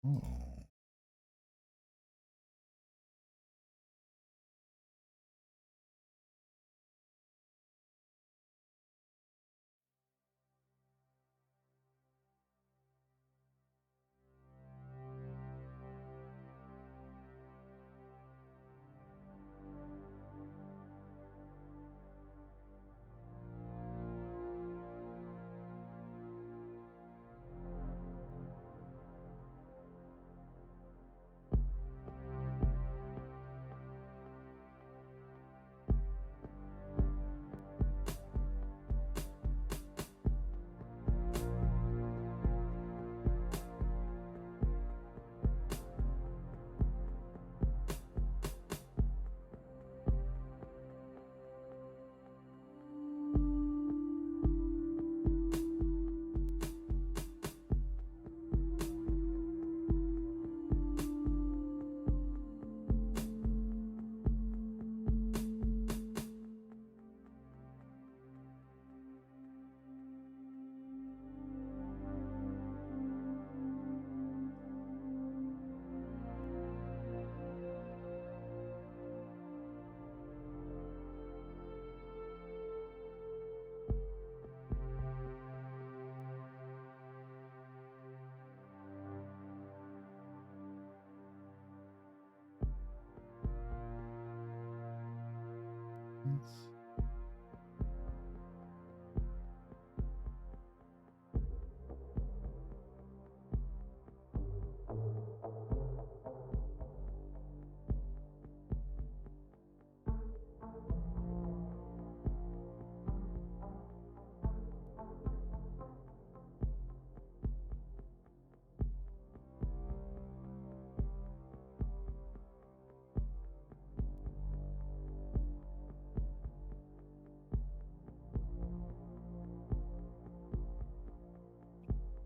Oh.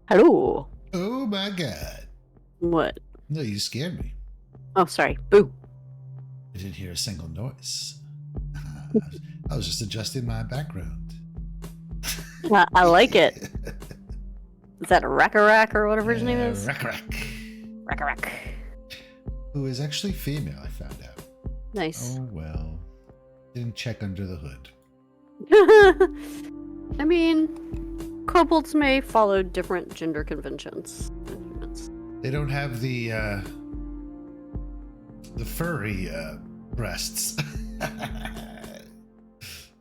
Hello. Oh my god. What? No, you scared me. Oh, sorry. Boo. I didn't hear a single noise. I was just adjusting my background. I like it. Is that a Rack or whatever his name is? Rack. Who is actually female, I found out. Nice. Oh, well. Didn't check under the hood. I mean, kobolds may follow different gender conventions than humans. They don't have the furry breasts.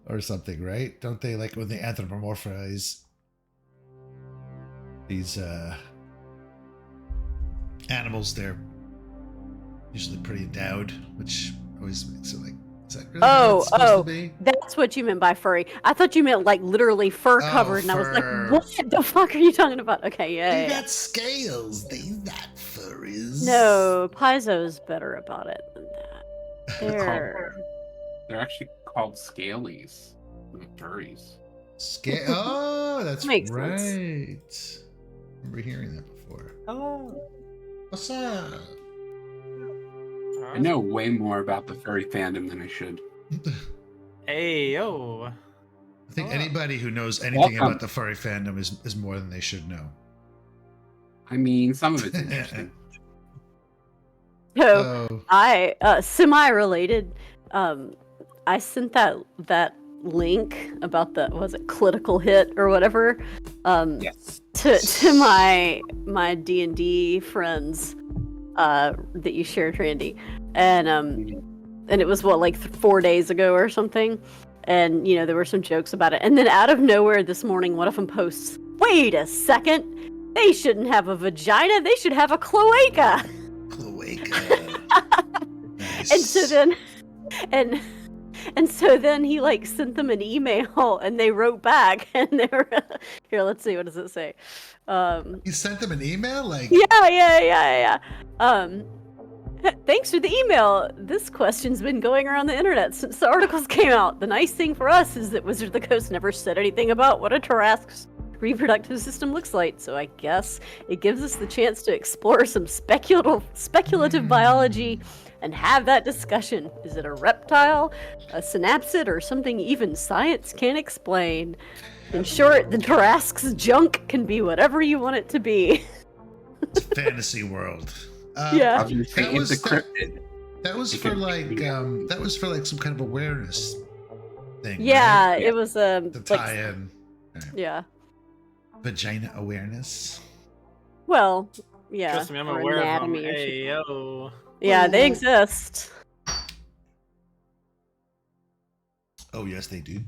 Or something, right? Don't they, like, when they anthropomorphize these animals, they're usually pretty endowed, which always makes it like, is that really how it's supposed to be? That's what you meant by furry. I thought you meant like literally fur covered, and I was like, what the fuck are you talking about? Okay, yeah. They got scales. They're not furries. No, Paizo's better about it than that. They're actually called scalies, furries. Oh, that's Makes right. sense. I remember hearing that before. Oh. What's up? I know way more about the furry fandom than I should. Hey, yo. I think anybody who knows anything about the furry fandom is more than they should know. I mean, some of it's interesting. So I semi-related. I sent that link about the critical hit or whatever. Yes. To my D&D friends that you shared, Randy, and it was like 4 days ago or something, and there were some jokes about it, and then out of nowhere this morning, one of them posts, "Wait a second, they shouldn't have a vagina, they should have a cloaca." Nice. And so then he like sent them an email, and they wrote back, and they were here. Let's see, what does it say? You sent them an email, like yeah. Thanks for the email. This question's been going around the internet since the articles came out. The nice thing for us is that Wizard of the Coast never said anything about what a Tarrasque reproductive system looks like. So I guess it gives us the chance to explore some speculative biology and have that discussion. Is it a reptile, a synapsid, or something even science can't explain? In short, the Tarrasque's junk can be whatever you want it to be. It's a fantasy world. Yeah. I was gonna say That was- it's encrypted. That was It for could like be- some kind of awareness thing. Yeah, right? it was The like, tie-in. yeah. Vagina awareness. Well, yeah. Trust me, I'm for aware of them. anatomy or shit. Hey, yo. Yeah, they exist. Oh yes, they do.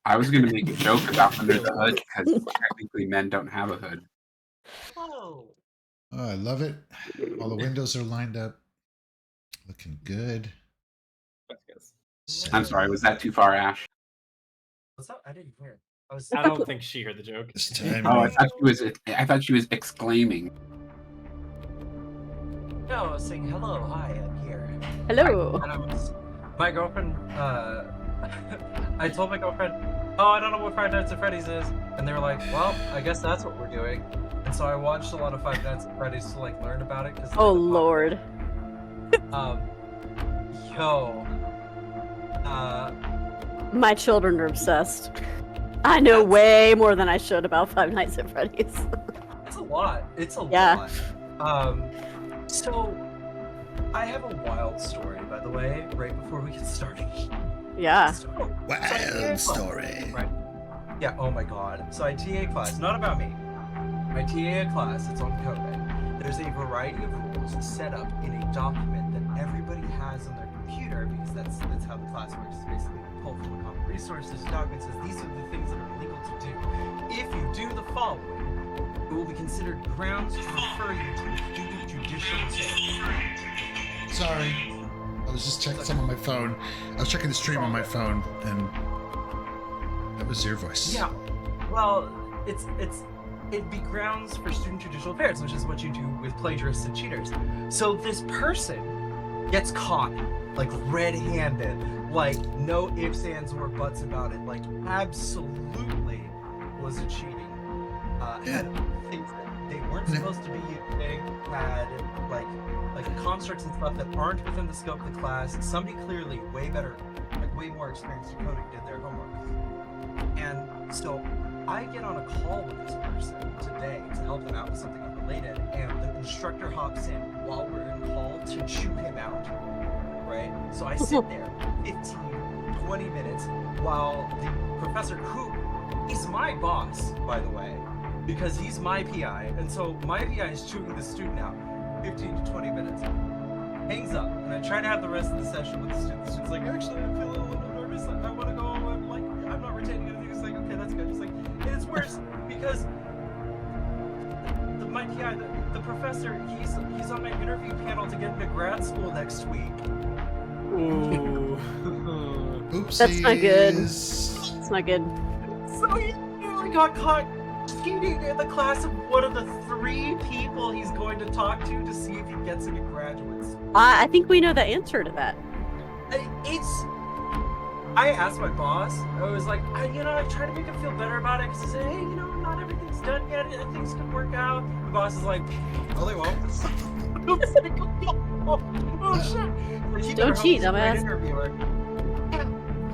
I was gonna make a joke about under the hood because technically men don't have a hood. Whoa. Oh, I love it. All the windows are lined up, looking good. I'm sorry, was that too far, Ash? What's up? I didn't hear. I don't think she heard the joke. This time, Oh, I thought she was exclaiming. No, I was saying hello, hi, I'm here. Hello. And I was, my girlfriend, I told my girlfriend, oh, I don't know what Five Nights at Freddy's is. And they were like, well, I guess that's what we're doing. And so I watched a lot of Five Nights at Freddy's to like learn about it. Cause Oh lord. Yo. My children are obsessed. I know way more than I should about Five Nights at Freddy's. It's a lot. It's a Yeah. lot. So I have a wild story, by the way, right before we get started. Yeah. So, wild story. Right. Yeah, oh my god. So I TA class, not about me. I TA a class, it's on COVID. There's a variety of rules set up in a document that everybody has on their computer because that's how the class works. It's basically pull from a common resources document says these are the things that are illegal to do. If you do the following, it will be considered grounds to refer you to a student judicial check. Sorry, I was just checking some on my phone. I was checking the stream on my phone, and that was your voice. Yeah. Well, it'd be grounds for student judicial affairs, which is what you do with plagiarists and cheaters. So this person gets caught, like red-handed, like no ifs, ands, or buts about it, like absolutely was a cheating. Had things that they weren't supposed to be using, had like constructs and stuff that aren't within the scope of the class. Somebody clearly way better, like way more experienced in coding did their homework. And so I get on a call with this person today to help them out with something unrelated, and the instructor hops in while we're in call to chew him out, right? So I sit there 15, 20 minutes while the professor, who is my boss, by the way, because he's my PI, and so my PI is chewing the student out 15 to 20 minutes, hangs up, and I try to have the rest of the session with the student. The student's like, actually, I'm feeling a little nervous, I want to go, I'm like, I'm not retaining anything. It's like, okay, that's good. It's like, and it's worse because my PI, the professor, he's on my interview panel to get into grad school next week. Ooh. Oopsies. That's not good. It's not good. So he nearly got caught cheating in the class of one of the 3 people he's going to talk to see if he gets into graduate school. I think we know the answer to that. I asked my boss, I was like, I tried to make him feel better about it, because he said, hey, not everything's done yet, things could work out. My boss is like, oh, they won't. I was like, oh shit. Like, he Don't better cheat, hope he's a great dumbass. interviewer. Yeah,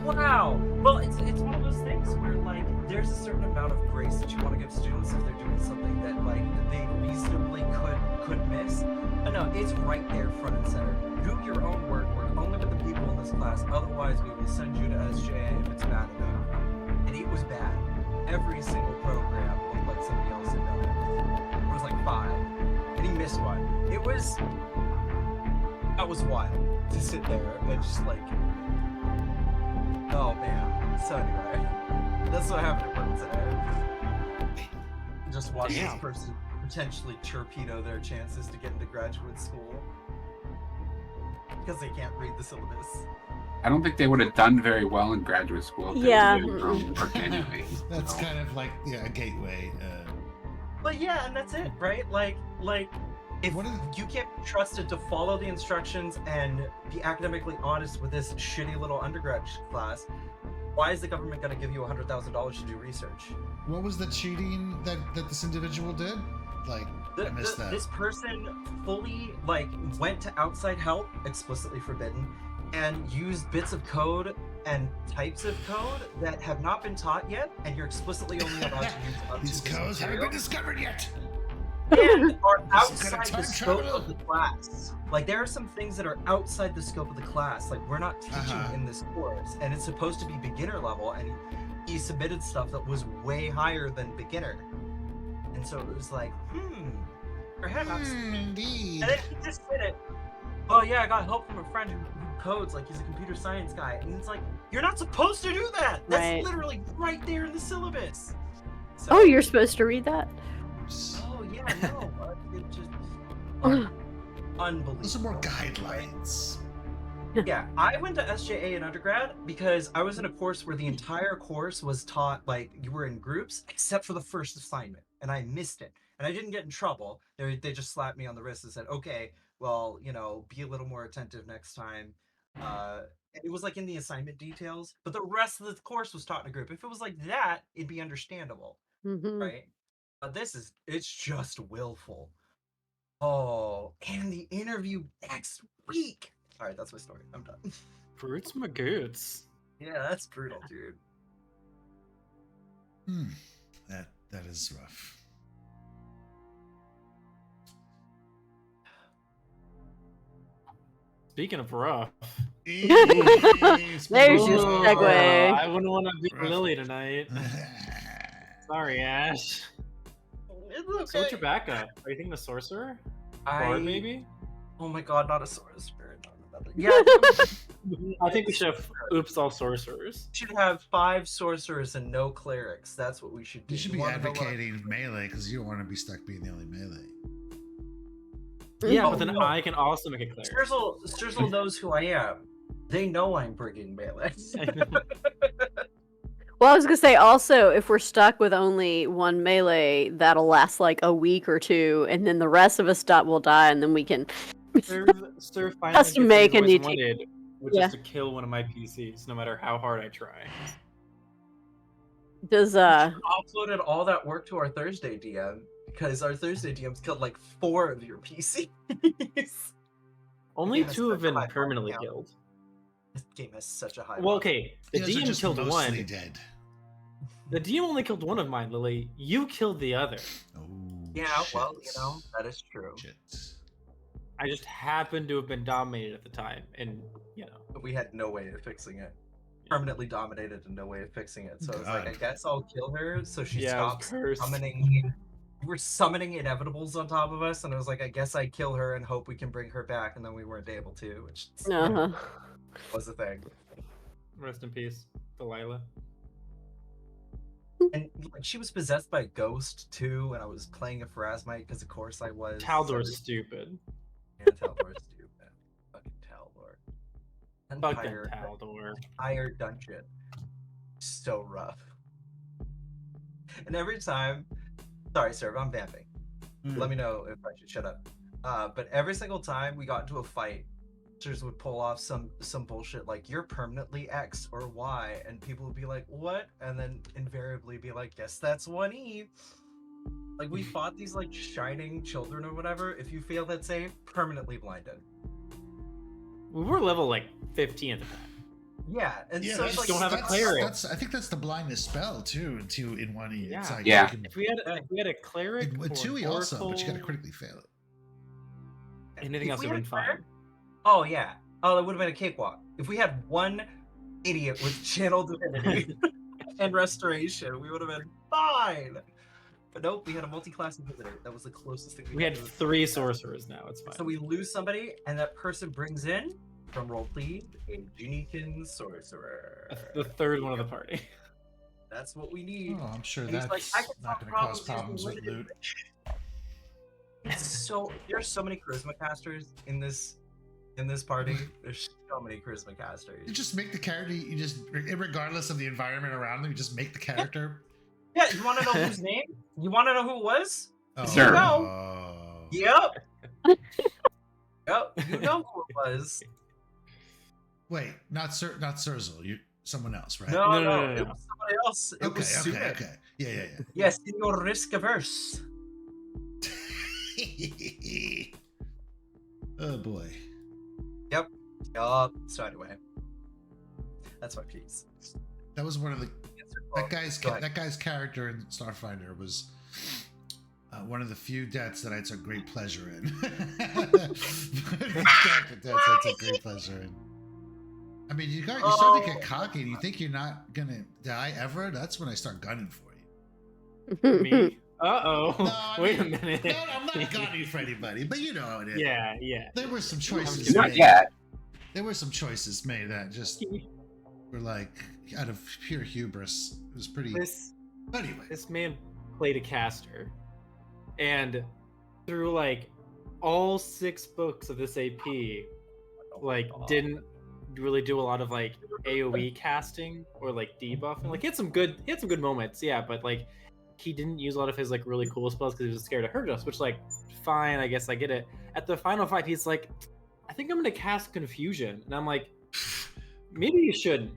wow. Well, it's one of those things where, like, there's a certain amount of grace that you want to give students if they're doing something that, like, they reasonably could miss. But no, it's right there, front and center. Do your own work only with the people in this class, otherwise we will send you to SJA if it's bad enough. And it was bad. Every single program looked like somebody else had done it. There was like 5, and he missed one. That was wild to sit there and just like, oh man. So anyway, that's what happened at work today. Just watch this person potentially torpedo their chances to get into graduate school. Because they can't read the syllabus. I don't think they would have done very well in graduate school. If Yeah. They were doing their own work anyway. That's So, kind of like a gateway. But yeah, and that's it, right? Like if What is- you can't be trusted to follow the instructions and be academically honest with this shitty little undergrad class, Why is the government going to give you $100,000 to do research? What was the cheating that this individual did? Like, I missed that. This person fully went to outside help, explicitly forbidden, and used bits of code and types of code that have not been taught yet, and you're explicitly only allowed to use up These to this codes haven't material. been discovered yet. And are Some kind of outside time the scope travel. of the class. Like, there are some things that are outside the scope of the class. Like, we're not teaching Uh-huh. in this course, and it's supposed to be beginner level, and he submitted stuff that was way higher than beginner. And so it was like, perhaps. Indeed. And then he just said it. Oh yeah, I got help from a friend who codes, like he's a computer science guy. And it's like, you're not supposed to do that! That's Right. literally right there in the syllabus. So, Oh, you're supposed to read that? Oh yeah, no. It just unbelievable. Those are more guidelines. Yeah, I went to SJA in undergrad because I was in a course where the entire course was taught like you were in groups, except for the first assignment, and I missed it. And I didn't get in trouble. They just slapped me on the wrist and said, "Okay, well, be a little more attentive next time." And it was like in the assignment details, but the rest of the course was taught in a group. If it was like that, it'd be understandable, Mm-hmm. right? But it's just willful. Oh, and the interview next week. All right, that's my story. I'm done. Fruits magoots. Yeah, that's brutal, dude. That is rough. Speaking of rough. There's your segue. I wouldn't want to be Rough. Lily tonight. Sorry, Ash. It's So what's okay. your backup? Are you thinking the sorcerer? I Bard, maybe? Oh my god, not a sorcerer spirit. Not another. Yeah, I think we should have oops all sorcerers. we should have 5 sorcerers and no clerics. That's what we should do. You should be wanna know what- advocating melee because you don't want to be stuck being the only melee. Yeah, Oh, but then no. I can also make a cleric. Sturzel knows who I am. They know I'm bringing melee. Well, I was gonna say also, if we're stuck with only one melee, that'll last like a week or two, and then the rest of us will die, and then we can. Sir finally Has to gets make what a he's new always wanted, which Yeah. is to kill one of my PCs, no matter how hard I try. Does Uploaded all that work to our Thursday DM because our Thursday DMs killed like 4 of your PCs. Only Yes, 2 have that's been high permanently count. killed. This game has such a high. Well, bar. okay, the These are DM just killed mostly one. dead. The DM only killed one of mine, Lily. You killed the other. Oh, Yeah, well, shit. that is true. Shit. I just happened to have been dominated at the time, and But we had no way of fixing it. Permanently dominated and no way of fixing it. So I was like, I God. guess I'll kill her so she Yeah, I was stops cursed. summoning. We're summoning inevitables on top of us, and I was like, I guess I kill her and hope we can bring her back, and then we weren't able to, which was the thing. Rest in peace, Delilah. And like, she was possessed by a ghost too, and I was playing a Pharasmite because of course I was. Taldor's stupid. Yeah, Taldor's stupid. Fucking Taldor. Fucking Taldor. Entire dungeon. So rough. And every time, sorry, sir, I'm vamping. Let me know if I should shut up. But every single time we got into a fight, monsters would pull off some bullshit like you're permanently X or Y, and people would be like, "What?" And then invariably be like, "Yes, that's 1E." Like we fought these like shining children or whatever. If you fail that save, permanently blinded. We were level like 15 at the time. Yeah, and Yeah, so that's, it's like don't have a that's- cleric. I think that's the blindness spell too. In 1E, it's Yeah. like Yeah. you can, If we had a cleric in or 2E an also, but you gotta oracle, critically fail it. anything If else we would had have a been fine. cleric- Oh yeah. Oh, that would have been a cakewalk. If we had one idiot with channel divinity and restoration, we would have been fine. But nope, we had a multi-class inhibitor. That was the closest thing We had to it. 3 sorcerers now. It's fine. So we lose somebody, and that person brings in, drum roll please, a Genikin sorcerer. The third one of the party. That's what we need. Oh, I'm sure And he's that's like, I can not solve going to cause problems problems with using loot. There's so many charisma casters in this party. There's so many charisma casters. You just make the character. You just, regardless of the environment around them, you just make the character. Yeah, you want to know whose name? You want to know who it was? Oh, Sure. Yep. Yep. You know who it was. Wait, not Sturzel. someone else, right? No, No. it was somebody else. It was Soopa. Okay. Yeah. Yes, in your risk averse. Oh boy. Yup. So anyway, that's my piece. That was one of the Go ahead. that guy's character in Starfinder was one of the few deaths that I took great pleasure in. Character deaths I took great pleasure in. I mean, you start to get cocky and you think you're not gonna die ever. That's when I start gunning for you. Me? Uh-oh. No, I Wait a mean, minute. No, I'm not gunning for anybody, but you know how it is. Yeah. There were some choices Not made. yet. There were some choices made that just were like out of pure hubris. It was pretty. But anyway, This man played a caster, and through like all 6 books of this AP, like didn't really do a lot of like AoE casting or like debuffing. Like he had some good moments, yeah, but like he didn't use a lot of his like really cool spells because he was scared to hurt us, which like fine, I guess I get it. At the final fight, he's like, I think I'm gonna cast Confusion, and I'm like, maybe you shouldn't.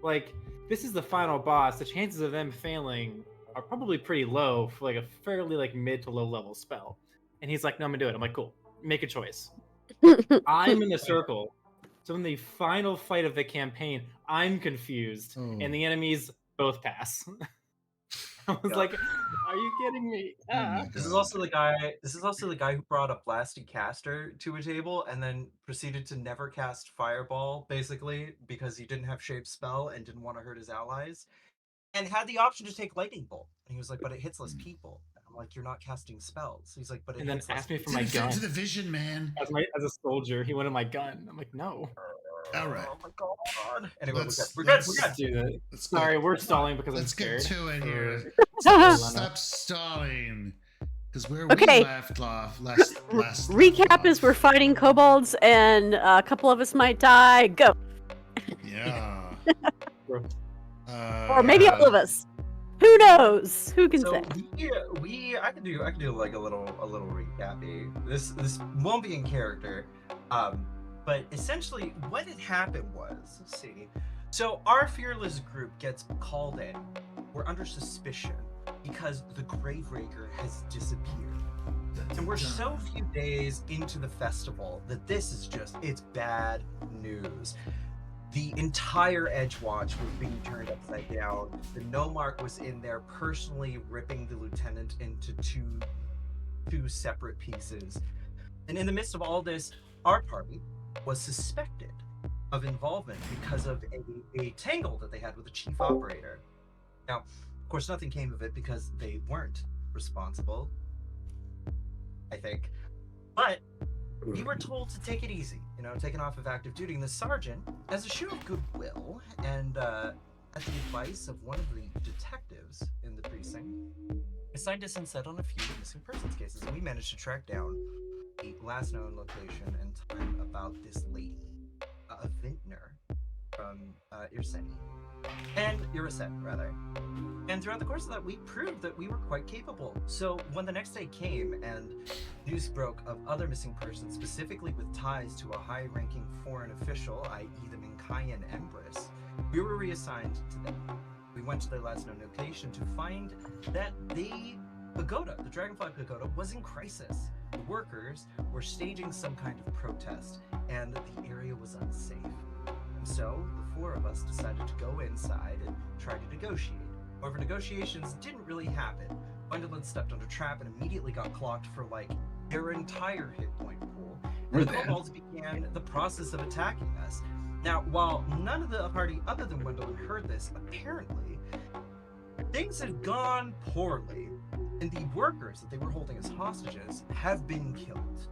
Like, this is the final boss. The chances of them failing are probably pretty low for like a fairly like mid to low level spell. And he's like, no, I'm gonna do it. I'm like, cool, make a choice. I'm in the circle. So in the final fight of the campaign, I'm confused, and the enemies both pass. I was like, "Are you kidding me?" Ah. This is also the guy who brought a blasty caster to a table and then proceeded to never cast Fireball, basically, because he didn't have Shape Spell and didn't want to hurt his allies. And had the option to take Lightning Bolt. And he was like, but it hits less people. And I'm like, you're not casting spells. He's like, but it And then hits less asked me for people. my gun. to the vision, man. As a soldier, he wanted my gun. I'm like, no. All right. Oh my god. Anyway, Let's- we're good. let's- We're Let's good. do that. Let's go. Sorry, we're stalling because Let's I'm get scared. to it here. Recap Stop stalling. Because where Okay. we left off last is we're fighting kobolds and a couple of us might die. Go. Yeah. Or maybe all of us. Who knows? Who can So say? I can do like a little recap. This won't be in character, but essentially what had happened was, let's see. So our fearless group gets called in. We're under suspicion because the Graveraker has disappeared, and we're so few days into the festival that this is it's bad news. The entire Edgewatch was being turned upside down. The Nomarch was in there personally ripping the lieutenant into two separate pieces. And in the midst of all this, our party was suspected of involvement because of a tangle that they had with the chief operator. Now, of course, nothing came of it because they weren't responsible, I think. But we were told to take it easy, taken off of active duty. And the sergeant, as a show of goodwill and at the advice of one of the detectives in the precinct, assigned us instead on a few missing persons cases. And we managed to track down the last known location and time about this lady, a vintner from Iriset, rather. And throughout the course of that, we proved that we were quite capable. So when the next day came and news broke of other missing persons, specifically with ties to a high-ranking foreign official, i.e. the Minkayan Empress, we were reassigned to them. We went to their last known location to find that the pagoda, the Dragonfly Pagoda, was in crisis. The workers were staging some kind of protest, and the area was unsafe. And so, the 4 of us decided to go inside and try to negotiate. However, negotiations didn't really happen. Gwendolyn stepped under trap and immediately got clocked for, their entire hit point pool. And the kobolds began the process of attacking us. Now, while none of the party other than Gwendolyn heard this, apparently, things had gone poorly, and the workers that they were holding as hostages have been killed.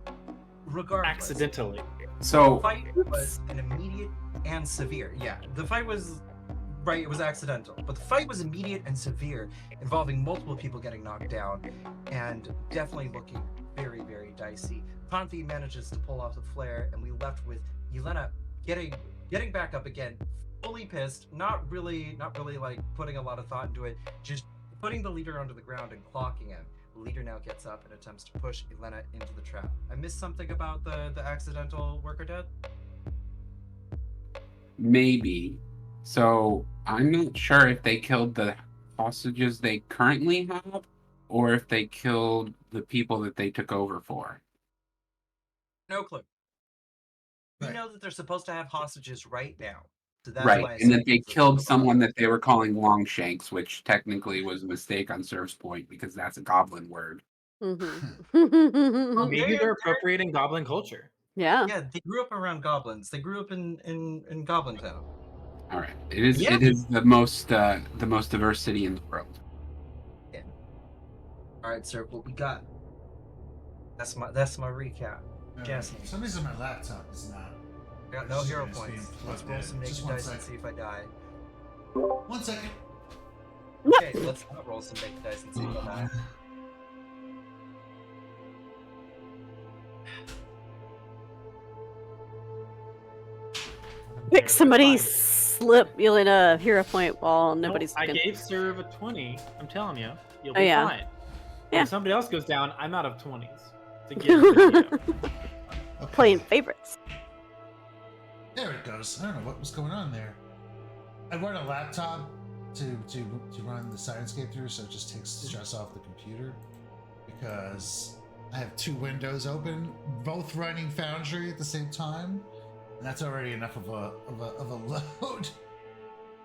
Regardless. Accidentally. So The fight was an immediate and severe. Yeah, the fight was... Right, it was accidental. But the fight was immediate and severe, involving multiple people getting knocked down, and definitely looking very, very dicey. Panthi manages to pull off the flare, and we left with Yelena getting back up again, fully pissed, not really putting a lot of thought into it, just putting the leader onto the ground and clocking him. The leader now gets up and attempts to push Yelena into the trap. I missed something about the accidental worker death? maybe. So I'm not sure if they killed the hostages they currently have, or if they killed the people that they took over for. No clue. You Right. know that they're supposed to have hostages right now. So that's Right, why I and said that they it's a killed little someone that they were calling Longshanks, which technically was a mistake on Surf's point because that's a goblin word. Mhm. Maybe they're appropriating goblin culture. Yeah. Yeah, they grew up around goblins. They grew up in Goblin Town. All right, it is Yeah. it is the most diverse city in the world. All right, sir. What we got? That's my recap. Jesse. For some reason, my laptop is not. I got no hero It's being points. Let's plugged roll in. some naked Just one dice and second. see if I die. 1 second. Okay, let's not roll some naked dice and see if I die. Pick Okay, somebody, fine. slip Yelena a hero point while nobody's I looking. gave Serve a 20. I'm telling you, you'll Oh, be yeah. fine. Yeah. If somebody else goes down, I'm out of 20s. To give it to you. Okay. Playing favorites. There it goes. I don't know what was going on there. I run a laptop to run the Sirenscape through, so it just takes stress off the computer because I have 2 windows open, both running Foundry at the same time, and that's already enough of a load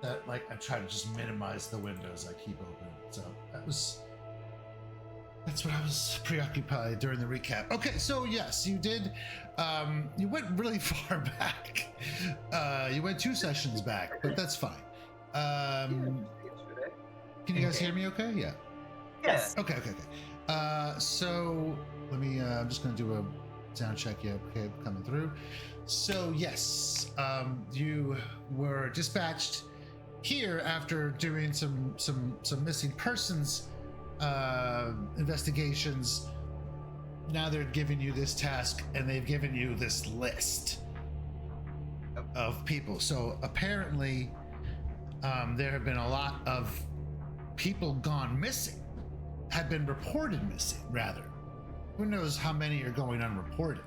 that like I try to just minimize the windows I keep open. So that's what I was preoccupied during the recap. Okay, so yes, you did. You went really far back. You went 2 sessions back, but that's fine. Can you guys hear me okay? Yeah. Yes. Okay. So let me, I'm just going to do a sound check. Yeah, okay, coming through. So yes, you were dispatched here after doing some missing persons investigations. Now they're giving you this task, and they've given you this list of people. So apparently, there have been a lot of people gone missing, have been reported missing, rather. Who knows how many are going unreported?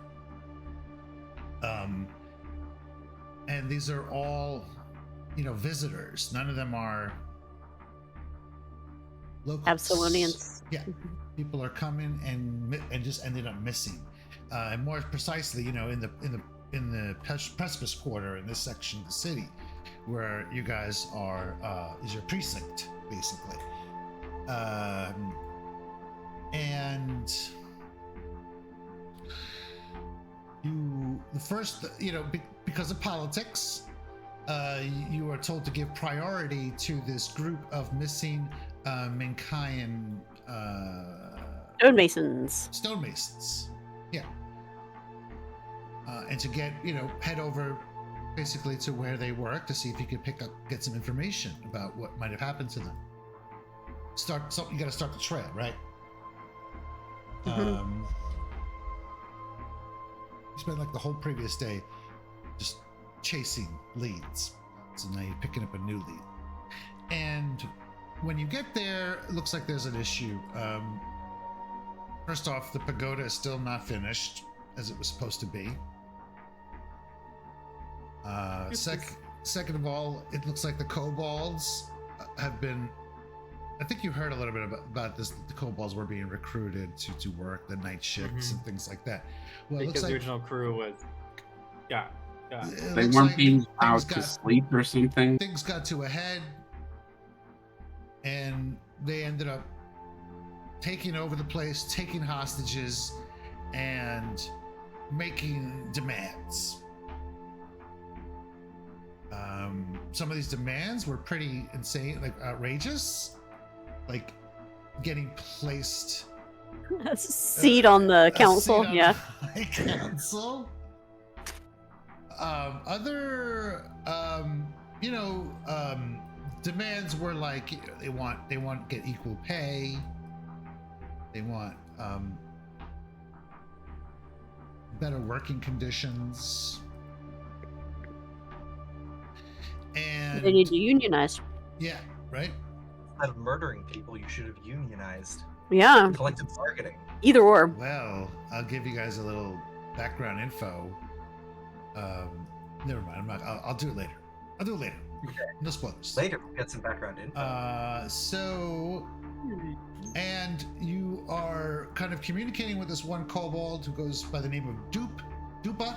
And these are all, visitors. None of them are locals. Absalonians. Yeah, people are coming and just ended up missing. And more precisely, in the precipice quarter in this section of the city, where you guys are, is your precinct basically. And because of politics, you are told to give priority to this group of missing Minkayan Stonemasons. Yeah. And to head over basically to where they work to see if you could get some information about what might have happened to them. You got to start the trail, right? Mm-hmm. You spent like the whole previous day just chasing leads. So now you're picking up a new lead. And when you get there, it looks like there's an issue. First off, the pagoda is still not finished as it was supposed to be. Second of all, it looks like the kobolds have been. I think you heard a little bit about this. The kobolds were being recruited to work the night shifts and things like that. Well, Because the original crew was, yeah. They weren't being allowed to sleep or something. Things got to a head, and they ended up taking over the place, taking hostages, and making demands. Some of these demands were pretty insane, like outrageous, like getting placed A seat on the council, yeah. Council. Other demands were like they want to get equal pay. They want better working conditions. And They need to unionize. Yeah, right? Instead of murdering people, you should have unionized. Yeah, Collective bargaining. either or. Well, I'll give you guys a little background info. Never mind. I'll do it later. I'll do it later. No spoilers. Later, we'll get some background info. And you are kind of communicating with this one kobold who goes by the name of Doopa,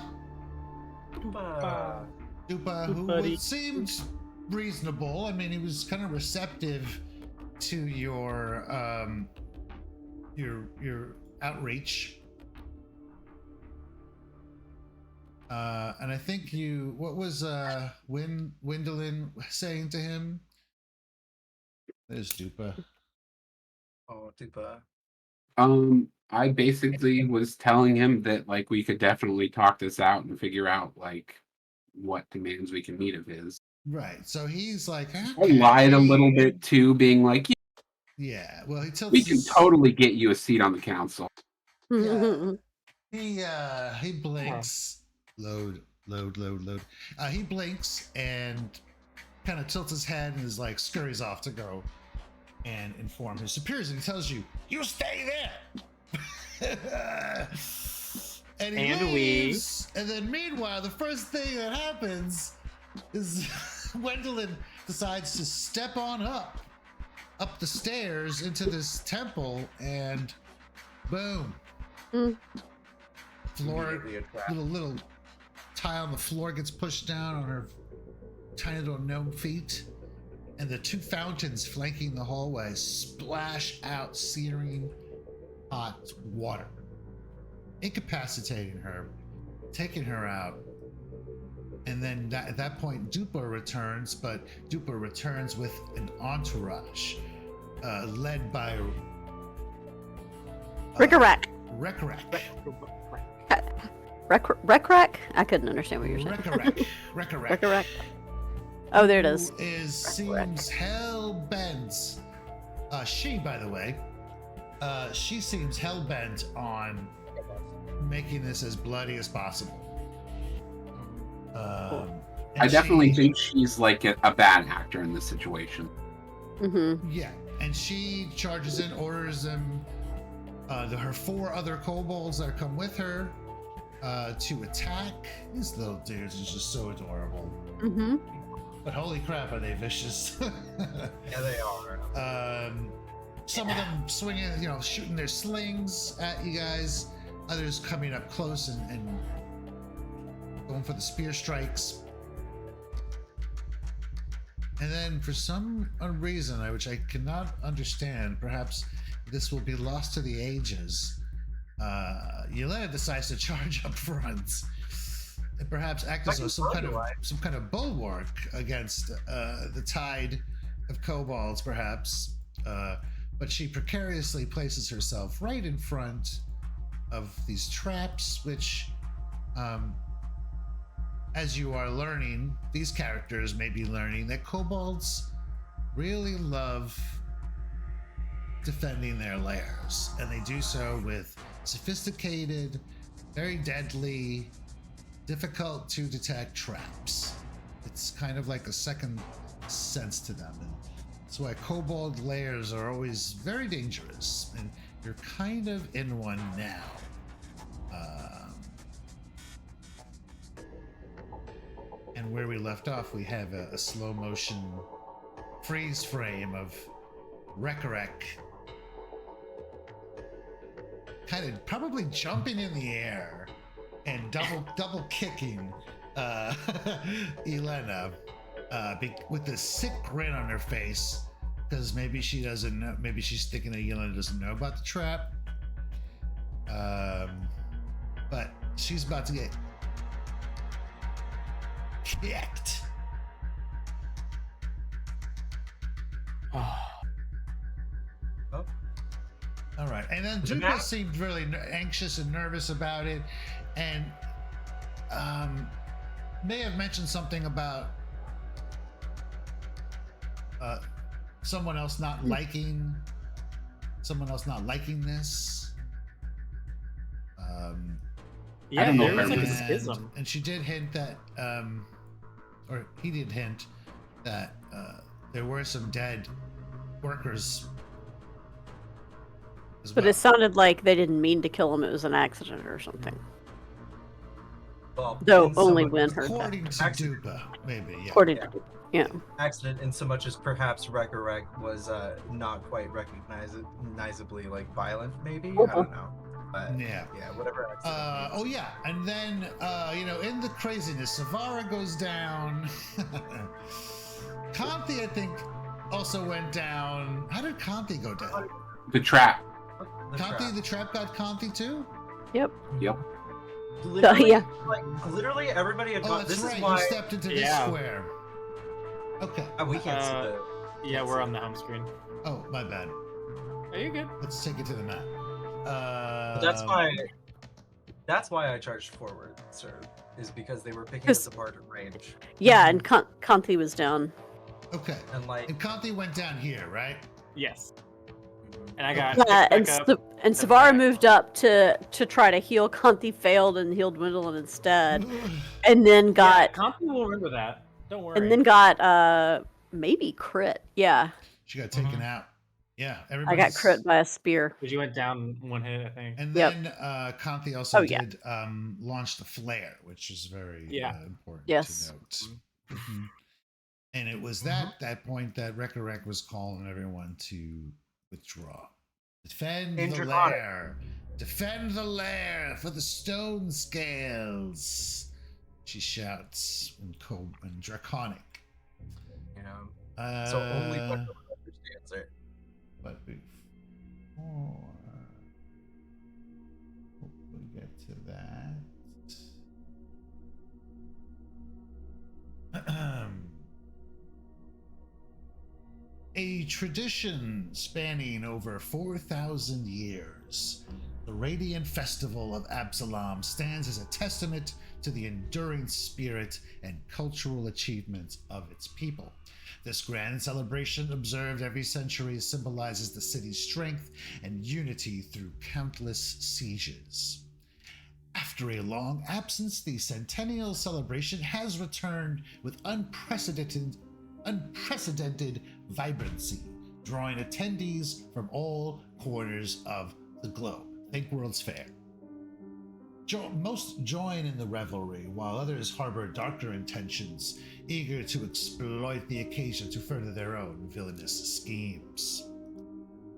who seemed reasonable. I mean, he was kind of receptive to your outreach. And I think what was Wendolyn saying to him? There's Doopa. Oh, Doopa. I basically was telling him that like we could definitely talk this out and figure out like what demands we can meet of his. Right. So he's like, I lied a little bit too, being like, yeah. Well, he tilts. We can totally get you a seat on the council. Yeah. He blinks. Load. He blinks and kind of tilts his head and is like scurries off to go and inform his superiors. And he tells you, "You stay there." and he leaves. And then meanwhile, the first thing that happens is Wendolyn decides to step on up the stairs into this temple, and boom. Floor, little tile on the floor gets pushed down on her tiny little gnome feet, and the two fountains flanking the hallway splash out searing hot water, incapacitating her, taking her out. And then at that point, Doopa returns, but Doopa returns with an entourage led by Rick-a-rack. Rec-rack? I couldn't understand what you were saying. Rick-a-rack. Oh, there it is. Seems hell-bent. She, by the way, she seems hell-bent on making this as bloody as possible. I definitely think she's like a bad actor in this situation. Yeah, and she charges in, orders them, her 4 other kobolds that come with her, to attack. These little dudes are just so adorable. But holy crap, are they vicious? Yeah, they are. Some of them swinging, shooting their slings at you guys. Others coming up close and going for the spear strikes. And then for some reason, which I cannot understand, perhaps this will be lost to the ages, Yelena decides to charge up front and perhaps act as some kind of bulwark against the tide of kobolds, perhaps. But she precariously places herself right in front of these traps, which, as you are learning, these characters may be learning that kobolds really love defending their lairs, and they do so with sophisticated, very deadly, difficult to detect traps. It's kind of like a second sense to them, and that's why kobold lairs are always very dangerous, and you're kind of in one now. And where we left off, we have a slow motion freeze frame of Rekarek kind of probably jumping in the air and double kicking Yelena with this sick grin on her face, because maybe she doesn't know, maybe she's thinking that Yelena doesn't know about the trap, but she's about to get kicked. All right, and then Doopa seemed really anxious and nervous about it, and may have mentioned something about someone else not liking this. Yeah, I don't know there if was I like a really- schism. And she did hint that, or he did hint that there were some dead workers as But well. it sounded like they didn't mean to kill him. It was an accident or something. Well, Though in only somewhat- when heard back. According to Accident. Doopa, maybe. Yeah. According Yeah. to, yeah. accident in so much as perhaps Recorrect was not quite recognizably like violent, maybe. I don't know. But Yeah. whatever accident. Oh yeah, and then in the craziness, Savara goes down. Kanthi, I think, also went down. How did Kanthi go down? The trap. The Kanthi, trap. the trap got Kanthi too. Yep. Literally, yeah. like literally everybody had Oh, gone. that's This right. is why You stepped into this Yeah. square. Okay. we can't see the. Yeah, we're on the home screen. Oh, my bad. Are you good? Let's take it to the map. That's why. That's why I charged forward, sir. Is because they were picking us apart at range, Yeah, and Kanthi was down. Okay. and like And Kanthi went down here, right? Yes. And I got Yeah, picked back up. and Savara moved up to try to heal. Kanthi failed and healed Gwendolyn instead, and then got Compton will remember that. Don't worry. and then got maybe crit. Yeah, She got taken out. Yeah, I everybody. got crit by a spear. Because you went down one hit, I think. And Yep. then Kanthi also Oh, yeah. did launch the flare, which is very important Yes. to note. Mhm. And it was that point that Recorrect was calling everyone to withdraw. Defend In the Draconic. lair. Defend the lair for the stone scales. She shouts in Draconic. you know. So only Uh, what understands it. But before we get to that, a tradition spanning over 4,000 years, the Radiant Festival of Absalom stands as a testament to the enduring spirit and cultural achievements of its people. This grand celebration, observed every century, symbolizes the city's strength and unity through countless sieges. After a long absence, the centennial celebration has returned with unprecedented vibrancy, drawing attendees from all corners of the globe. Think World's Fair. Most join in the revelry, while others harbor darker intentions, eager to exploit the occasion to further their own villainous schemes.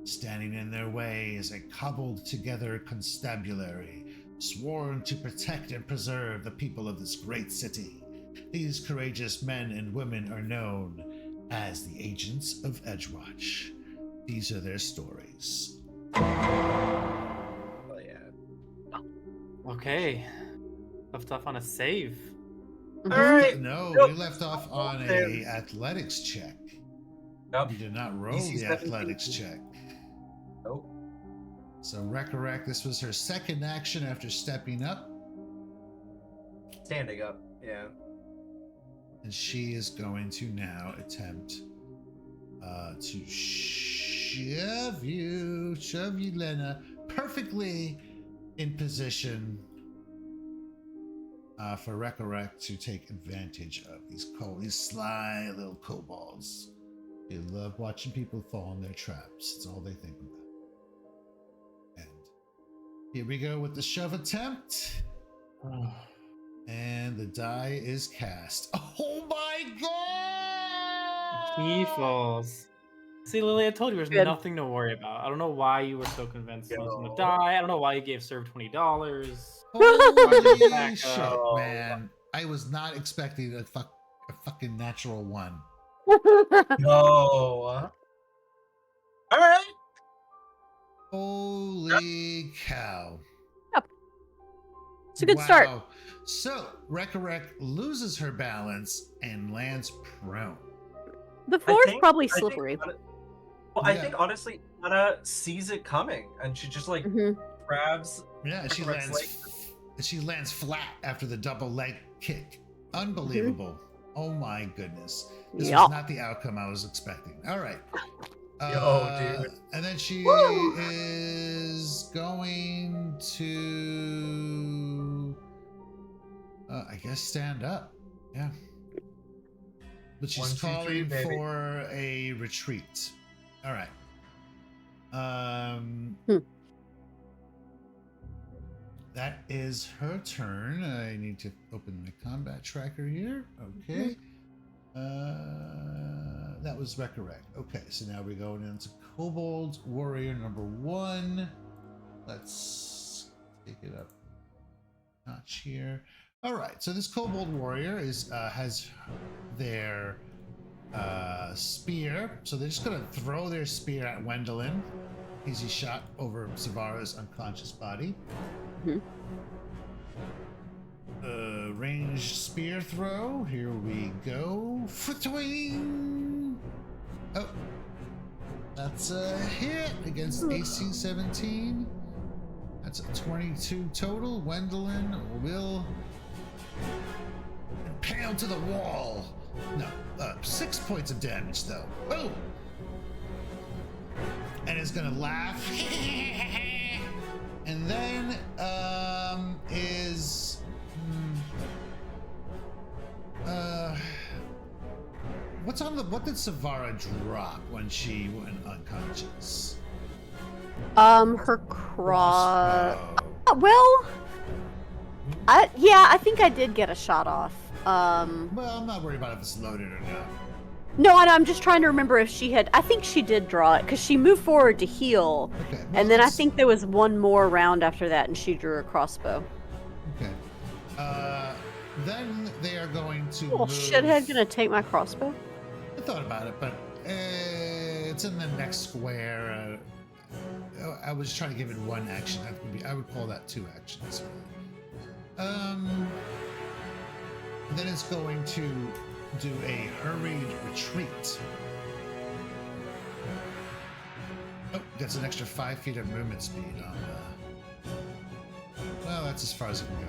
Standing in their way is a cobbled-together constabulary, sworn to protect and preserve the people of this great city. These courageous men and women are known as the Agents of Edgewatch. These are their stories. Oh yeah. Okay. Left off on a save. Mhm. All right. No, Nope. we left off on a athletics check. Nope. You did not roll DC the 17. athletics check. Nope. So Recorrect, this was her second action after stepping up, Standing up. Yeah. and she is going to now attempt to shove you, Lena, perfectly in position for Recorrect to take advantage of these sly little kobolds. They love watching people fall in their traps. It's all they think about. And here we go with the shove attempt. And the die is cast. Oh my god! He falls. See, Lily, I told you there's Good. nothing to worry about. I don't know why you were so convinced it was Yo. gonna die. I don't know why you gave Serve $20. Holy Back shit, up. man. I was not expecting a fucking natural one. No. All right. Holy cow. It's a good start. So, Recorrect loses her balance and lands prone. The floor's think- probably I think slippery. I Yeah. think honestly, Anna sees it coming, and she just like Mhm. grabs. Yeah, she Recorrect's lands flat after the double leg kick. Unbelievable. Oh my goodness. This Yeah. was not the outcome I was expecting. All right. Yo, dude. And then she Woo! is going to, I guess, stand up. Yeah. But she's 1, 2, 3, calling baby. for a retreat. All right. that is her turn. I need to open my combat tracker here. Okay. That was Recorrect. Okay, so now we're going into Kobold Warrior number 1. Let's take it up a notch here. All right, so this Kobold Warrior has their spear. So they're just gonna throw their spear at Wendelin. Easy shot over Savara's unconscious body. Ranged spear throw. Here we go. Footwing. Oh, that's a hit against AC 17. That's a 22 total. Wendelin will impale to the wall. No, 6 points of damage though. Oh, and is gonna laugh. And then what did Savara drop when she went unconscious? Her well, I think I did get a shot off. Well, I'm not worried about if it's loaded or not. No, I'm just trying to remember if she had. I think she did draw it because she moved forward to heal, Okay, well, and then I think there was one more round after that, and she drew a crossbow. Okay. Then they are going to. Little move... shithead gonna take my crossbow. I thought about it, but it's in the next square. I was trying to give it one action. I would call that 2 actions. Then it's going to do a hurried retreat. Oh, gets an extra 5 feet of movement speed on well, that's as far as it can go.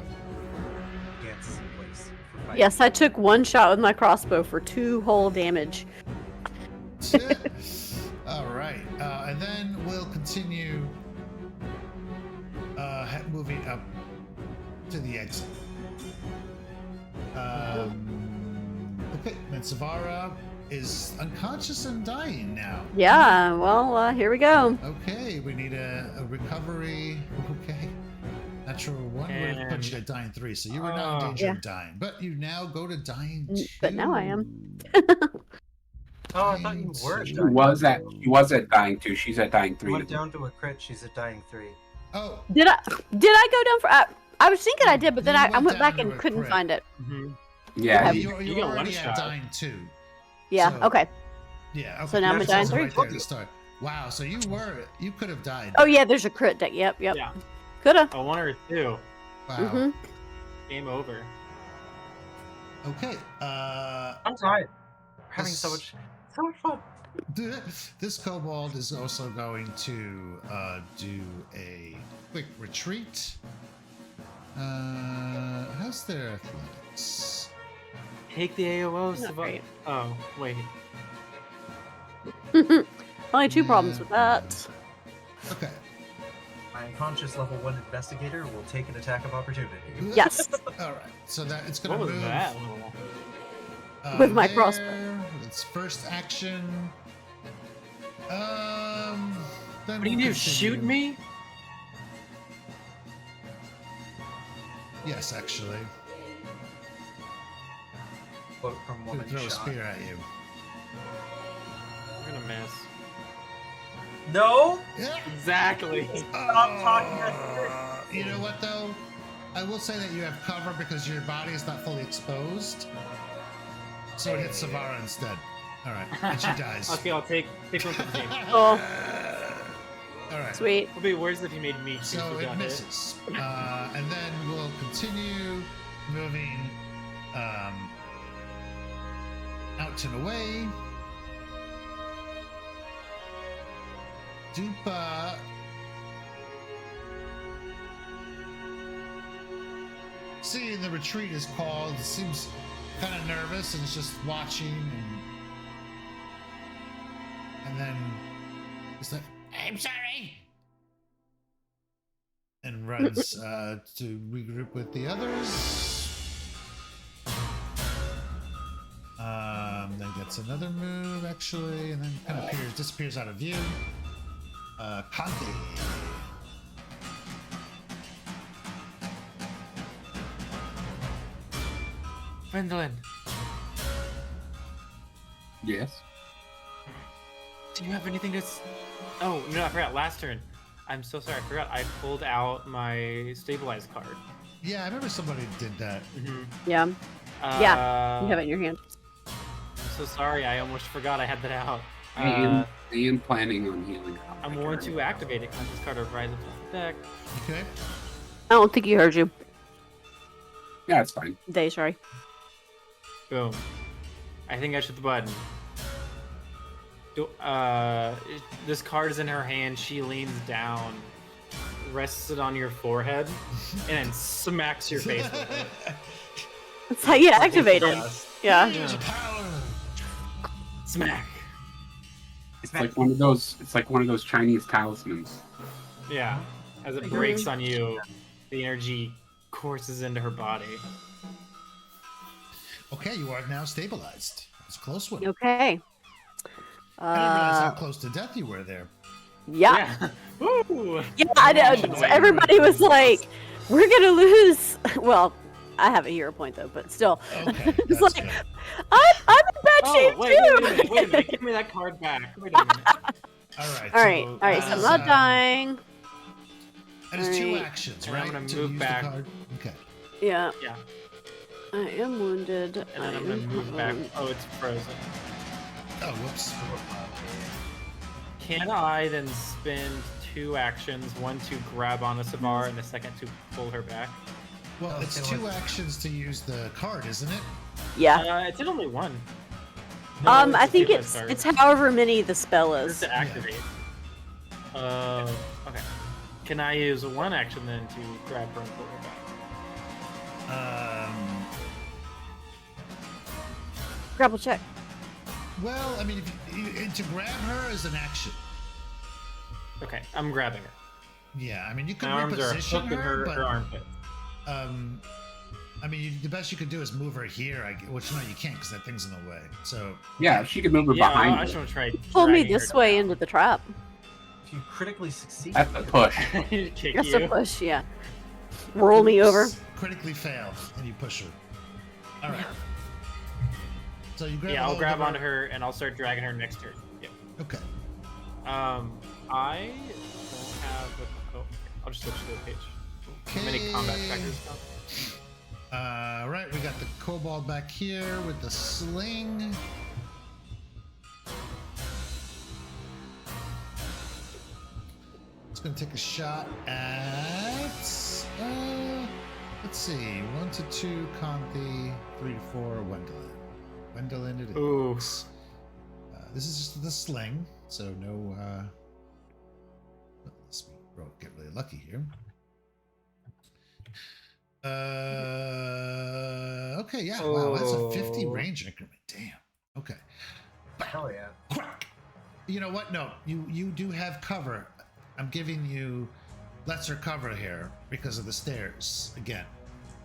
Gets in place for fighting. Yes, I took 1 shot with my crossbow for 2 whole damage. All right, and then we'll continue moving up to the exit. Okay, and Savara is unconscious and dying now. Yeah, well, here we go. Okay, we need a recovery. Okay. Natural 1 would have put you to dying 3, so you were not in danger of dying. But you now go to dying 2. But now I am. Oh, I thought you were. She was at dying 2. She's at dying 3. Went down to a crit. She's at dying 3. Oh, Did I go down for? I was thinking I did, but then You I went went back down and to a couldn't crit. find it. Yeah. Okay. you're You get one already at shot. dying 2. Yeah. So- Okay. Yeah. Okay. So now I'm at That's dying right 3? there at the start. Wow. So you could have died. Oh yeah, there's a crit deck. Yep. Yeah. Coulda. A 1 or a 2. Wow. Mhm. Game over. Okay. I'm tired. We're having so much fun. This kobold is also going to do a quick retreat. How's their athletics? Take the AOOs. Not great. Oh, wait. Only 2 problems with that. Okay. My unconscious level 1 investigator will take an attack of opportunity. Yes. All right. So that it's going What to was move that? With my there. crossbow. Its first action. Then What do we'll you do? Shoot continue. me? Yes, actually. Quote from Gonna Woman throw a Shot. spear at you. You're gonna miss. No! Yeah. Exactly. Stop talking about You know what though? I will say that you have cover because your body is not fully exposed. So it hits Savara instead. Alright, and she dies. Okay, I'll take one for the team. Oh, Alright. sweet. It'll be worse if you made me choose So who it got hit. misses. And then we'll continue moving out and away. Doopa seeing the retreat is called, seems kind of nervous and is just watching and then it's like, I'm sorry, and runs to regroup with the others. Then gets another move actually, and then kind of disappears out of view. Conti. Gwendolyn, Yes. do you have anything to? Oh no, I forgot. Last turn. I'm so sorry. I forgot. I pulled out my stabilized card. Yeah, I remember somebody did that. Yeah. Yeah. You have it in your hand. I'm so sorry. I almost forgot I had that out. I am planning on healing. I'm going to activate it. This card rises to the deck. Okay. I don't think he heard you. Yeah, it's fine. Day, sorry. Boom. I think I should the button. This card is in her hand. She leans down, rests it on your forehead, and then smacks your face with it. That's how you activate it. Yeah. Use power. Smack. It's like one of those. It's like one of those Chinese talismans. Yeah. As it breaks on you, the energy courses into her body. Okay, you are now stabilized. It's a close one. Okay. I didn't realize how close to death you were there. Yeah. Woo! Yeah, I know. Everybody was like, we're going to lose. Well, I have a hero point, though, but still. Okay, It's that's like, good. I'm in bad shape, Wait too. a minute. Give me that card back. Wait a minute. All right. So I'm not dying. And it's two Alright. actions, And right? I'm gonna to move use back. the card. Okay. Yeah. Yeah. I am wounded. And then I'm gonna move back. Oh, it's frozen. Oh, whoops. Can I then spend 2 actions, one to grab onto Savar and the second to pull her back? Well, it's Okay, 2 actions to use the card, isn't it? Yeah. It's in only one. I think it's it's however many the spell It's is. to activate. Okay. Can I use 1 action then to grab her and pull her back? Grapple check. Well, I mean, to grab her is an action. Okay, I'm grabbing her. Yeah, I mean, you could My arms are reposition hooked in her but armpit. I mean, the best you could do is move her here. Which no, you can't because that thing's in the way. So Yeah, she could move her Yeah, behind. I her. just want to try. Pull me dragging this her way down. into the trap. If you critically succeed, That's a push. Kick That's you. a push, yeah. Roll me over. critically fail, and you push her. All right. So you grab. Yeah, I'll hold grab of onto her and I'll start dragging her next turn. Yeah. Okay. I don't have. I'll just switch to the page. How many combat trackers? Right, we got the kobold back here with the sling. It's gonna take a shot at. Let's see, 1 to 2, Conti, 3 to 4, Wendelin. Wendelin it is. Ooh. This is just the sling, so no. Let's get really lucky here. Okay, yeah. Wow, that's a 50 Oh. range increment. Damn. Okay. hell yeah. Crack. You know what? No, you do have cover. I'm giving you lesser cover here because of the stairs again.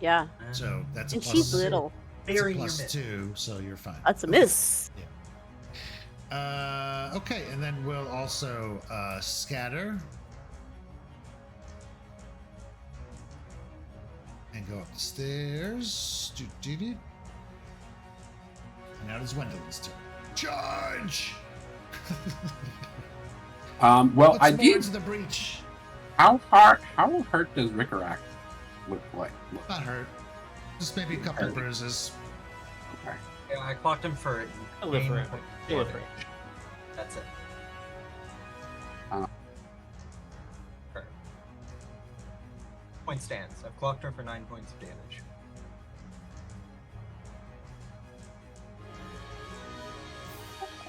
Yeah. So that's a And plus. she's little. It's a Bury your plus mitt. 2, so you're fine. That's a miss. Okay, and then we'll also scatter and go up the stairs. And now it's Wendel's turn. Charge! Well, What's I the did. words of the breach? How hurt does Rickrack look like? Not hurt. Just maybe a couple of Hurt. bruises. Okay. Yeah, I clocked him for I'll live for it. 9 points of I'll live for damage. it. That's it. Uh. Her. Point stands. I've clocked her for 9 points of damage.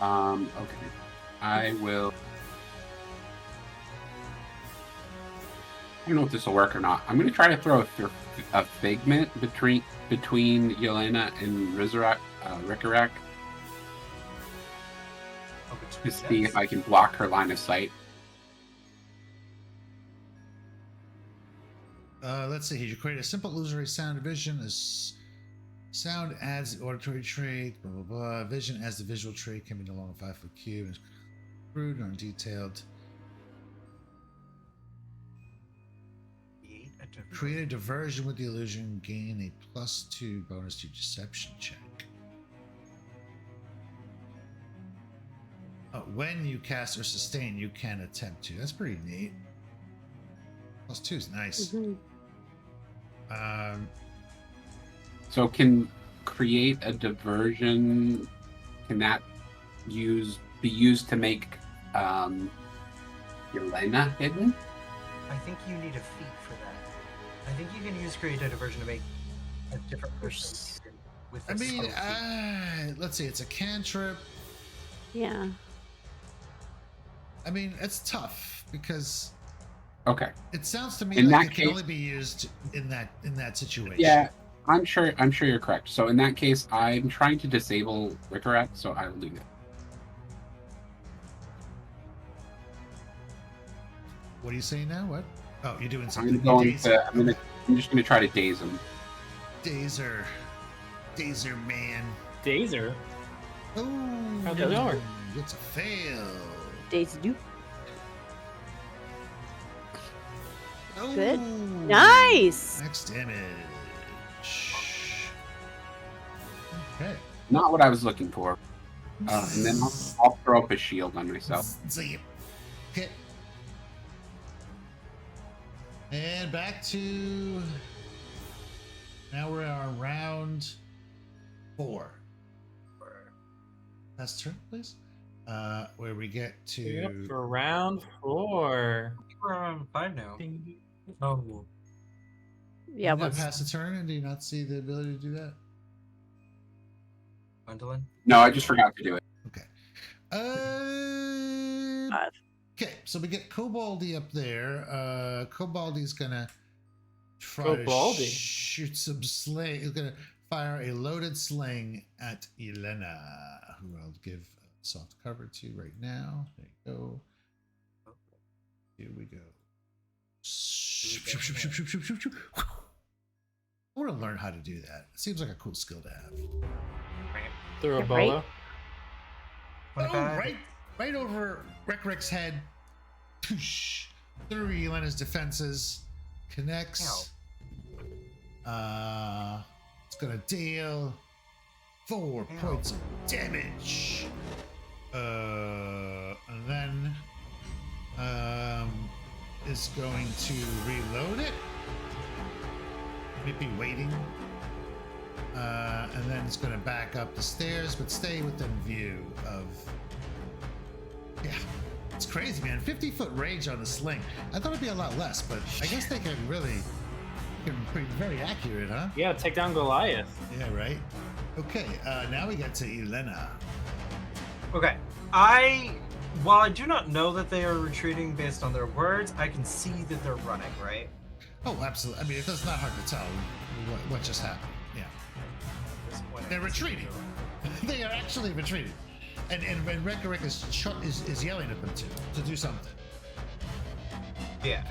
Okay. I will. I don't know if this will work or not. I'm going to try to throw a figment between Yelena and Rickrack Oh, to between see us. if I can block her line of sight. Let's see here. You create a simple illusory sound vision. As sound adds the auditory trait. Blah blah blah. Vision adds the visual trait. Can be no longer 5 foot cube. It's crude or detailed. A Create a diversion with the illusion. Gain a +2 bonus to deception check. When you cast or sustain, you can attempt to. That's pretty neat. +2 is nice. Mhm. So can create a diversion, can that be used to make Yelena hidden? I think you need a feat for that. I think you can use create a diversion to make a different person with I a mean, subtle feat. let's see. It's a cantrip. Yeah. I mean, it's tough because Okay. it sounds to me In like that it can case- only be used in that situation. Yeah, I'm sure you're correct. So in that case, I'm trying to disable Rickarat, so I'll do that. What are you saying now? What? Oh, you're doing I'm something. going to. I'm just gonna try to daze him. Dazer man. Dazer. Oh, How'd that work? It's a fail. Days do. Oh, Good. Nice. Next damage. Okay. Not what I was looking for. And then I'll throw up a shield on myself. See you. Okay. And back to. Now we're on round 4. Last turn, please. Where we get Yep, to. for round 4. We're on 5 now. Oh, Yeah. Did I What's pass the turn, and do you not see the ability to do that? Gwendolyn? No, I just forgot to do it. Okay. 5. Okay, so we get Koboldi up there. Koboldi's gonna try Koboldi? to shoot some sling. He's gonna fire a loaded sling at Yelena, who I'll give soft cover to right now. There you go. Here we go. Shoop, shoop, shoop, shoop, shoop, shoop, shoop, shoop. I want to learn how to do that. It seems like a cool skill to have. Through a Yeah, bolo. right. Oh, 25. right over Rick's head. Poosh. Through Yelena's defenses. Connects. It's gonna deal 4 points of damage. And then is going to reload it. Maybe waiting. And then it's going to back up the stairs, but stay within view of. Yeah, it's crazy, man. 50-foot range on the sling. I thought it'd be a lot less, but I guess they can be very accurate, huh? Yeah, take down Goliath. Yeah, right. Okay, now we get to Yelena. Okay. While I do not know that they are retreating based on their words, I can see that they're running, right? Oh, absolutely. I mean, it's not hard to tell what just happened. Yeah, At this point, I they're can see retreating. they're They are actually retreating, and Rick is yelling at them to do something. running. Yeah.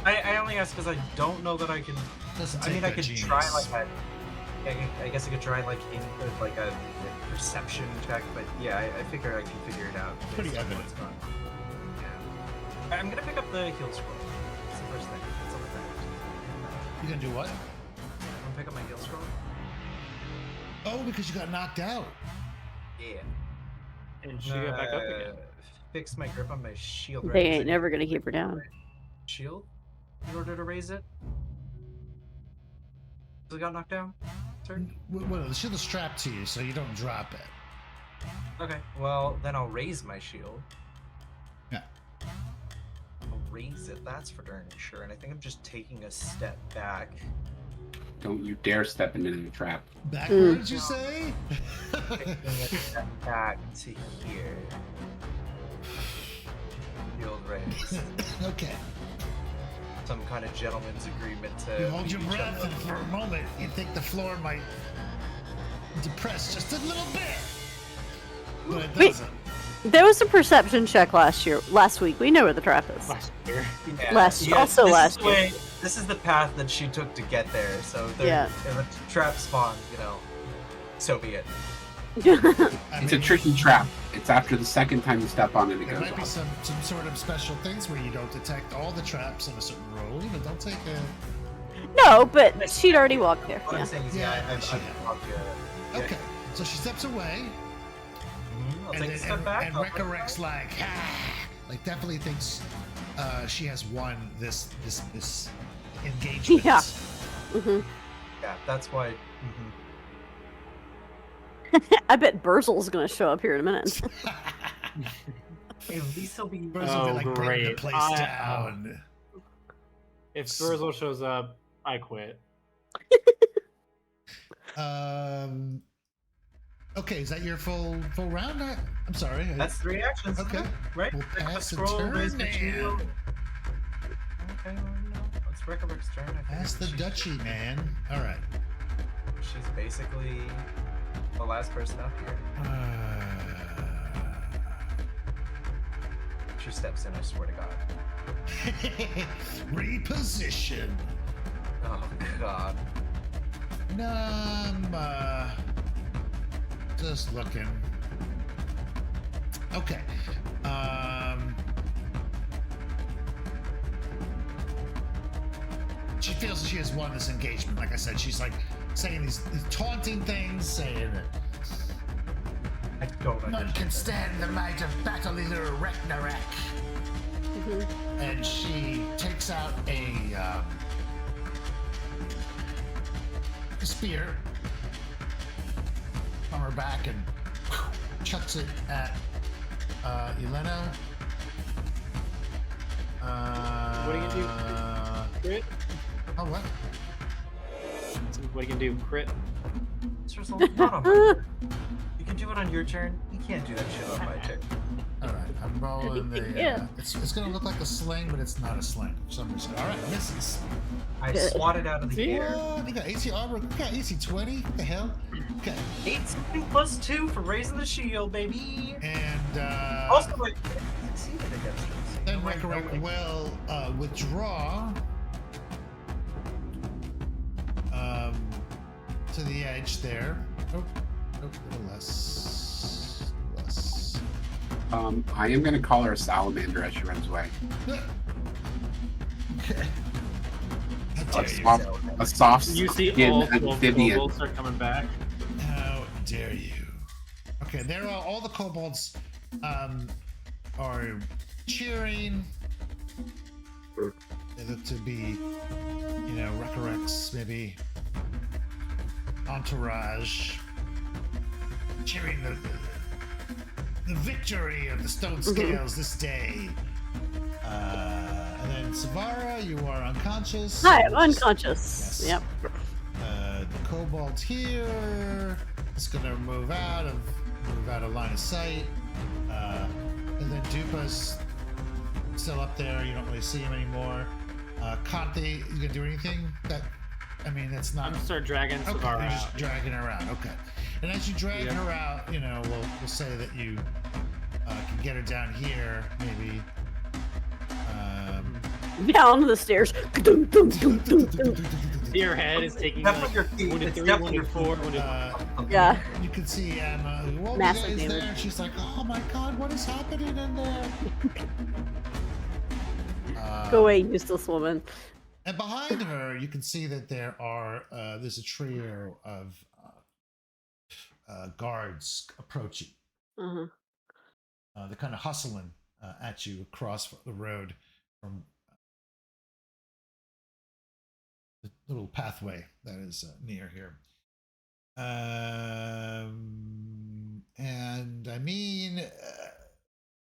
I only ask because I don't know that I can. Doesn't I take mean, I their could genius. try I guess I could try like a perception check, but yeah, I figure I can figure it out. based Pretty on evident. what's going on. Yeah. I'm gonna pick up the heal scroll. That's the first thing. That's on the back. You gonna do what? I'm gonna pick up my heal scroll. Oh, because you got knocked out. Yeah. And she got back up again. Fix my grip on my shield. right? They Is ain't it never gonna keep her down. shield in order to raise it. So it got knocked down. Sir? Well, the shield is strapped to you, so you don't drop it. Okay. Well, then I'll raise my shield. Yeah. I'll raise it. That's for darn sure. And I think I'm just taking a step back. Don't you dare step into the trap. Backwards, you say? Taking a step back to here. Shield raise. Okay. Some kind of gentleman's agreement to. You hold your meet each breath, other. and for a moment, you think the floor might depress just a little bit, but it Wait. doesn't. There was a perception check last week. We know where the trap is. Last year. Yeah, Last- yes, also this last is the way- This is the path that she took to get there. So Yeah. if a trap spawn, so be it. I It's a mean, tricky trap. It's after the second time you step on it, it There goes might be off. some sort of special things where you don't detect all the traps in a certain roll, but don't take No, but she'd already walked there. What Yeah. I'm saying is, Yeah, I've she- talked to her. Yeah. Okay, so she steps away, I'll and take a step back. and I'll- Recarec's like definitely thinks she has won this engagement. Yeah. hmm Yeah, that's why. I bet Burzel's gonna show up here in a minute. At least he'll be. First will be Oh, like bringing the great. place I- down. If Burzel shows up, I quit. Okay, is that your full round? I'm sorry. That's 3 actions. Okay. Right? We'll Pick up the pass the scroll, turn, raise the man. shield. Okay, well, it's Recarec's turn. I think That's the she's- duchy, man. All right. She's basically the last person up here. She steps in, I swear to God. Reposition. Oh, God. Just looking. Okay. She feels she has won this engagement. Like I said, she's like saying these taunting things, saying that I don't none understand. can stand the might of battle leader Ragnarok. And she takes out a spear from her back and chucks it at Yelena. What are you gonna do? Crit? Oh, what? What are you gonna do? Crit? There's a lot on my turn. You can do it on your turn. You can't do that shit on my turn. All right, I'm rolling the. Yeah. It's gonna look like a sling, but it's not a sling for some reason. All right, misses. I swatted out of the See? air. What? You got AC armor. You got AC 20. What the hell? Okay. 8 plus 2 for raising the shield, baby. And Also, like, succeeded against us. then No way, no Recarec way. will withdraw to the edge there. Oh, a little less. I am going to call her a salamander as she runs away. Okay. How A dare you? soft, a soft You see skin all 12 amphibian. kobolds are coming back. How dare you? Okay, there are all the kobolds are cheering. They look to be, Recarec's maybe entourage cheering the victory of the stone scales this day. And then Savara, you are unconscious. Hi, I'm unconscious. Yes. Yep. The kobold here is gonna move out of line of sight. And then Doopa's still up there. You don't really see him anymore. Conte, you gonna do anything? That's not. I'm gonna start dragging Okay, Savara you're just out. dragging her out. Okay. And as you drag Yep. her out, we'll say that you can get her down here, maybe. Down the stairs. Dum, dum, dum, dum, dum. Your head is taking That's like what your feet. wounded It's 3, definitely wounded your 4, feet. wounded. Yeah. You can see Emma, who all Massive is damage. there, and she's like, "Oh my God, what is happening in there?" Go away, useless woman. And behind her, you can see that there's a trio of guards approaching. Uh-huh. They're kind of hustling at you across the road from the little pathway that is near here.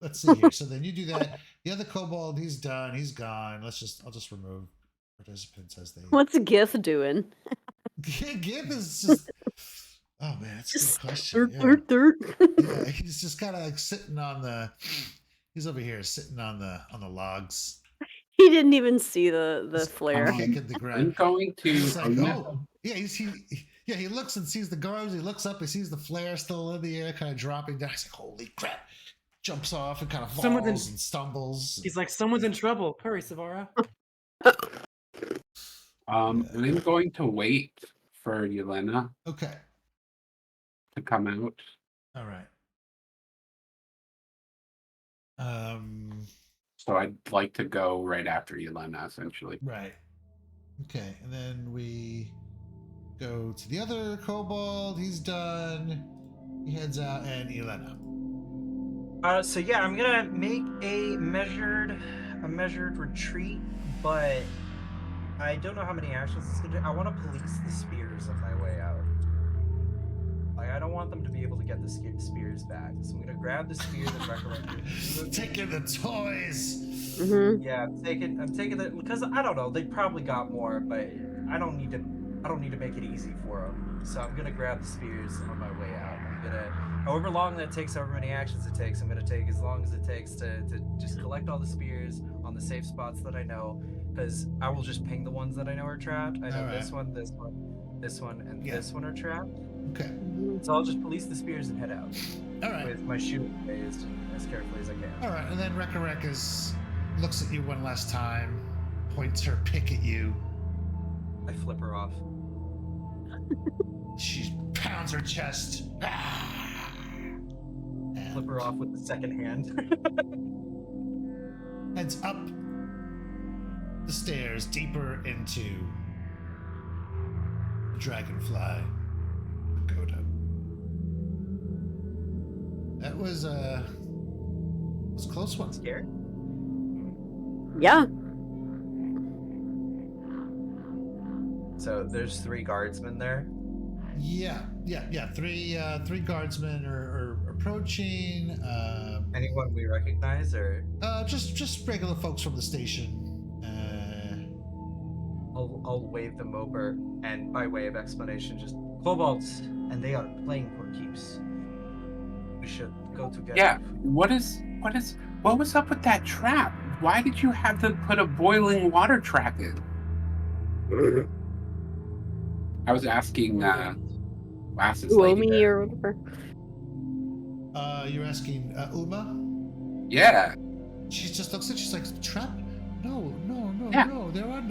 Let's see here. So then you do that. The other kobold, he's done. He's gone. I'll just remove participants as they. What's Gith doing? Gib is just. Oh man, that's a good question. Yeah. Dirt, dirt. Yeah, he's just kind of like sitting on the. He's over here sitting on the logs, He didn't even see the flare. kicking the I'm ground. going to. He's like, I'm gonna- oh, yeah, he looks and sees the guards. He looks up, he sees the flare still in the air, kind of dropping down. He's like, holy crap! Jumps off and kind of falls Someone's in- and stumbles. He's like, someone's in trouble. Hurry, Savara. I'm going to wait for Yelena Okay, to come out. all right. So I'd like to go right after Yelena, essentially. Right. Okay, and then we go to the other kobold. He's done. He heads out, and Elena. So yeah, I'm gonna make a measured retreat, but I don't know how many actions it's gonna do. I want to police the spears on my way out. Like, I don't want them to be able to get the spears back. So I'm gonna grab the spears and recollect it. Taking the toys. Mm-hmm. Yeah, I'm taking it because I don't know. They probably got more, but I don't need to make it easy for them. So I'm gonna grab the spears on my way out. I'm gonna, however long that takes, however many actions it takes, I'm gonna take as long as it takes to just collect all the spears on the safe spots that I know, because I will just ping the ones that I know are trapped. I know All right. this one, and this one are trapped. Okay. So I'll just police the spears and head out All right. with my shooting raised as carefully as I can. All right, and then Rekarek looks at you one last time, points her pick at you. I flip her off. She pounds her chest. Flip her off with the second hand. Heads up the stairs deeper into the Dragonfly Pagoda. That was a close one. Scared? Yeah. So there's 3 guardsmen there. Yeah. Three guardsmen are approaching. Anyone we recognize, or Just regular folks from the station. I'll wave them over, and by way of explanation, just kobolds, and they are playing for keeps. We should go together. Yeah. What was up with that trap? Why did you have to put a boiling water trap in? I was asking Lasses lady Uomi there. or whatever. You're asking Uma? Yeah. She just looks at you, she's like, trap? No, Yeah. no. There are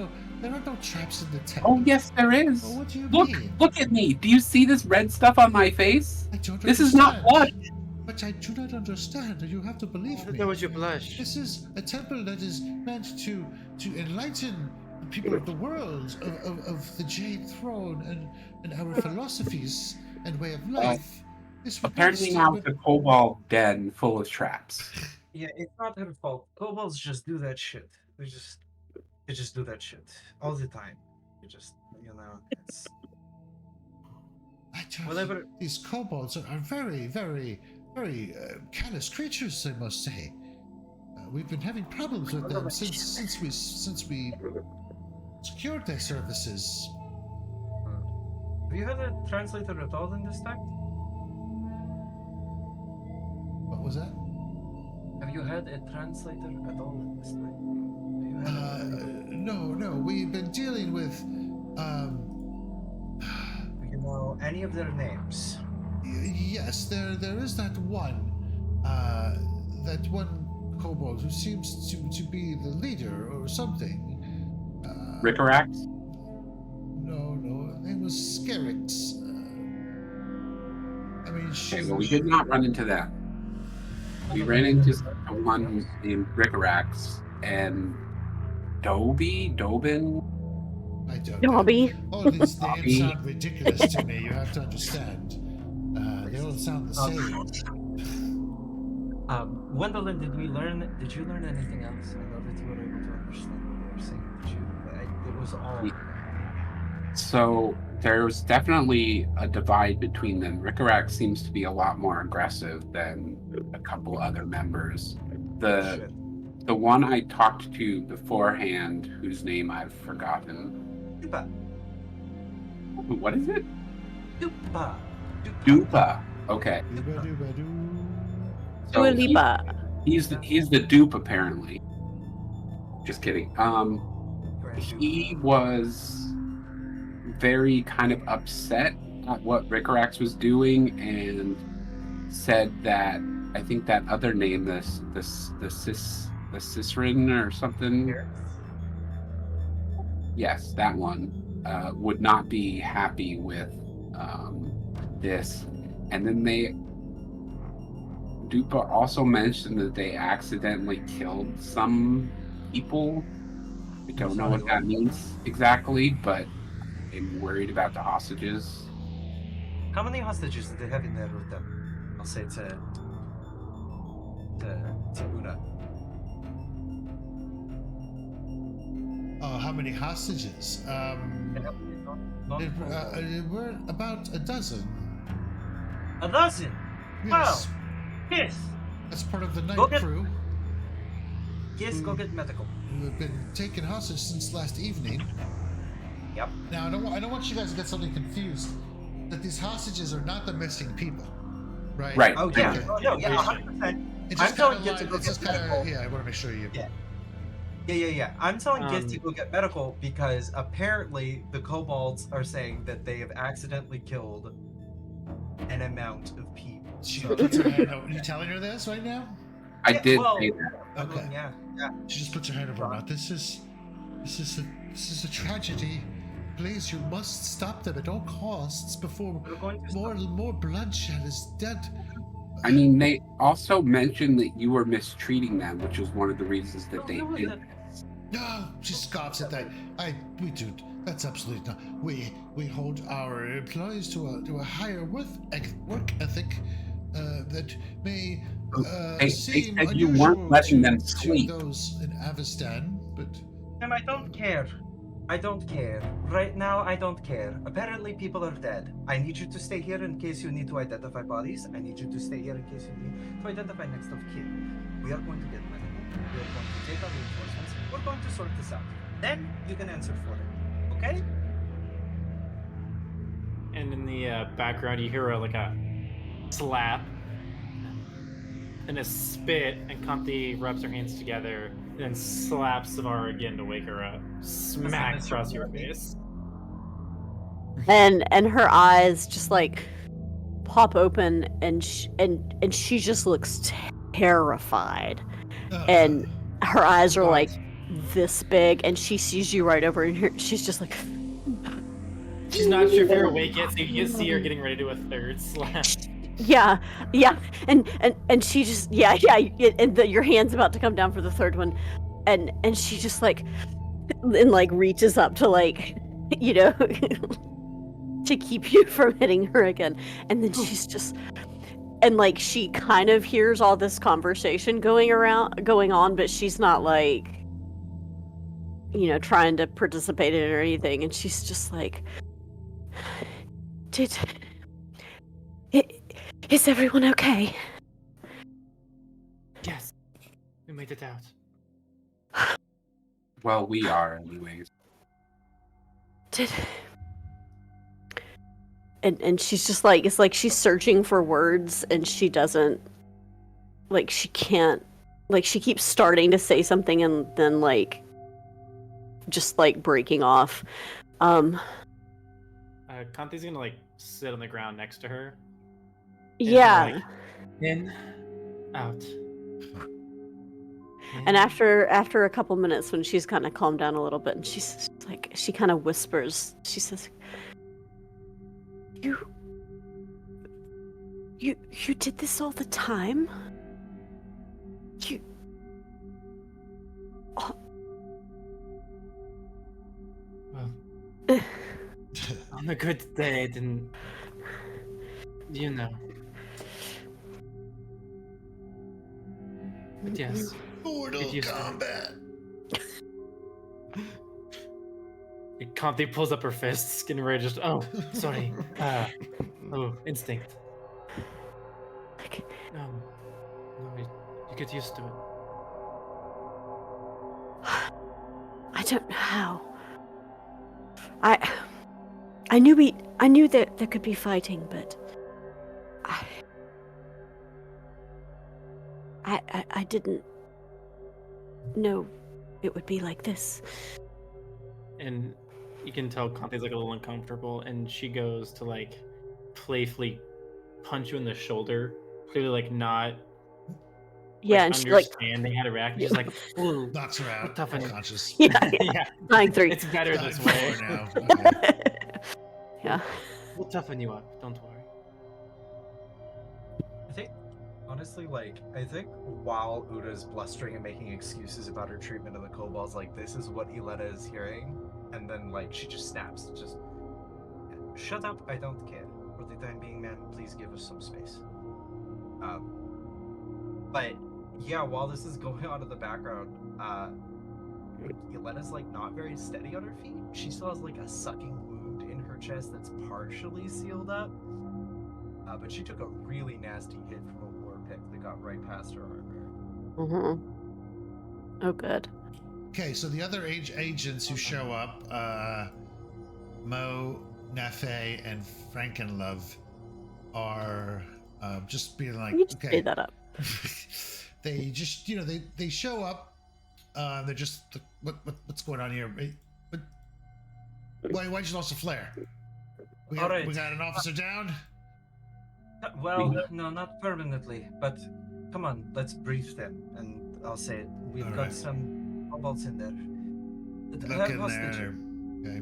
no traps in the temple. Oh yes, there is. Oh, what do you Look, mean? look at me. Do you see this red stuff on my face? I don't This is not understand. blood. But I do not understand. You have to believe me. That was your blush. This is a temple that is meant to enlighten the people of the world of the Jade Throne and our philosophies and way of life. This would be Apparently now it's a kobold den full of traps. Yeah, it's not her fault. Kobolds just do that shit. They just do that shit all the time. It's I don't Whatever- These kobolds are very, very, very callous creatures, I must say. We've been having problems with them since we secured their services. Have you had a translator at all in this text? What was that? Have you had a translator at all in this text? No. We've been dealing with, Do you know any of their names? yes, there is that one kobold who seems to be the leader or something. Rickarax? No, her name was Skerix. I mean, she. Okay, well, we did not run into that. We ran into one named Rickarax and Dobin? I don't know. Dobby. All these names Dobby. sound ridiculous to me. You have to understand. They all sound the same. Gwendolyn, did you learn anything else? I know that you were able to understand what they were saying. It was all. So there was definitely a divide between them. Rickarax seems to be a lot more aggressive than a couple other members. The one I talked to beforehand, whose name I've forgotten. Doopa. What is it? Doopa. Doopa. Okay. Dooba-dooba-doo. So Dua Lipa. he's the dupe apparently. Just kidding. He was very kind of upset at what Rickarax was doing and said that I think that other name, the Cicerin or something. Yes, that one would not be happy with this. And then Doopa also mentioned that they accidentally killed some people I don't know what that means exactly, but I'm worried about the hostages. How many hostages do they have in there with them? I'll say to Una. Oh, how many hostages? We're about a dozen. A dozen? Yes. Wow. Yes. That's part of the night Go get- crew. Yes, go get medical. Who have been taken hostage since last evening. Yep. Now, I don't want you guys to get something confused. That these hostages are not the missing people, right? Right. Oh, yeah. Okay. Oh, no, yeah, 100%. It I'm just telling kinda you to like- go it's get just kinda- medical. Yeah, I want to make sure you. Yeah. Yeah. I'm telling Giz to Um, go get medical because apparently the kobolds are saying that they have accidentally killed an amount of people. She So- puts her hand over. Are you telling her this right now? I Yeah, did well- say that. I mean, Okay. yeah. She just puts her hand over her mouth. This is a tragedy. Please, you must stop them at all costs before We're going to more bloodshed is dead. I mean, they also mentioned that you were mistreating them, which was one of the reasons that they No, did. that- No, she scoffs at that. We do. That's absolutely not. We hold our employees to a higher work ethic that may They seem said you unusual weren't letting them to sleep. those in Avestan, but I don't care. I don't care. Right now, I don't care. Apparently, people are dead. I need you to stay here in case you need to identify bodies. I need you to stay here in case you need to identify next of kin. We are going to get medical. We are going to take our reinforcements. We're going to sort this out. Then you can answer for it. Okay? And in the background, you hear like a slap and a spit, and Kanti rubs her hands together and then slaps Savara again to wake her up. Smack That's across your right. face. And her eyes just like pop open, and she just looks terrified. And her eyes are like this big, and she sees you right over, and she's just like. She's not sure if you're awake yet, so you can see her getting ready to do a third slap. Yeah, and she just and your hand's about to come down for the third one, and she just like, and like reaches up to like, to keep you from hitting her again, and then she's just, and like she kind of hears all this conversation going on, but she's not like, trying to participate in it or anything, and she's just like, Is everyone okay? Yes, we made it out. Well, we are, anyways. And she's just like, it's like she's searching for words, and she doesn't, like, she can't, like, she keeps starting to say something and then like just like breaking off. Kanti's gonna like sit on the ground next to her. Yeah. Like, in, out. And after a couple minutes, when she's kind of calmed down a little bit, and she's like, she kind of whispers, she says, You did this all the time? Well, on a good day, then But yes, Mortal It used to. Kombat. Kanti pulls up her fists, getting ready to just. Oh, sorry. Instinct. Like, No, you get used to it. I don't know how. I knew that there could be fighting, but I didn't know it would be like this. And you can tell Kante's like a little uncomfortable, and she goes to like playfully punch you in the shoulder, clearly like not Yeah, and she like, understanding how to react. She's like, ooh, Knocks her out. Tough on you. Unconscious. yeah, yeah, dying 3. it's better Dying this way. four now. Okay. Yeah. We'll toughen you up. Don't worry. I think Honestly, like, I think while Uda's blustering and making excuses about her treatment of the kobolds, like, this is what Iletta is hearing. And then, like, she just snaps. Just, shut up, I don't care. For the time being, man, please give us some space. But, yeah, while this is going on in the background, Iletta's, like, not very steady on her feet. She still has, like, a sucking wound in her chest that's partially sealed up. But she took a really nasty hit from a war pick that got right past her armor. Mm-hmm. Oh, good. Okay, so the other agents who show up, Mo, Nafe, and Frankenlove, are just being like, You just okay. made that up. They just, they show up. They're just, what's going on here? Why'd you lost a flare? We got an officer down? Well, no, not permanently, but come on, let's brief them, and I'll say it. We've All got right. some kobolds in there. They Look have in hostages. there. Okay.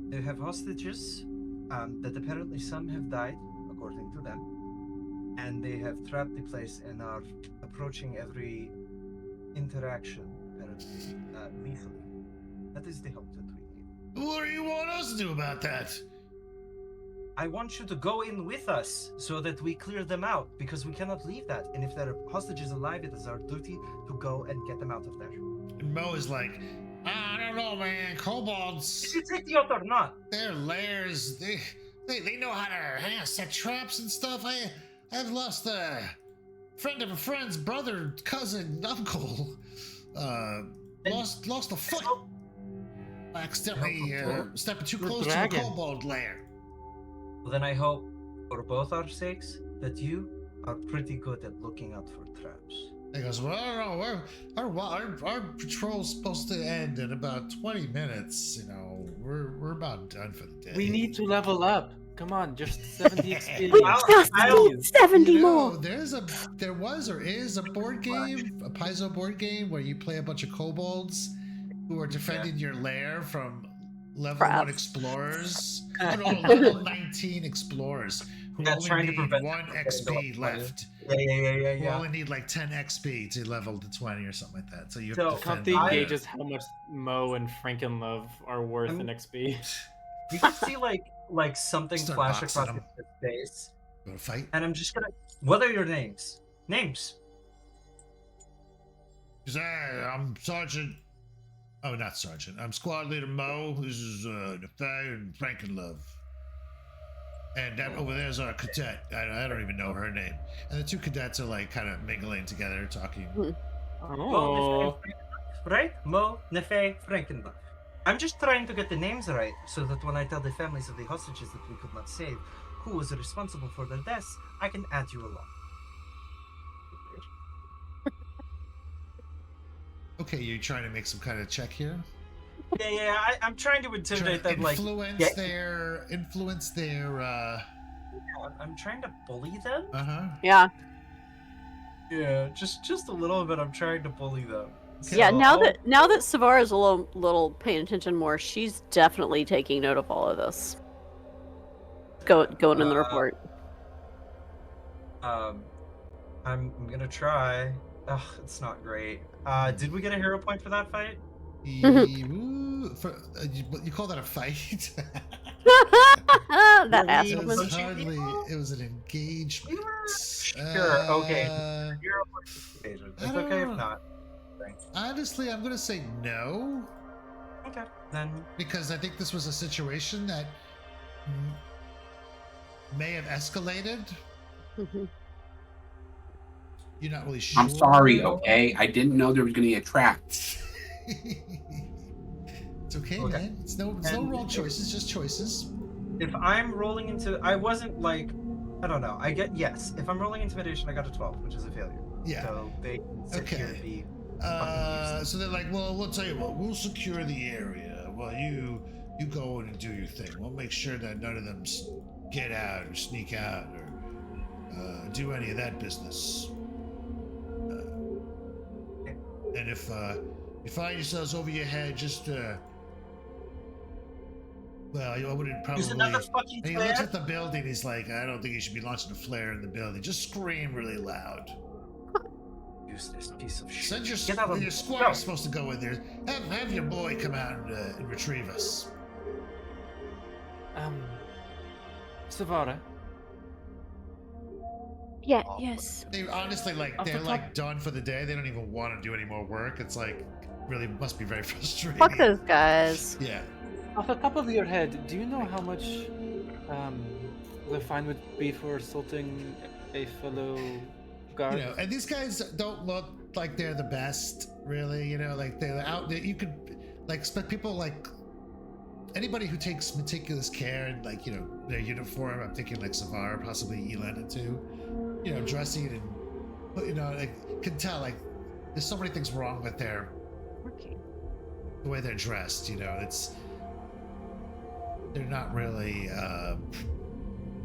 They have hostages that apparently some have died, according to them, and they have trapped the place and are approaching every interaction, apparently, lethally. That is the hope that we need. What do you want us to do about that? I want you to go in with us so that we clear them out, because we cannot leave that. And if there are hostages alive, it is our duty to go and get them out of there. And Mo is like, I don't know, man. Kobolds, Did you take the oath or not? their lairs, they know how to set traps and stuff. I've lost a friend of a friend's brother, cousin, uncle. Lost a foot. I accidentally stepping too close to a kobold lair. Well, then I hope, for both our sakes, that you are pretty good at looking out for traps. He goes, well, I don't know. Our patrol's supposed to end in about 20 minutes. We're about done for the day. We need to level up. Come on, just 70 experience. We just need 70 more. There was or is a board game, a Paizo board game, where you play a bunch of kobolds who are defending your lair from level 1 explorers. Level 19 explorers who only need 1 XP left. Yeah. You only need like 10 XP to level to 20 or something like that. So you have to defend Conti the lair. gauges how much Mo and Frankenlove are worth in XP. You can see like something Start flash boxing across them. his face, You want to fight? and I'm just gonna. What are your names? Names. Because I'm Sergeant. Oh, not Sergeant. I'm Squad Leader Mo. This is Nathaniel and Frankenlove. And that over there's our cadet. I don't even know her name. And the two cadets are like kind of mingling together, talking. Oh. Right? Mo, Nefe, Frankenbach. I'm just trying to get the names right so that when I tell the families of the hostages that we could not save who was responsible for their deaths, I can add you along. Okay, you're trying to make some kind of check here? Yeah, I'm trying to intimidate them, like... Influence their, I'm trying to bully them? Uh-huh. Yeah. Yeah, just a little bit. I'm trying to bully them. So Yeah, now that Savara's a little paying attention more, she's definitely taking note of all of this. Going in the report. I'm gonna try. Ugh, it's not great. Did we get a hero point for that fight? You call that a fight? That ass It woman. was hardly. It was an engagement. Sure. Okay. Hero point for evasion. It's okay if not. Thanks. Honestly, I'm gonna say no, Okay. Then. because I think this was a situation that may have escalated. You're not really sure. I'm sorry, okay? I didn't know there was going to be a trap. It's okay, man. It's no wrong choices, just choices. If I'm rolling into, I wasn't like, I don't know. I get yes. If I'm rolling intimidation, I got a 12, which is a failure. Yeah. So they sit here and be. So they're like, well, we'll tell you what. We'll secure the area while you go in and do your thing. We'll make sure that none of them get out or sneak out or do any of that business. And if you find yourselves over your head, just Well, I wouldn't probably. Use another fucking And he flare. looks at the building. He's like, I don't think you should be launching a flare in the building. Just scream really loud. Use this piece of shit. Send your Get out of your the- squire's Go. supposed to go in there. Have your boy come out and retrieve us. Savara. Yeah, Oh, yes. They honestly Off the they're top- like done for the day. They don't even want to do any more work. It's like really must be very frustrating. Fuck those guys. Yeah. Off the top of your head, do you know how much the fine would be for assaulting a fellow guard? You know, and these guys don't look like they're the best, really. You know, like they're out there. You could like expect people like anybody who takes meticulous care in like their uniform. I'm thinking like Savara, possibly Elena too. You know, dressing and like can tell like there's so many things wrong with the way they're dressed. You know, they're not really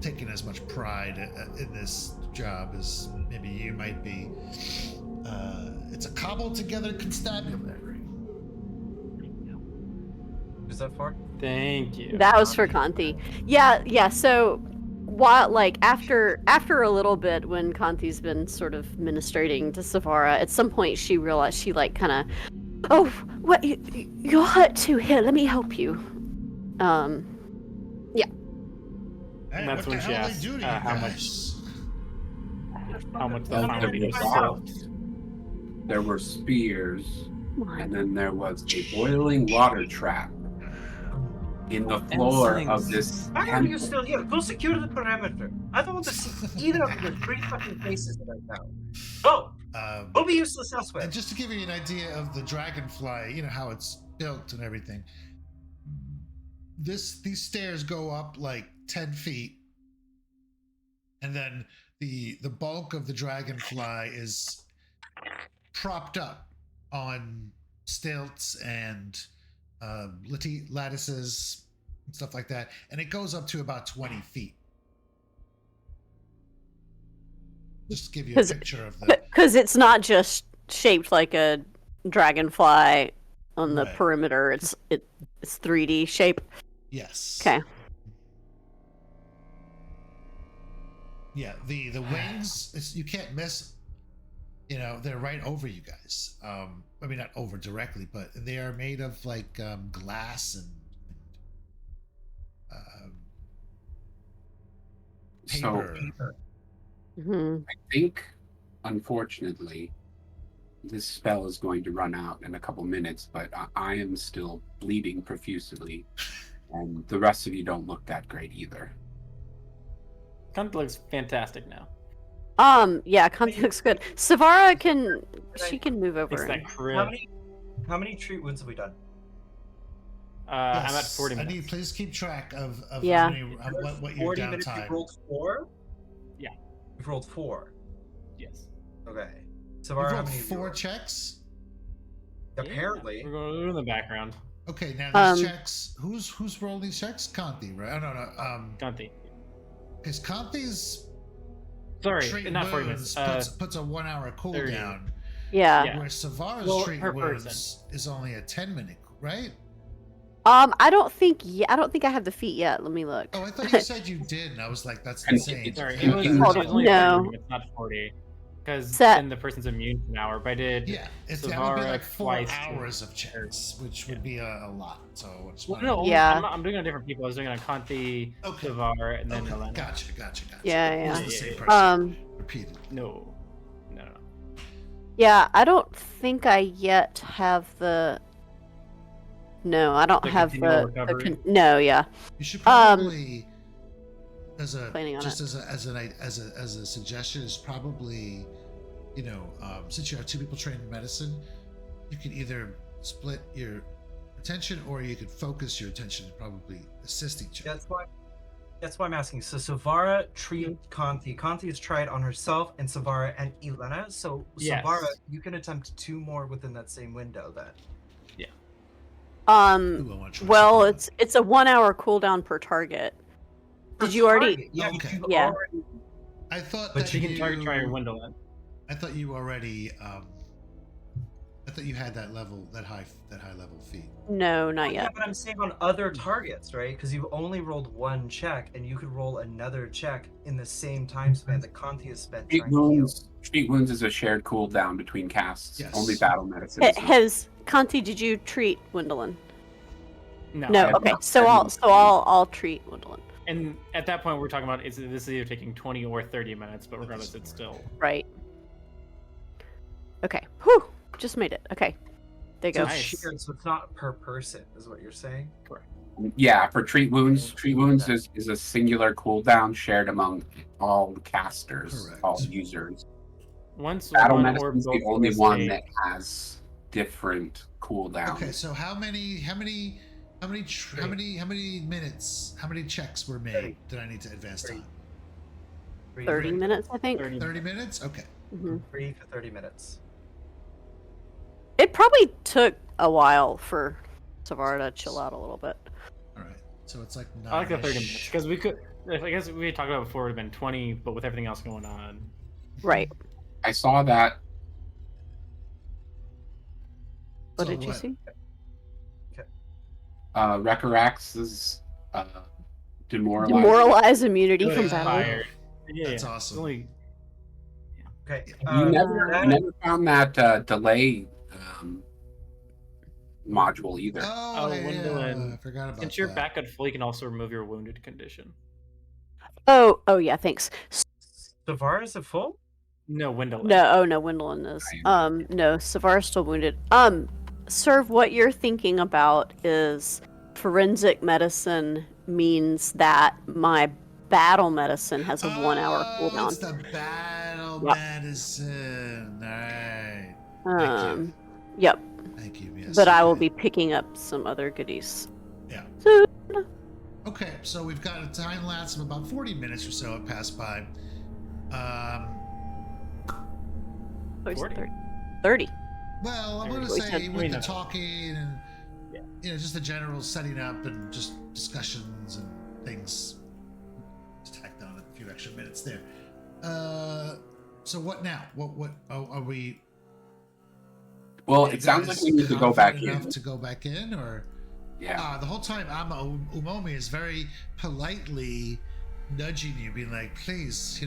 taking as much pride in this job as maybe you might be. It's a cobbled together constabulary. Is that for? Thank you. That was for Kanthi. Yeah. So, while like after a little bit, when Kanti's been sort of ministrating to Savara, at some point she realized she like kind of, oh, what you're hurt too. Here, let me help you. Yeah. Hey, And that's what when the she hell asked, they do to you how guys? How much the Well, fine would be there for was- assault? There were spears, and then there was a boiling water trap in the floor of slings. this Why are you temple. still here? Go secure the perimeter. I don't want to see either of your three fucking faces right now. Go! Go be useless elsewhere. And just to give you an idea of the dragonfly, you know how it's built and everything. These stairs go up like 10 feet, and then the bulk of the dragonfly is propped up on stilts and lattices and stuff like that, and it goes up to about 20 feet. Just to give you a 'Cause- picture of the Because it's not just shaped like a dragonfly on the Right. perimeter. It's 3D shape. yes. Okay. Yeah, the wings, you can't miss. You know, they're right over you guys. I mean, not over directly, but they are made of like glass and paper. Hmm. I think, unfortunately, this spell is going to run out in a couple minutes, but I am still bleeding profusely, and the rest of you don't look that great either. Kanthi looks fantastic now. Yeah, Kanthi looks good. Savara can move over. It's that and- crib. How many treat wounds have we done? I'm at Yes, 40 I minutes. need please keep track of Yeah. how many, what your 40 minutes, downtime. you've rolled 4? Yeah. You've rolled 4. Yes. Okay. So You've how rolled many? 4 checks. Apparently. We're going in the background. Okay, now these checks. Who's rolling these checks? Kanthi, right? Oh no. Kanthi. Because Kanti's Sorry, treat not 40 wounds minutes. puts a 1 hour 30. cooldown. Yeah. Yeah. Where Savara's Well, treat per wounds person. is only a 10-minute, right? I don't think I have the feat yet. Let me look. Oh, I thought you said you did, and I was like, that's And insane. Sorry, Yeah. it was, Hold it was on, only no. 30 minutes, not 40. Because Set. then the person's immune for an hour. But I did. Yeah, that would be Savara like 4 twice. hours of checks, which would be a lot. So I just Well, wanted no, Yeah. I'm doing it on different people. I was doing it on Kanthi, Okay. Savara, and then Okay, Elena. gotcha. Yeah, It was yeah. the same Yeah. person. Repeated. No. Yeah, I don't think I yet have the. No, I don't The have continual the. recovery? No, yeah. You should probably, Planning on as a suggestion, is probably, since you have 2 people trained in medicine, you could either split your attention or you could focus your attention and probably assist each other. That's why I'm asking. So Savara treat Kanthi. Kanthi has tried on herself and Savara and Elena. So Yes. Savara, you can attempt 2 more within that same window then. Ooh, I wanna try Well, something. it's a 1 hour cooldown per target. Did you already? Yeah, Okay. you've Yeah. already. I thought But that you can try your window in. I thought you already I thought you had that high level feat. No, not Yeah, yet. but I'm saying on other targets, right? Because you've only rolled one check, and you could roll another check in the same time span that Conti has spent Treat trying to heal. wounds is a shared cooldown between casts. Yes. Only battle medicine. Has Conti? Did you treat Gwendolyn? No. No. I have Okay. not. So I'll treat Gwendolyn. And at that point, we're talking about this is either taking 20 or 30 minutes, but regardless, it's still. Right. Okay. Whew. Just made it. Okay. There you So go. it's shared, so it's not per person, is what you're saying? Yeah, for treat wounds is a singular cooldown shared among all casters, Correct. all users. Once Battle one or medicine is both the only of us one take- that has different cooldowns. Okay, so how many minutes, how many checks were made 30. that I need to advance time? 30 minutes, I think. 30 30 minutes? Okay. Mhm. 3 to 30 minutes. It probably took a while for Savara to chill out a little bit. All right. So it's like 9. I like the 30 minutes because we could. I guess we had talked about before it would have been 20, but with everything else going on. Right. I saw that. What So did you see? Recarax's demoralized. Demoralize immunity Good from battle. expired. Yeah, That's yeah. awesome. It's only- Okay. You never found that delay module either. Oh, yeah, Gwendolyn, I forgot about Since you're that. back at full, you can also remove your wounded condition. Oh, yeah, thanks. Savar, is it full? No, Wendell. No, Gwendolyn is. No, Savara's still wounded. Serve, what you're thinking about is forensic medicine means that my battle medicine has a 1 hour cooldown. It's the battle Yep. medicine. All right. Yep. Thank you. Yes. But I will okay. be picking up some other goodies. Yeah. Soon. Okay, so we've got a time lapse of about 40 minutes or so have passed by. Oh, it's 40. 30. Well, I'm going to We say said- with the talking and Yeah. just the general setting up and just discussions and things, just tacked on a few extra minutes there. So what now? What are we? Well, it sounds like we need to go back confident enough in. to go back in, or Yeah. the whole time Umomi is very politely nudging you, being like, please,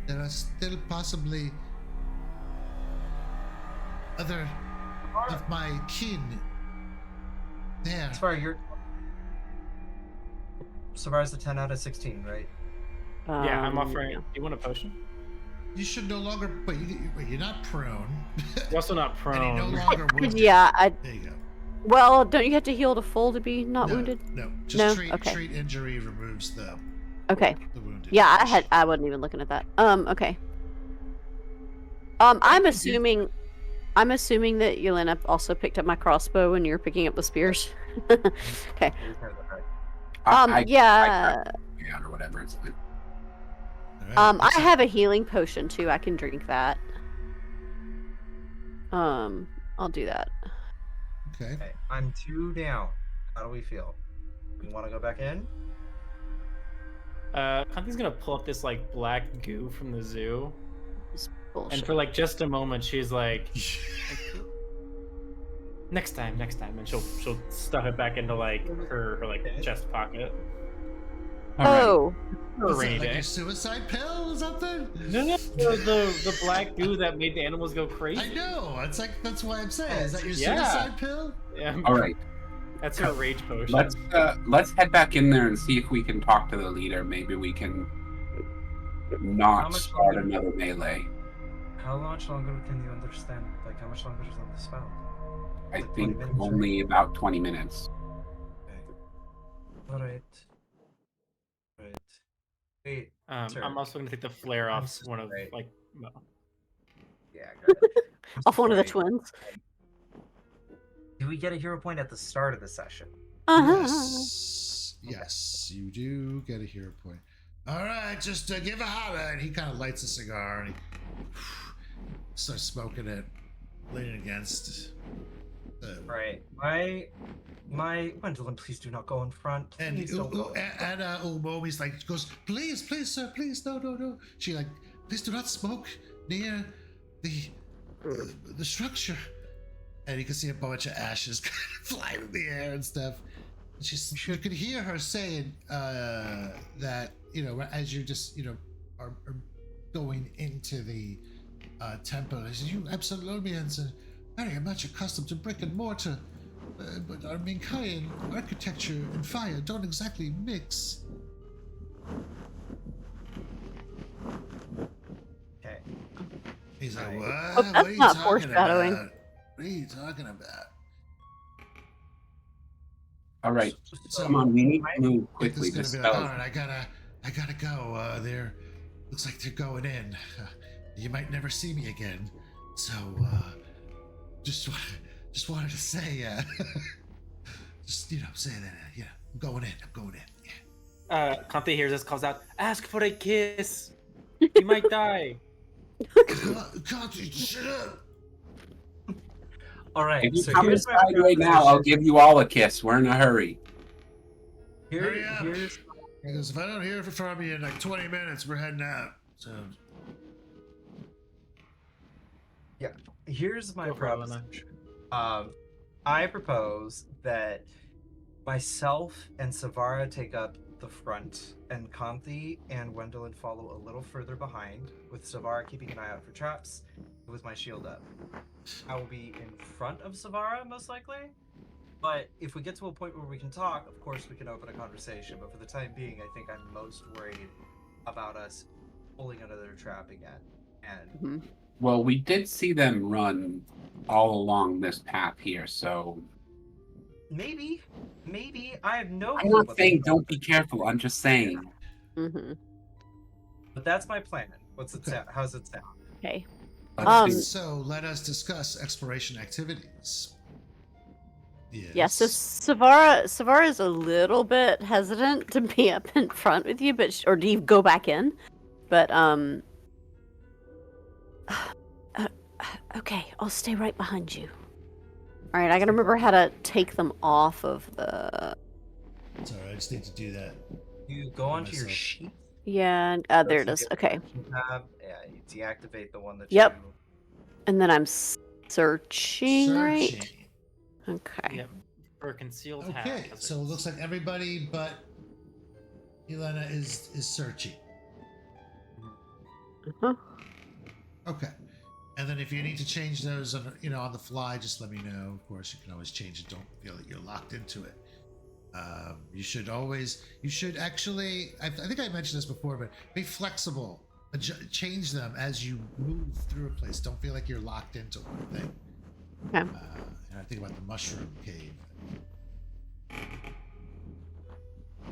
there are still possibly other of my kin there. Savar's the 10 out of 16, right? Yeah, I'm offering. Yeah. Do you want a potion? You should no longer, but you're not prone. You're also not And you're no prone. longer wounded. Yeah, There you go. well, don't you have to heal to full to be not No, wounded? No, just No? treat Okay. treat injury removes the Okay. wounded. Yeah, I wasn't even looking at that. Okay. I'm assuming that Yelena also picked up my crossbow and you're picking up the spears. Okay. Yeah. Yeah, or whatever. It's like, All right, I have a healing potion too. I can drink that. I'll do that. Okay. Okay, I'm 2 down. How do we feel? You want to go back in? Kanti's gonna pull up this like black goo from the zoo, Bullshit. and for like just a moment, she's like, "Next time," and she'll stuff it back into like her like chest pocket. all right. Oh, For a Is rainy that like day. a suicide pill or something? No, the black goo that made the animals go crazy. I know. It's like that's why I'm saying. Is that your Yeah. suicide pill? Yeah, All right. that's her rage potion. Let's head back in there and see if we can talk to the leader. Maybe we can How not much start longer? another melee. How much longer can you understand? Like, how much longer is on the spell? I Like 20 think minutes, right? only about 20 minutes. Okay. Alright. Right. Wait. Sure. I'm also gonna take the flare I'm off so one of sorry. like. No. Yeah, got it. I'm off one of the sorry. twins. Do we get a hero point at the start of the session? Uh-huh. Yes, you do get a hero point. All right, just give a holler, and he kind of lights a cigar and he starts smoking it, leaning against. Right. My Gwendolyn, please do not go in front. And Please don't go. Umomi's like goes, please, sir, please, no. She like, please do not smoke near the structure. and you can see a bunch of ashes kind of flying in the air and stuff. And you could hear her saying that, you know, as you just, you know, are going into the temple, you Absalonians are very much accustomed to brick and mortar, but our Minkayan architecture and fire don't exactly mix. Okay. He's like, Right. what? Oh, What that's are you not talking foreshadowing. about? What are you talking about? All right, So, come on, we need to move Ethan's quickly. gonna This be like, all spell. right, I gotta go. They're looks like they're going in. You might never see me again. So, just wanted to say, just, you know, say that, yeah, I'm going in. Yeah. Conte hears this, calls out, "Ask for a kiss. You might die." God, shut up. All right. If you So come here's my inside right now, I'll proposition. give you all a kiss. We're in a hurry. Hurry up. Here's He goes, if I don't hear from you in like 20 minutes, we're heading out. So, here's my Go for it, Elena. proposition. I propose that myself and Savara take up the front, and Kanthi and Wendelin follow a little further behind, with Savara keeping an eye out for traps, with my shield up. I will be in front of Savara, most likely. But if we get to a point where we can talk, of course we can open a conversation. But for the time being, I think I'm most worried about us pulling another trap again. And Mhm. Well, we did see them run all along this path here, so maybe I have no I'm clue not what saying they- don't be careful. I'm just saying. Mhm. But that's my plan. What's it Okay. sound? How's it sound? Okay. let's see. so let us discuss exploration activities. Yes. Yeah, so Savara is a little bit hesitant to be up in front with you, but or do you go back in? But okay, I'll stay right behind you. All right, I gotta remember how to take them off of the. Sorry, I just need to do that. You go onto your Myself. sheet. Yeah, there it So is. you Okay, tab, yeah, you deactivate the one that Yep. you... and then I'm searching, right? Searching. Okay. Yep. For a concealed Okay, hazards. so it looks like everybody but Elena is searching. Uh-huh. Okay. And then if you need to change those on, you know, on the fly, just let me know. Of course, you can always change it. Don't feel that you're locked into it. You should actually, I think I mentioned this before, but be flexible. Change them as you move through a place. Don't feel like you're locked into one thing. Okay. And I think about the mushroom cave.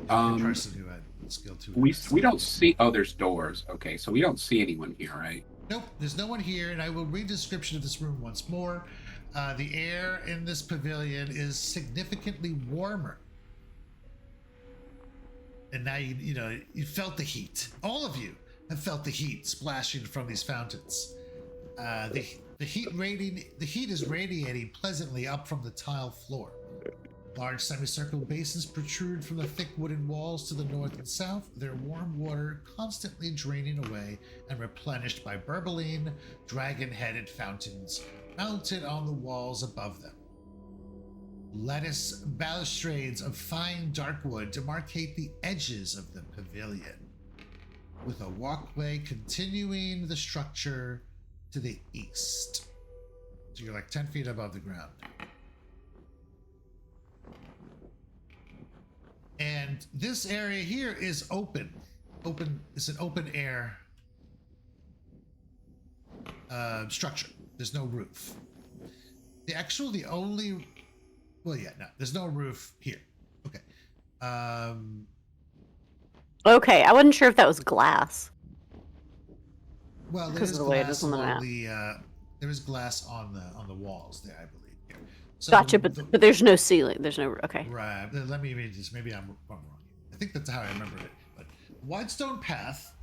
The person who had skill 2. We don't see. Oh, there's doors. Okay, so we don't see anyone here, right? Nope, there's no one here, and I will read the description of this room once more. The air in this pavilion is significantly warmer. And now you felt the heat. All of you have felt the heat splashing from these fountains. The heat is radiating pleasantly up from the tile floor. Large semicircular basins protrude from the thick wooden walls to the north and south, their warm water constantly draining away and replenished by burbling, dragon-headed fountains mounted on the walls above them. Lattice balustrades of fine dark wood demarcate the edges of the pavilion, with a walkway continuing the structure to the east. So you're like 10 feet above the ground. And this area here is open. It's an open air structure. There's no roof. There's no roof here. Okay. Okay, I wasn't sure if that was glass. Well, there Because is of the way it glass is on the along map. there is glass on the walls there, I believe. Here. So Gotcha, but there's no ceiling. There's no. Okay. Right. Let me read this. Maybe I'm wrong. I think that's how I remember it. But wide stone path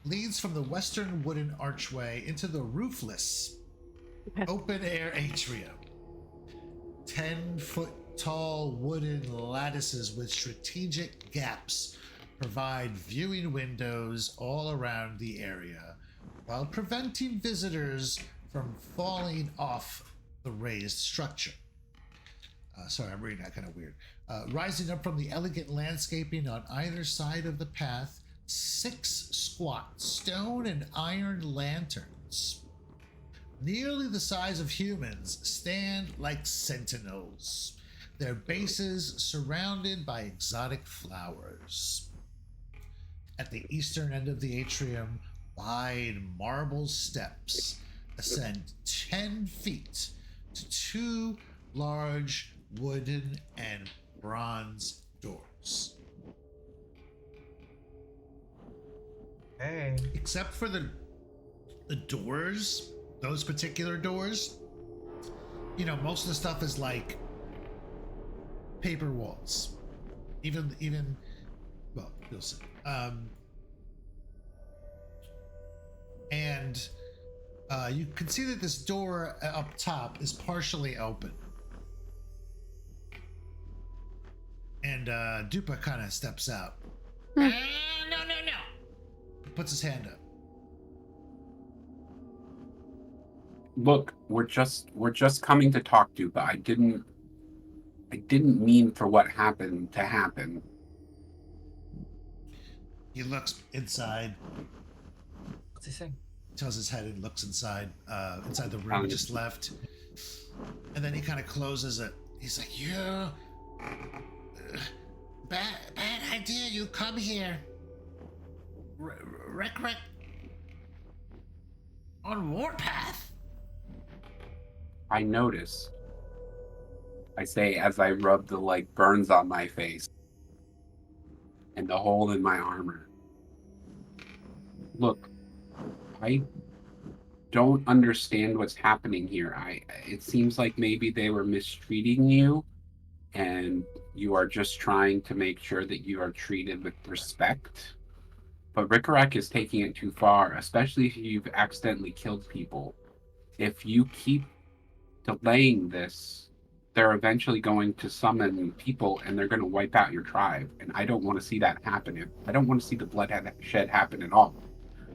leads from the western wooden archway into the roofless Okay. open air atrium. 10-foot tall wooden lattices with strategic gaps provide viewing windows all around the area while preventing visitors from falling off the raised structure. Sorry, I'm reading that kind of weird. Rising up from the elegant landscaping on either side of the path, 6 squat stone and iron lanterns, nearly the size of humans, stand like sentinels, their bases surrounded by exotic flowers. At the eastern end of the atrium, wide marble steps ascend 10 feet to 2 large wooden and bronze doors. Hey. Except for the doors, those particular doors, you know, most of the stuff is like paper walls. Even well, you'll see. And you can see that this door up top is partially open. And Doopa kind of steps out. No. Puts his hand up. Look, we're just coming to talk, Doopa. I didn't mean for what happened to happen. He looks inside. What's he saying? Tells his head and looks inside the room he just left. And then he kind of closes it. He's like, yeah, bad idea. You come here. Wreck on Warpath. I notice. I say as I rub the burns on my face and the hole in my armor. Look, I don't understand what's happening here. It seems like maybe they were mistreating you, and you are just trying to make sure that you are treated with respect. But Rickrack is taking it too far, especially if you've accidentally killed people. If you keep delaying this, they're eventually going to summon people and they're going to wipe out your tribe. And I don't want to see that happen. I don't want to see the bloodshed happen at all.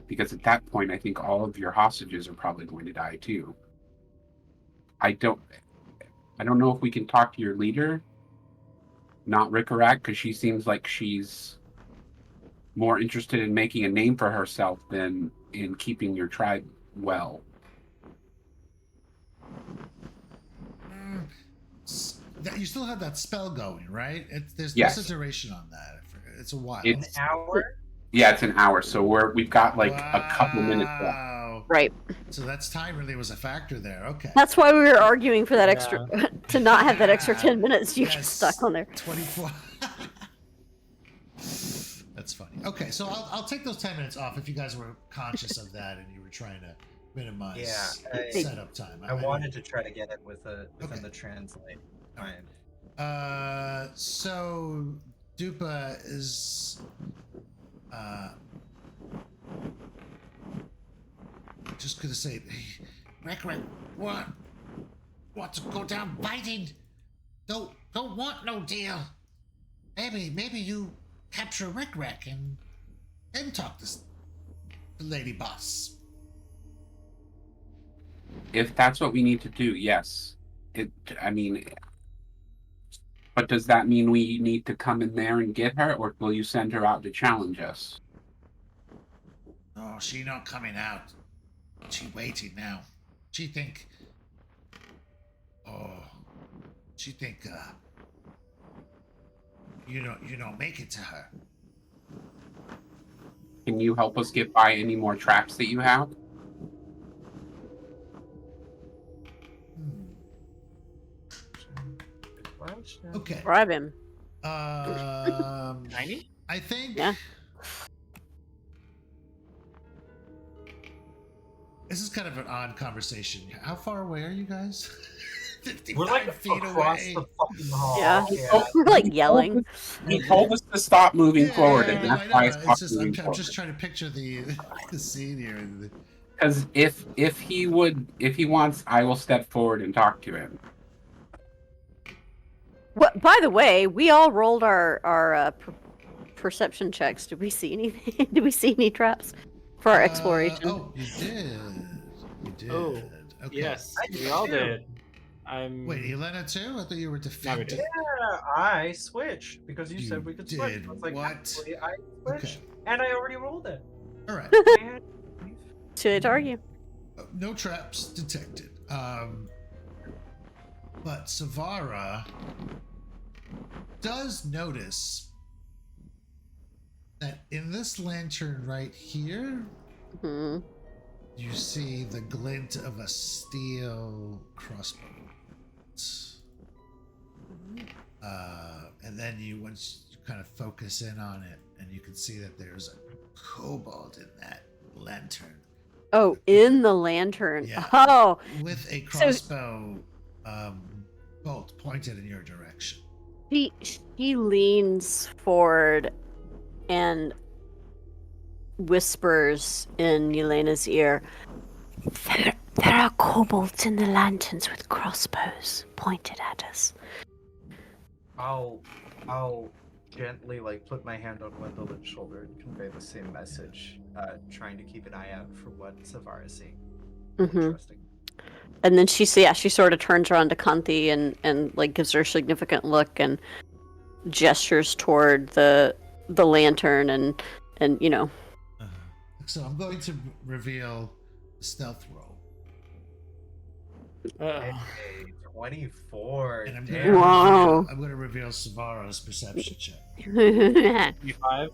Because at that point, I think all of your hostages are probably going to die too. I don't know if we can talk to your leader, not Rickrack, because she seems like she's more interested in making a name for herself than in keeping your tribe well. You still have that spell going, right? There's Yes. a duration on that. It's a while. An hour? Yeah, it's an hour, so we've got a couple minutes left. Wow. Right. So that's time really was a factor there. Okay. That's why we were arguing for that extra to not have that extra 10 minutes you get Yes. stuck on there. 24. That's funny. Okay, so I'll take those 10 minutes off if you guys were conscious of that and you were trying to minimize setup time. I wanted to try to get it within the translate. All right. So Doopa is just gonna say, hey, Rek, want to go down fighting? Don't want no deal. Maybe you capture Rek and then talk to the lady boss. If that's what we need to do, yes. But does that mean we need to come in there and get her, or will you send her out to challenge us? Oh, she not coming out. She waiting now. She think you don't make it to her. Can you help us get by any more traps that you have? Okay. Bribe him. Tiny? I think. Yeah. This is kind of an odd conversation. How far away are you guys? 55 We're like feet across away. the fucking hall. Yeah. We're like yelling. He told us to stop moving forward, and Yeah, that's why I it's stopped just, moving I'm forward. just trying to picture the scene here. Because if he wants, I will step forward and talk to him. What? By the way, we all rolled our perception checks. Did we see anything? Did we see any traps for our exploration? Oh, you did. You did. Oh, Okay. Yes, I did we all too. did. Wait, Elena too? I thought you were defecting. Yeah, I switched because you said we could switch. did I was like, what? actually, I switched, Okay. and I already rolled it. All right. Too late to argue. No traps detected. But Savara does notice that in this lantern right here, Hmm. you see the glint of a steel crossbow. And then once you kind of focus in on it, and you can see that there's a kobold in that lantern Oh, in the lantern. Yeah. Oh, with a crossbow bolt pointed in your direction. he leans forward and whispers in Yelena's ear. There are kobolds in the lanterns with crossbows pointed at us. I'll gently put my hand on Gwendolyn's shoulder and convey the same message, trying to keep an eye out for what Savara is seeing. Mm-hmm. Interesting. And then she sort of turns around to Kanthi and gives her a significant look and gestures toward the lantern and So I'm going to reveal the stealth roll. Uh-oh. Hey, 24. And I'm Damn. Wow. going to reveal Savara's perception check. 25.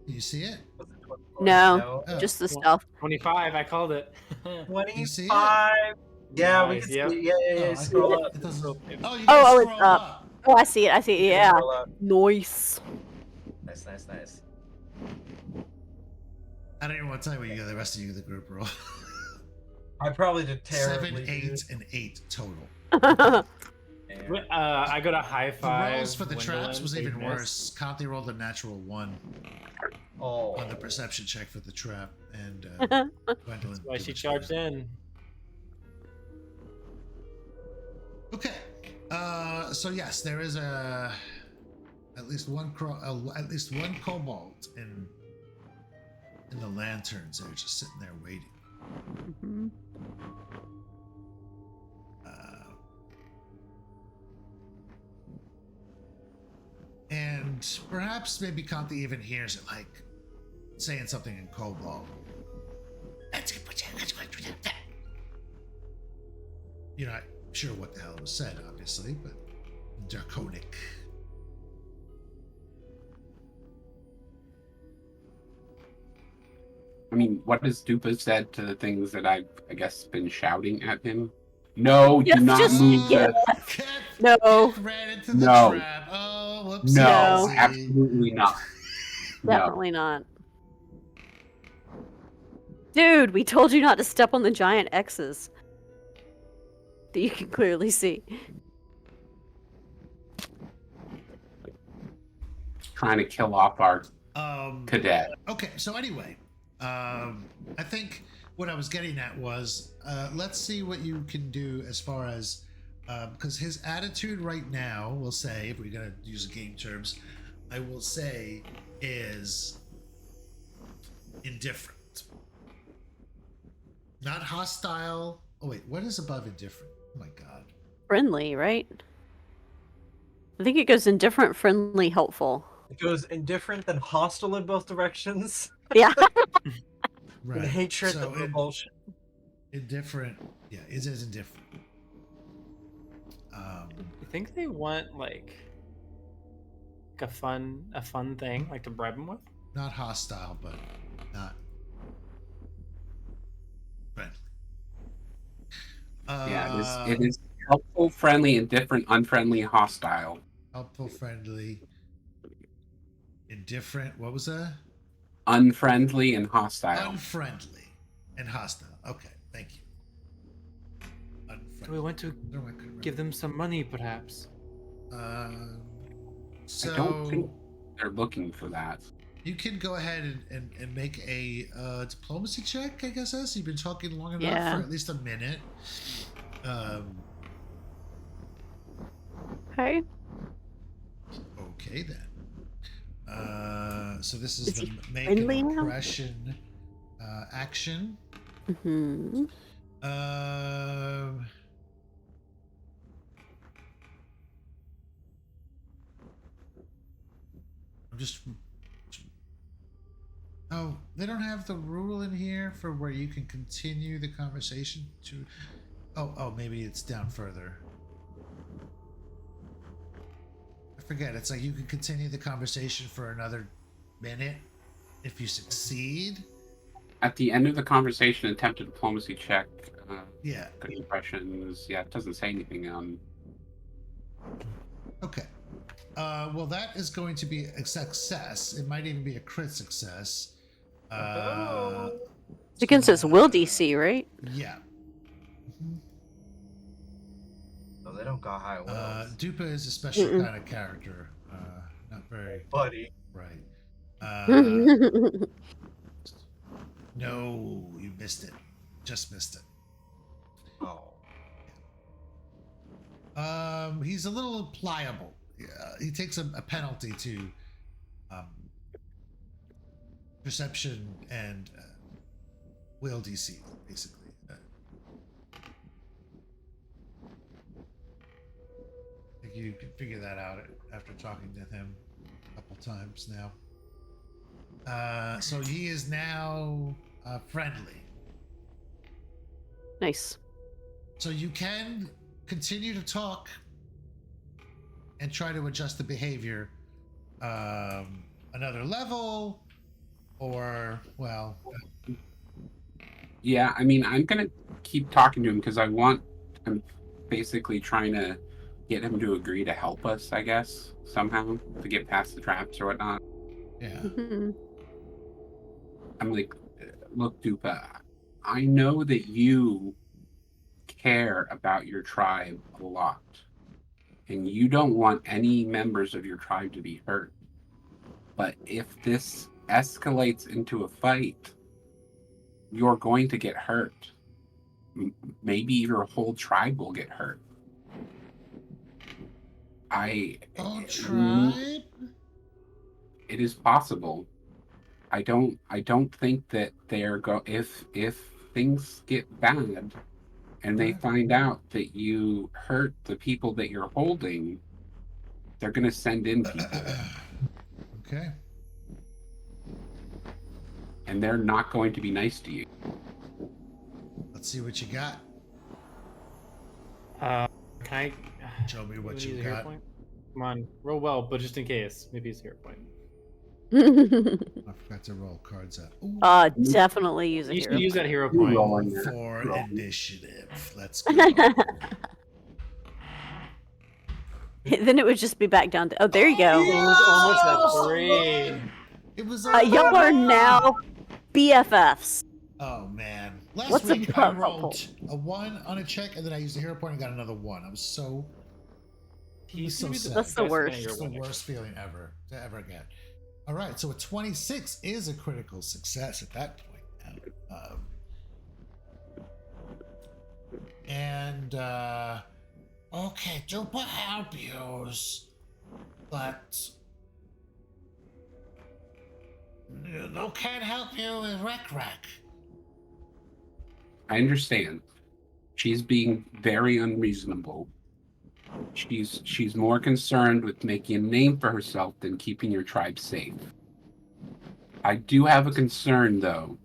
You see it? Was it 24? No. Oh. Just the stealth. 25, I called it. 25. Yeah, we Nice, can yep. see. Yeah. I Scroll thought up. it doesn't- Scroll Oh, you Oh, guys it's scroll up. Oh, I see it. Yeah. Scroll up. Nice. Nice. I don't even want to tell you what the rest of you the group roll. I probably did terribly. 7, 8, and 8 total. Yeah. I got a high The five. rolls for the traps Gwendolyn, was they even missed. worse. Conti rolled a natural 1 Oh. on the perception check for the trap, and Gwendolyn. That's why did she much charged better. in. Okay. So yes, there is at least one kobold in the lanterns. They're just sitting there waiting. Mhm. And perhaps maybe Kanti even hears it, saying something in kobold. You're not sure what the hell was said, obviously, but draconic. I mean, what has Doopa said to the things that I've, I guess, been shouting at him? No, Yes, do not just- move yeah. the... No. Keth ran into the No. trap. Oh, whoopsie. No, daisy. absolutely not. No. Definitely not. Dude, we told you not to step on the giant X's that you can clearly see. Trying to kill off our cadet. Okay, so anyway, I think what I was getting at was let's see what you can do as far as because his attitude right now, we'll say, if we're gonna use game terms, I will say is indifferent, not hostile. Oh wait, what is above indifferent? Oh my god. Friendly, right? I think it goes indifferent, friendly, helpful. It goes indifferent then hostile in both directions. Yeah. Right. And hatred So and revulsion. indifferent. Yeah, it is indifferent. You think they want a fun thing to bribe them with? Not hostile, but not friendly. Yeah, it is helpful, friendly, indifferent, unfriendly, hostile. Helpful, friendly, indifferent. What was that? Unfriendly and hostile. Unfriendly and hostile. Okay, thank you. Unfriendly. Do we want to No, I couldn't give them some money, perhaps? So I don't think they're looking for that. you can go ahead and make a diplomacy check, I guess. As you've been talking long enough Yeah. for at least a minute. Okay. Okay then. So this is Is the he make friendly an now? impression action. Hmm. I'm just. Oh, they don't have the rule in here for where you can continue the conversation to. Oh, maybe it's down further. I forget. It's like you can continue the conversation for another minute if you succeed. At the end of the conversation, attempt a diplomacy check. Yeah. Good impressions. Yeah, it doesn't say anything on. Okay. Well, that is going to be a success. It might even be a crit success. It's against its will DC, right? Yeah. No, they don't got high wills. Dupa is a special kind of character. Not very Buddy. right. No, you missed it. Just missed it. Oh. He's a little pliable. He takes a penalty to perception and will DC, basically. I think you can figure that out after talking to him a couple times now. So he is now friendly. Nice. So you can continue to talk and try to adjust the behavior another level, or well, Yeah, I mean, I'm gonna keep talking to him because I'm basically trying to get him to agree to help us, I guess, somehow to get past the traps or whatnot. yeah. I'm like, look, Doopa, I know that you care about your tribe a lot, and you don't want any members of your tribe to be hurt. But if this escalates into a fight, you're going to get hurt. Maybe your whole tribe will get hurt. Oh, tribe? It is possible. I don't think that they're if things get bad and they find out that you hurt the people that you're holding, they're going to send in people. Okay. And they're not going to be nice to you. Let's see what you got. Can I Show me what use you a hero got. point? Come on, roll well, but just in case, maybe it's a hero point. I forgot to roll cards out. Ooh, Definitely use a You hero. should use that hero point. for initiative. Let's go. Then it would just be back down to. Oh, there you go. It was almost at 3. It was. Y'all are now BFFs. Oh man! Last What's week a I puzzle? rolled a 1 on a check, and then I used a hero point and got another 1. I was so. He's so gonna be sad. That's the best worst. man you're It's the winning. worst feeling ever to ever get. All right, so a 26 is a critical success at that point now. Okay, Doopa help yous, but no can't help you with Rec. I understand. She's being very unreasonable. She's more concerned with making a name for herself than keeping your tribe safe. I do have a concern, though.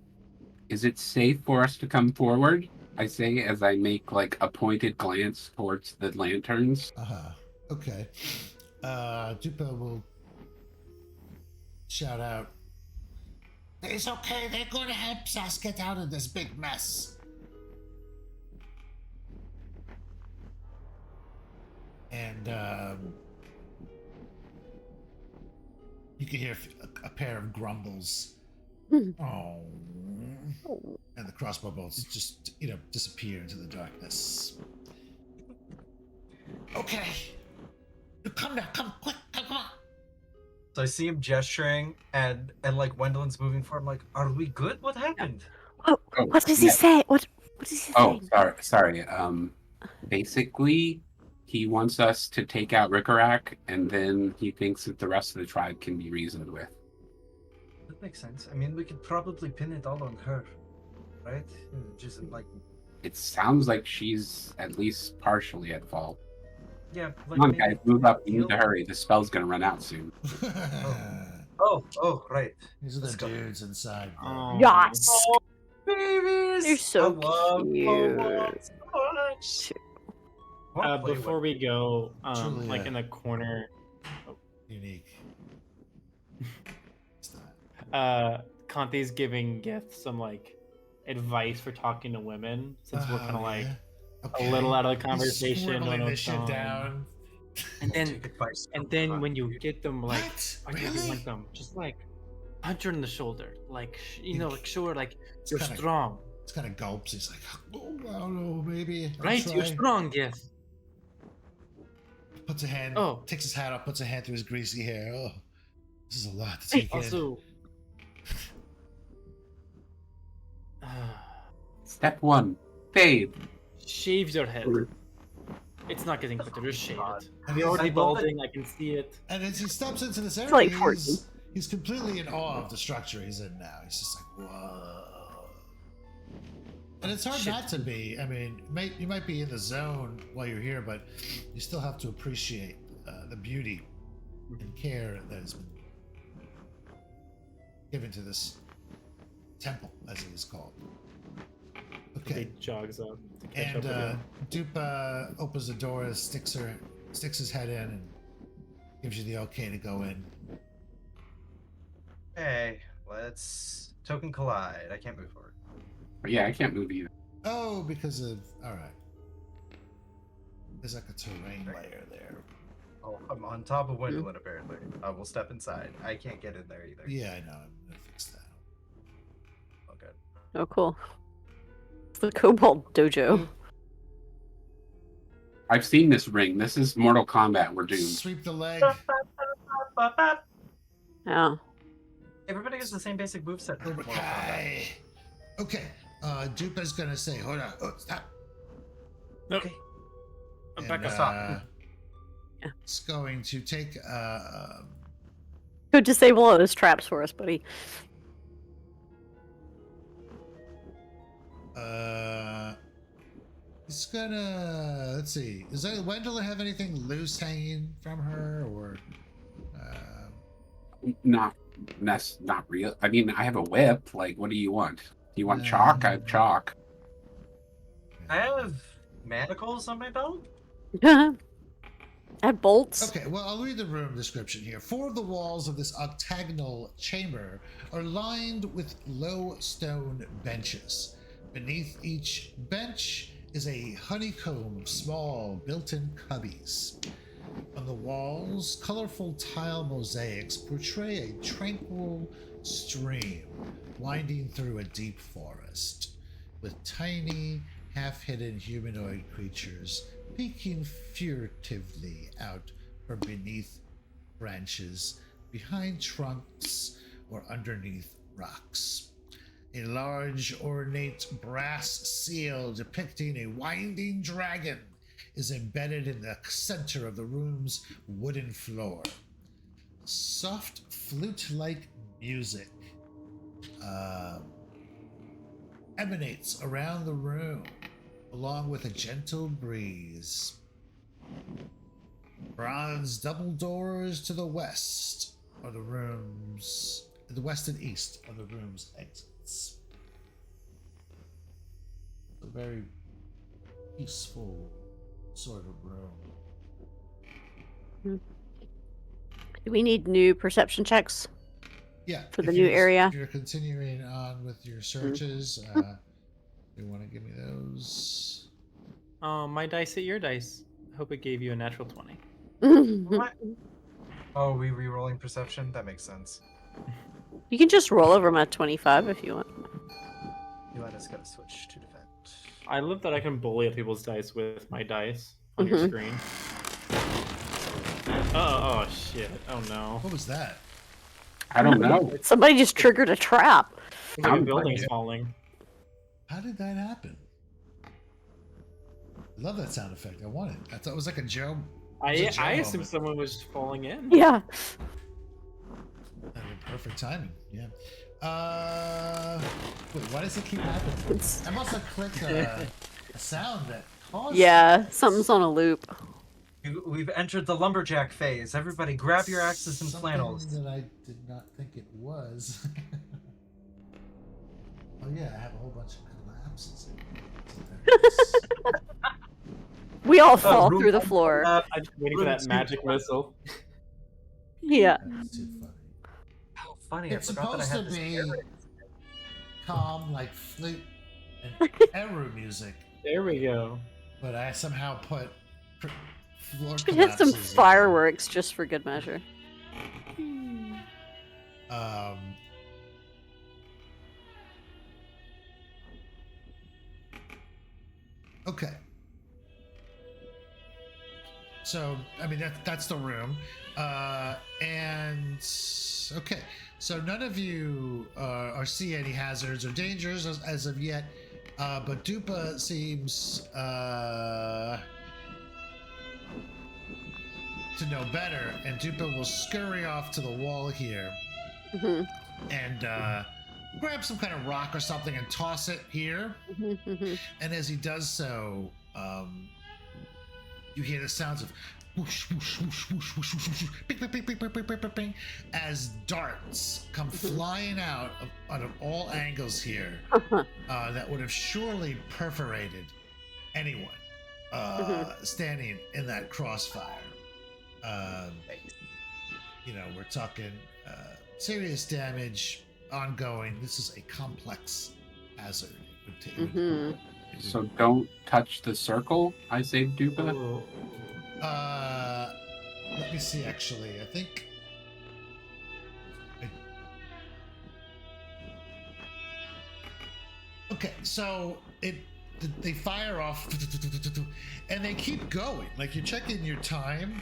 Is it safe for us to come forward? I say as I make like a pointed glance towards the lanterns. Okay. Doopa will shout out. It's okay. They're going to help us get out of this big mess. And you can hear a pair of grumbles. Oh. And the crossbow bolts just, disappear into the darkness. Okay. Come now, come quick, come on. So I see him gesturing, and like Wendellin's moving forward. I'm like, are we good? What happened? What does he say? What does he say? Oh, sorry. Basically, he wants us to take out Rickrack, and then he thinks that the rest of the tribe can be reasoned with. That makes sense. I mean, we could probably pin it all on her, right? Just like, It sounds like she's at least partially at fault. yeah. Like Come on, maybe guys, move up. We need heal- to hurry. The spell's gonna run out soon. Oh, right. These are the Let's go. dudes inside. Oh. Yes. Babies! They're so I love cute. Pokemon so much. Wanna play Before with- we go, Truly, like in the corner, Unique. It's not. Kante's giving Gith some like advice for talking to women, since we're kind of like Okay. a little out of the He's conversation. scribbling when this shit it's, down. And then Take advice from when you Conte. get them, like, What? or you Really? want them, just like punch her in the shoulder, like Think- like show her like It's you're kinda- strong, It's kind of gulps. He's like, oh, I don't know, maybe. I'll right? You're try." strong, Gith. Puts a hand. Oh. Takes his hat off. Puts a hand through his greasy hair. Oh, this is a lot to take in. Also, Step 1. Bathe. shave your head. It's not getting better. Just shave it. And You're he's- already I love that- balding. I can see it. And as he steps into this area, like 14. he's completely in awe of the structure he's in now. He's just like, whoa. And it's hard Shit. not to be. I mean, you might be in the zone while you're here, but you still have to appreciate the beauty and care that has been given to this temple, as it is called. Okay. He jogs up to catch And up with you. Doopa opens the door, sticks his head in, and gives you the okay to go in. Hey, let's token collide. I can't move forward. But yeah, I can't move either. Oh, because of all right. There's like a terrain layer there. Oh, I'm on top of Gwendolyn apparently. I will step inside. I can't get in there either. Yeah, I know. I'm gonna fix that. Okay. Oh, cool. It's the Cobalt Dojo. I've seen this ring. This is Mortal Kombat. We're doomed. Sweep the leg. Yeah. Everybody gets the same basic moveset. for Mortal Kombat. Okay. Okay. Doopa's gonna say, hold on. Oh, stop. Nope. Okay. And, Back up. Stop. It's going to take Go disable all those traps for us, buddy. It's gonna let's see. Does Gwendolyn have anything loose hanging from her, or Not real. I mean, I have a whip. Like, what do you want? Do you want chalk? I have chalk. I have manacles on my belt. Add bolts. Okay, well, I'll read the room description here. 4 of the walls of this octagonal chamber are lined with low stone benches. Beneath each bench is a honeycomb of small built-in cubbies. On the walls, colorful tile mosaics portray a tranquil stream winding through a deep forest, with tiny, half-hidden humanoid creatures peeking furtively out from beneath branches, behind trunks, or underneath rocks. A large, ornate brass seal depicting a winding dragon is embedded in the center of the room's wooden floor. Soft flute-like music emanates around the room, along with a gentle breeze. Bronze double doors to the west are the rooms, the west and east are the room's exits. A very peaceful sort of room. Do we need new perception checks? Yeah. For the if new you're- area? If you're continuing on with your searches, you want to give me those? My dice hit your dice. I hope it gave you a natural 20. What? Oh, we re-rolling perception? That makes sense. You can just roll over my 25 if you want. You let us gotta switch to defend. I love that I can bully other people's dice with my dice on your Mhm. screen. Oh shit. Oh no. What was that? I don't know. Somebody just triggered a trap. It's like a I'm building's fine. falling. How did that happen? I love that sound effect. I want it. I thought it was like a Joe. I It was a Joe assumed moment. someone was just falling in. Yeah. That'd be perfect timing. Yeah. Wait, why does it keep happening? I must have clicked a sound that caused. Yeah, something's on a loop. We've entered the lumberjack phase. Everybody, grab your axes and Something flannels. that I did not think it was. Oh yeah, I have a whole bunch of collapses in here. We all fall room through the on floor. left, I'm just waiting for room that two. magic missile. Yeah. That's too funny. How funny! It's I forgot that I supposed had to this. be calm, like flute and Eru music, There we go. but I somehow put floor Should hit some collapses in. fireworks just for good measure. Okay. So, I mean, that's the room. And okay. So none of you are see any hazards or dangers as of yet. But Doopa seems to know better, and Doopa will scurry off to the wall here Mhm, and grab some kind of rock or something and toss it here. mhm, mhm. And as he does so, you hear the sounds of whoosh, whoosh, whoosh, whoosh, whoosh, whoosh, whoosh, bing, bing, bing, bing, bing, bing, bing, bing, as darts come flying out of all angles here that would have surely perforated anyone standing in that crossfire. You know, we're talking serious damage ongoing. This is a complex hazard. It would take, Mhm. So don't touch the circle, I say, Doopa. Ooh. Let me see. Actually, I think. Okay, so they fire off, and they keep going. Like you're checking your time.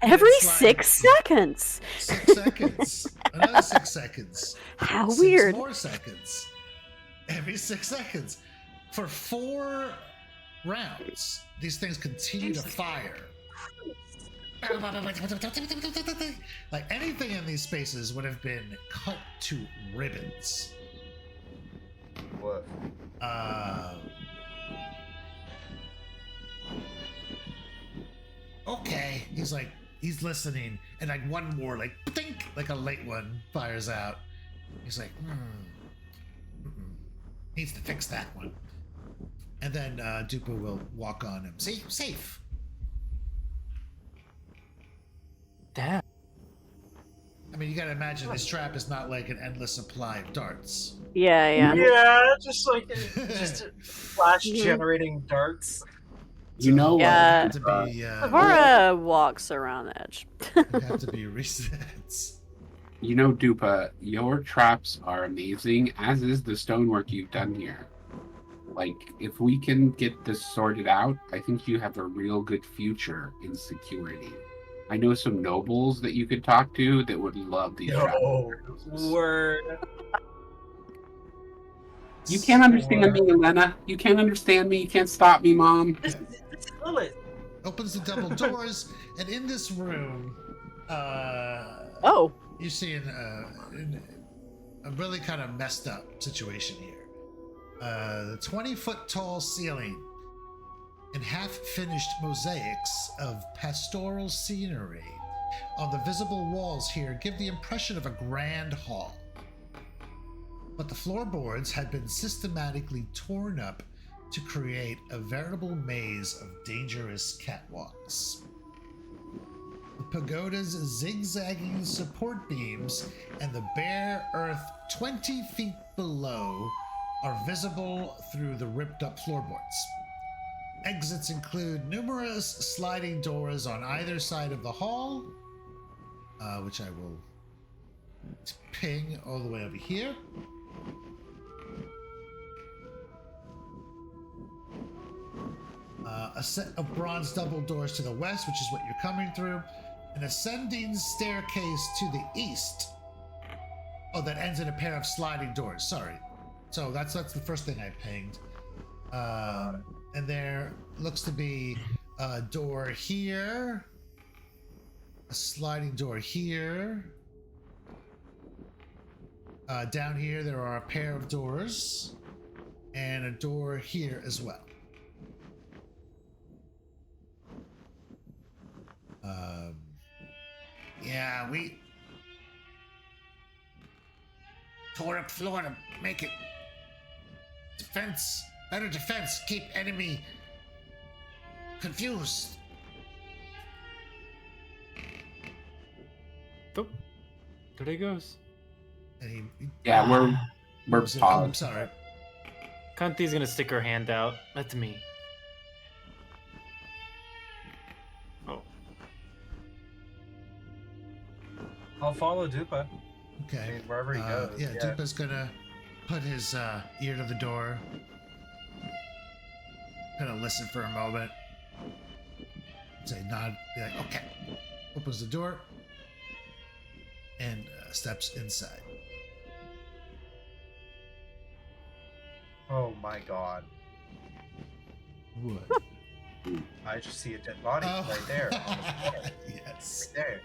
Every It's like 6 seconds. 6 seconds. Another 6 seconds. How 6 weird. more seconds. Every 6 seconds. For 4 rounds, these things continue to fire. Like anything in these spaces would have been cut to ribbons. What? Okay. He's listening, and like one more, like think, like a late one fires out. He's like, needs to fix that one. And then Doopa will walk on him. See, safe. Damn. I mean, you gotta imagine this trap is not like an endless supply of darts. Yeah, yeah. Yeah, just like just flash generating darts. You know what? Yeah. Have to be, Savara walks around the edge. have to be resets. You know, Doopa, your traps are amazing, as is the stonework you've done here. Like, if we can get this sorted out, I think you have a real good future in security. I know some nobles that you could talk to that would love these traps. Word. You can't understand me, Elena. You can't understand me. You can't stop me, Mom. Kill it. Opens the double doors, and in this room, Oh. you see a really kind of messed up situation here. The 20-foot tall ceiling and half-finished mosaics of pastoral scenery on the visible walls here give the impression of a grand hall. But the floorboards had been systematically torn up to create a veritable maze of dangerous catwalks. The pagoda's zigzagging support beams and the bare earth 20 feet below are visible through the ripped up floorboards. Exits include numerous sliding doors on either side of the hall, which I will ping all the way over here. A set of bronze double doors to the west, which is what you're coming through. An ascending staircase to the east. Oh, that ends in a pair of sliding doors. Sorry. So that's the first thing I pinged. And there looks to be a door here. A sliding door here. Down here there are a pair of doors. And a door here as well. Yeah, we tore up floor to make it defense, better defense, keep enemy confused. Oh, there he goes. And Yeah, we're I'm paused. sorry. Kanti's gonna stick her hand out. That's me. Oh. I'll follow Doopa. I Okay. mean, wherever he goes. Yeah, Doopa's gonna put his ear to the door. Gonna listen for a moment. Say nod. Be like, okay. Opens the door and steps inside. Oh my god. What? I just see a dead body right there. On the floor. Yes. Right there.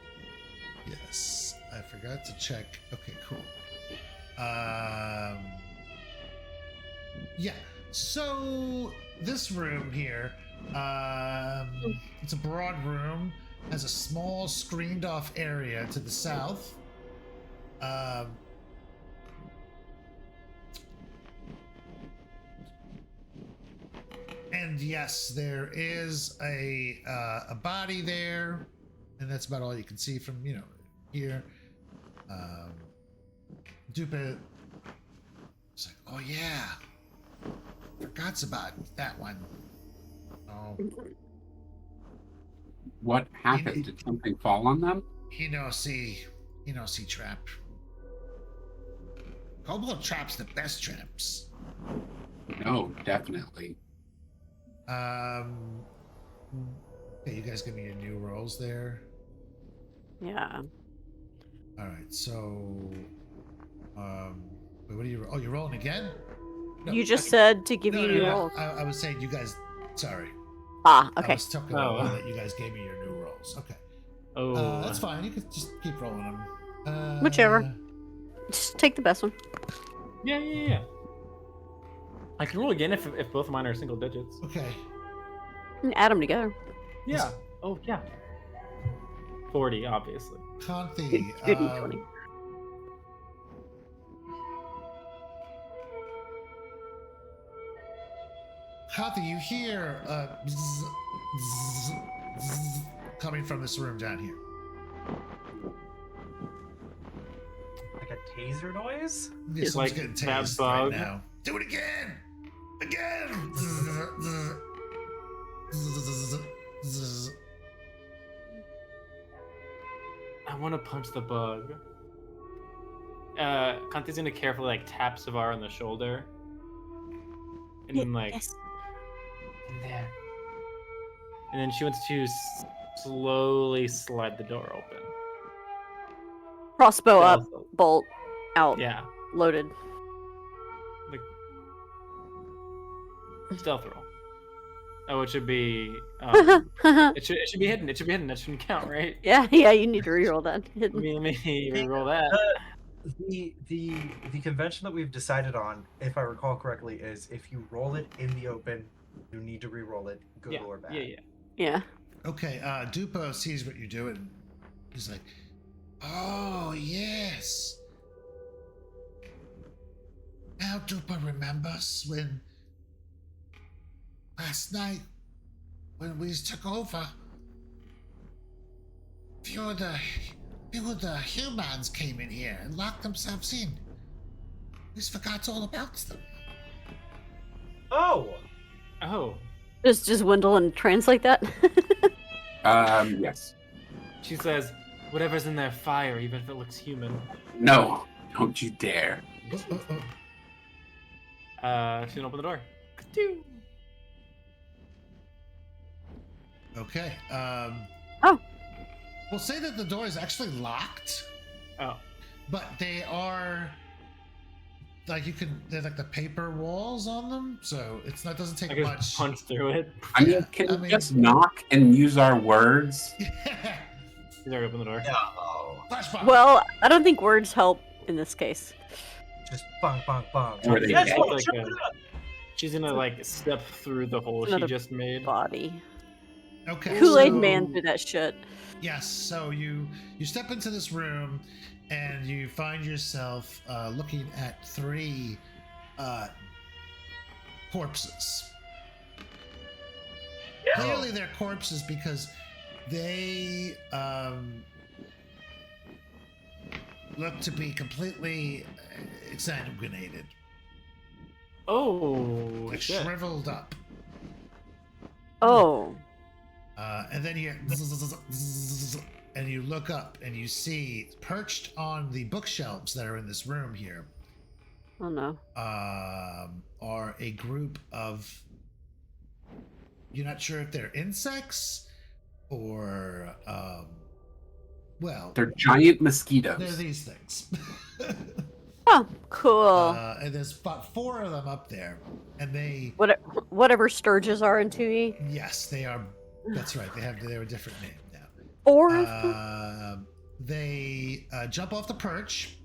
Yes. I forgot to check. Okay, cool. Yeah. So this room here, it's a broad room, has a small screened off area to the south. And yes, there is a body there, and that's about all you can see from here. Doopa is like, oh yeah, forgot about that one. Oh, What happened? Did something fall on them? see trap. Kobold trap's the best traps. No, definitely. Okay, you guys give me your new rolls there. Yeah. All right, so, wait, what are you? Oh, you're rolling again? No, You just okay. said to give No, you no, new no, rolls. I was saying you guys. Sorry. Ah, I okay. was talking Oh. about that you guys gave me your new rolls. Okay. Oh. That's fine. You can just keep rolling them. Whichever. Just take the best one. Yeah. I can roll again if both of mine are single digits. Okay. You can add them together. Yeah. Oh yeah. 40, obviously. Conthi. Good D20. Conthi, you hear bzz, bzz, bzz, coming from this room down here. Like a taser noise? Yeah, someone's like getting that tased bug. right now. Do it again! Again! I want to punch the bug. Kanti's gonna carefully tap Savar on the shoulder, and then Yes. in there, and then she wants to slowly slide the door open. Crossbow up, Stealth- bolt out, Yeah, loaded. like stealth roll. Oh, it should be. It should be hidden. It should be hidden. That shouldn't count, right? yeah, you need to reroll that. Let me reroll that. The convention that we've decided on, if I recall correctly, is if you roll it in the open, you need to re-roll it, good or bad. Yeah. Yeah. Okay, Doopa sees what you're doing. He's like, oh, yes. Now Doopa remembers when last night, when we took over, few of the humans came in here and locked themselves in. We just forgot all about them. Oh! Oh, Just Wendell and translate that. Yes. she says, "Whatever's in there, fire, even if it looks human." No, don't you dare. She's gonna open the door. Ka-doo. Okay. Oh. We'll say that the door is actually locked, Oh, but they are like they're like the paper walls on them, so it's not doesn't I take can much. punch through it. I mean, Yeah, can I you mean- just knock and use our words? She's already opened the door. No! Flashbang. Well, I don't think words help in this case. Just bang, bang, bang. Or they Yes, dead? well, Like shut a- it up. She's gonna step through the hole she Another just made. Body. Okay. Kool-Aid so- Man through that shit. Yes. So you step into this room, and you find yourself looking at 3 corpses. Clearly, they're corpses because they look to be completely exsanguinated, Oh, like shit. shriveled up. Oh. And then you and you look up and you see perched on the bookshelves that are in this room here Oh no. are a group of, you're not sure if they're insects or well, They're giant they're mosquitoes. these things. Oh, cool. And there's about 4 of them up there, and they, Whatever sturges are in 2E. yes, they are. That's right. They have a different name now. 4 of them? They jump off the perch,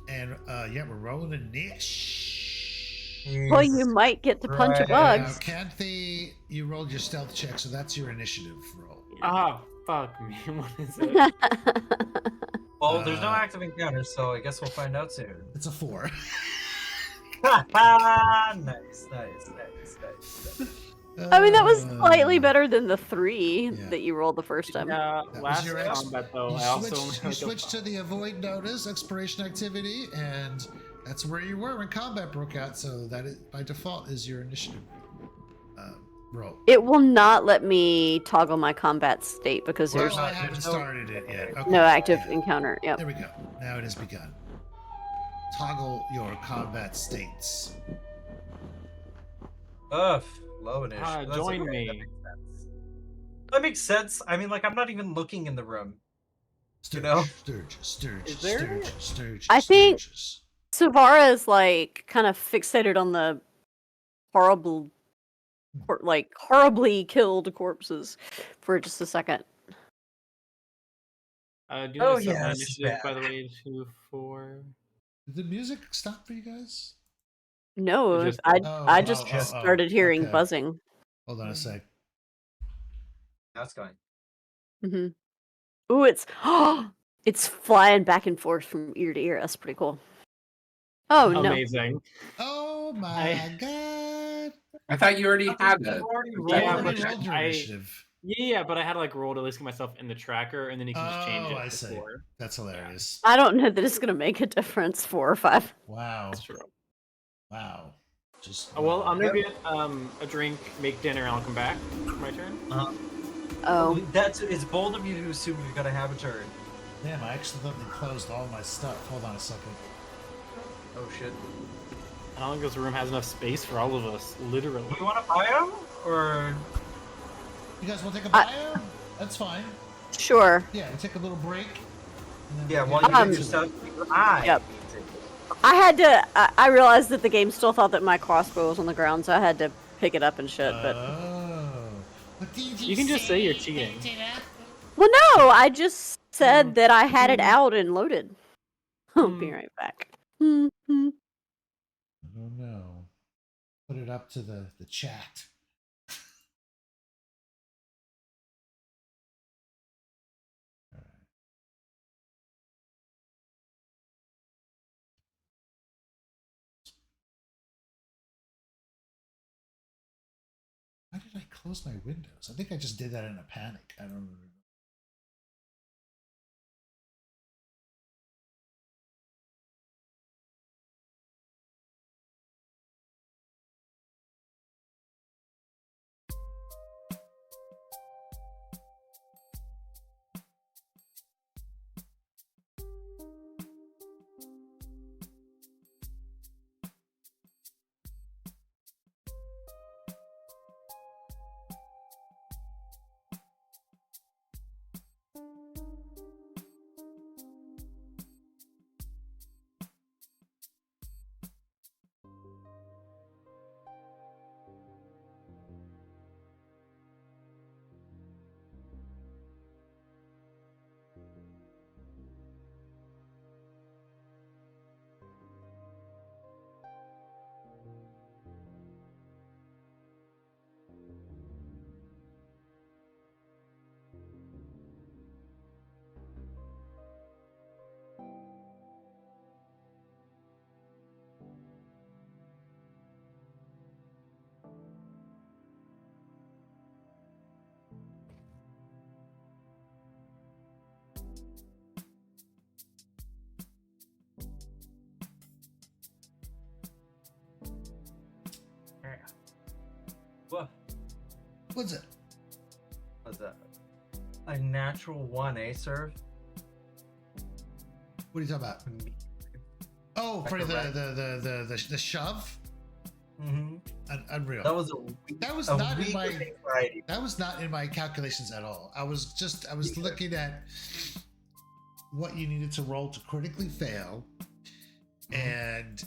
and yeah, we're rolling a niche. Well, you might get to punch a Right. bug. Now, Canthe, you rolled your stealth check, so that's your initiative roll. Ah, fuck me. What is it? Well, there's no active encounters, so I guess we'll find out soon. It's a 4. Nice. I mean, that was slightly better than the 3 yeah. that you rolled the first time. Yeah, was last your combat though, You I also switched, only you switched to the avoid notice expiration activity, and that's where you were when combat broke out. So that is, by default, is your initiative roll. It will not let me toggle my combat state because Well, there's I haven't no- started it yet. Okay. no active Yeah. encounter. Yep. There we go. Now it has begun. Toggle your combat states. Ugh, low initiative. Ah, That's join okay, me. That makes sense. That makes sense. I mean, like, I'm not even looking in the room. You know? Sturges. I think- Savara is like kind of fixated on the horribly killed corpses for just a second. do Oh, I set yeah, my this is initiative, by bad. the way, to 4? Did the music stop for you guys? No, Just- I just oh, started hearing okay. buzzing. Hold on a sec. That's going. Hmm. Ooh, it's flying back and forth from ear to ear. That's pretty cool. Oh no! Amazing. Oh my god! I thought you already had You that. already You rolled Yeah, already but rolled your I- initiative. Yeah, but I had to like roll to at least get myself in the tracker, and then you can just change Oh, it. I to see. 4. That's hilarious. I don't know that it's gonna make a difference. 4 or 5. Wow. That's true. Wow. Just Well, I'm gonna Yep. get a drink, make dinner, and I'll come back. My turn. Oh, It's bold of you to assume you're gonna have a turn. Damn, I accidentally closed all my stuff. Hold on a second. Oh shit. I don't think this room has enough space for all of us. Literally. Do we want to buy them or? You guys want to take a bio? That's fine. sure. Yeah, we take a little break. and then Yeah, we while get you Um, get your stuff. I Yep. need to- I had to. I realized that the game still thought that my crossbow was on the ground, so I had to pick it up and shit. But Oh. What did You can just say you're cheating. well, no, I just said that I had it out and loaded. I'll be right back. I don't know. Put it up to the chat. Why did I close my windows? I think I just did that in a panic. I don't remember. What? What's it? What's that? A natural 1, serve? What are you talking about? Oh, for the shove? Mm-hmm. Unreal. That was not in my variety. that was not in my calculations at all. I was looking at what you needed to roll to critically fail, and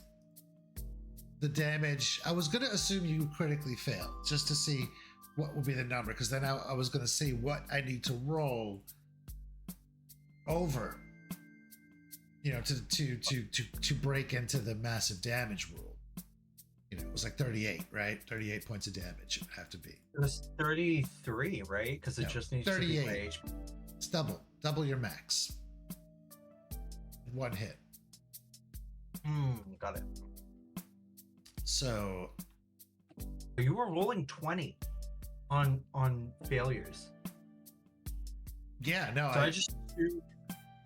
the damage. I was gonna assume you critically failed just to see what would be the number, because then I was gonna see what I need to roll over, to break into the massive damage rule. It was like 38, right? 38 points of damage it would have to be. It was 33, right? Because it just needs 38. to be my HP. It's double your max. One hit. Got it. So You were rolling 20 on failures. yeah, no, So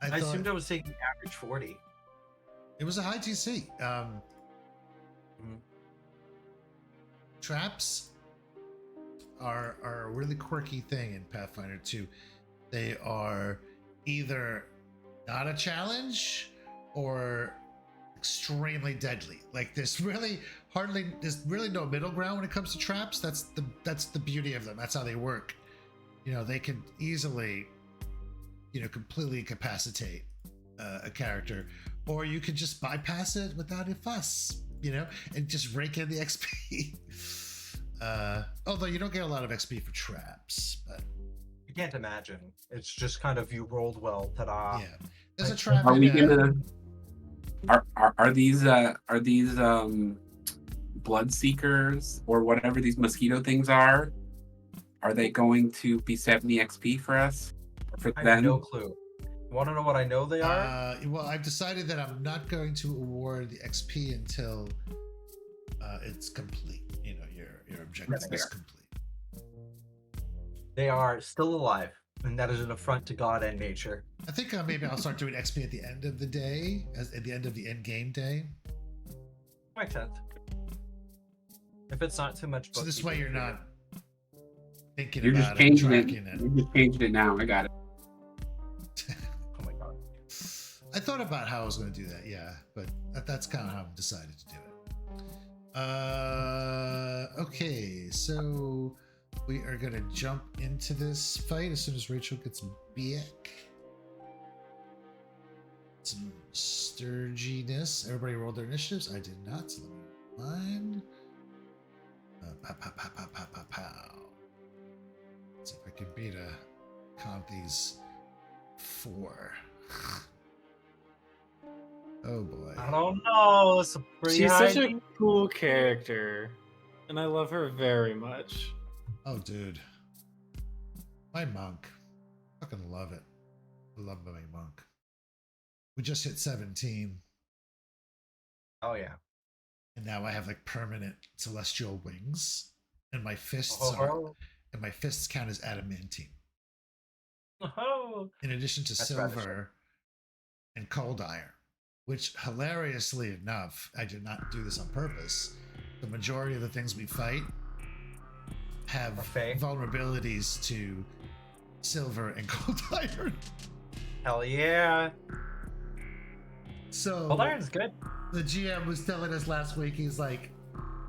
I assumed I was taking average 40. it was a high TC. Traps are a really quirky thing in Pathfinder 2. They are either not a challenge or extremely deadly. Like there's really no middle ground when it comes to traps. That's the beauty of them. That's how they work. They can easily completely incapacitate a character, or you could just bypass it without a fuss, and just rake in the XP. Although you don't get a lot of XP for traps, but You can't imagine. It's just kind of you rolled well. Ta-da. yeah, there's a trap. Are we in, gonna? Are these blood seekers or whatever these mosquito things are? Are they going to be 70 XP for us? Or for I them? have no clue. You want to know what I know they are? Well, I've decided that I'm not going to award the XP until it's complete. Your objective is complete. They are still alive, and that is an affront to God and nature. I think maybe I'll start doing XP at the end of the day, at the end of the end game day. Makes sense. If it's not too much. So this way you're not thinking You're about just changing it. tracking it. You just changed it now. I got it. Oh my God. I thought about how I was going to do that, yeah, but that's kind of how I've decided to do it. Okay, so we are going to jump into this fight as soon as Rachel gets back. Some sturginess. Everybody rolled their initiatives. I did not, so let me mind. Pow, pow, pow, pow, pow, pow, pow. Let's see if I can beat count these 4. Oh boy. I don't know. It's a pretty She's high such a cool character, and I love her very much. Oh, dude. My monk. Fucking love it. I love my monk. We just hit 17. Oh yeah. And now I have like permanent celestial wings. And my fists count as adamantine. Oh. In addition to That's silver and cold iron. Which, hilariously enough, I did not do this on purpose. The majority of the things we fight have vulnerabilities to silver and cold iron. Hell yeah. So Cold iron's good. the GM was telling us last week, he's like,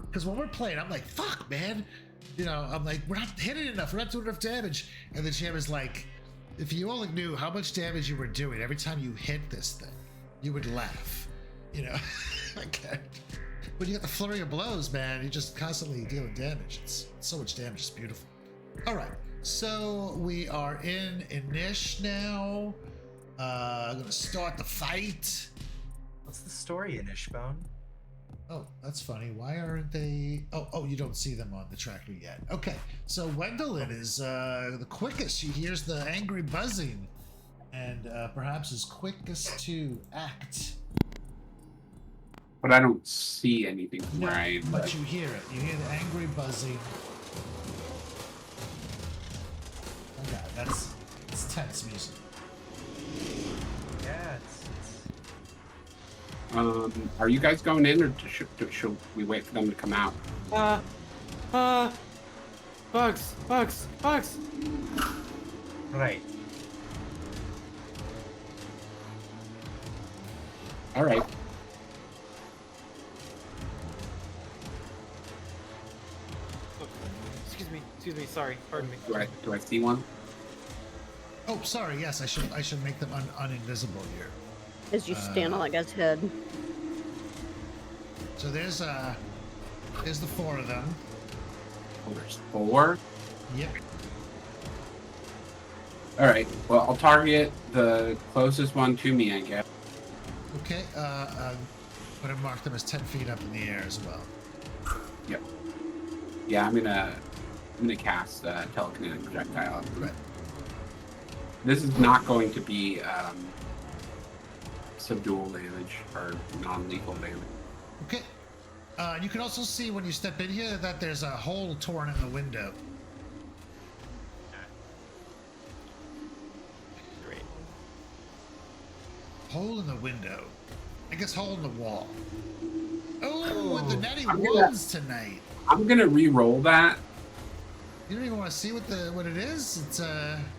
because when we're playing, I'm like, fuck, man. I'm like, we're not hitting enough. We're not doing enough damage. And the GM is like, if you only knew how much damage you were doing every time you hit this thing, you would laugh, Okay. When you got the flurry of blows, man, you're just constantly dealing damage. It's so much damage. It's beautiful. All right, so we are in Inish now. I'm gonna start the fight. What's the story in Ishbone? Oh, that's funny. Why aren't they? Oh, you don't see them on the tracker yet. Okay, so Wendelin is the quickest. She hears the angry buzzing. And perhaps is quickest to act. But I don't see anything from where I am. But you hear it. You hear the angry buzzing. Oh god, it's tense music. Yeah, Are you guys going in, or should we wait for them to come out? Bugs! Bugs! Bugs! Right. All right. Oh, excuse me, sorry, pardon me. Do I see one? Oh, sorry. Yes, I should make them uninvisible here. As you stand on that guy's head. So there's the 4 of them. Oh, there's 4. Yep. All right. Well, I'll target the closest one to me, I guess. Okay. I'm gonna mark them as 10 feet up in the air as well. Yep. Yeah, I'm gonna cast telekinetic projectile. Right. This is not going to be subdual damage or non-lethal damage. Okay. You can also see when you step in here that there's a hole torn in the window. Great. Hole in the window. I guess hole in the wall. Oh, with the natty I'm gonna- ones tonight. I'm gonna re-roll that. You don't even want to see what it is? It's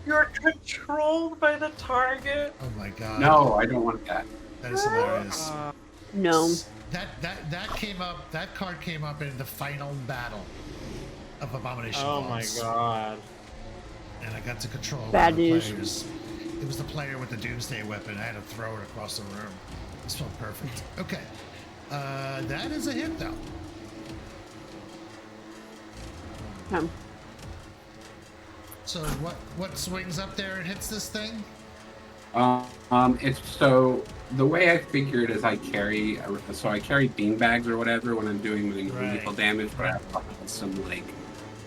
You're controlled by the target. oh my god. No, I don't want that. That is hilarious. No. That came up. That card came up in the final battle of Abomination Oh my Vaults. god. And I got to control one Bad of the news. players. It was the player with the Doomsday weapon. I had to throw it across the room. This felt perfect. Okay. That is a hit though. So what swings up there and hits this thing? It's so the way I figured is I carry beanbags or whatever when I'm doing lethal Right. damage, but I have some like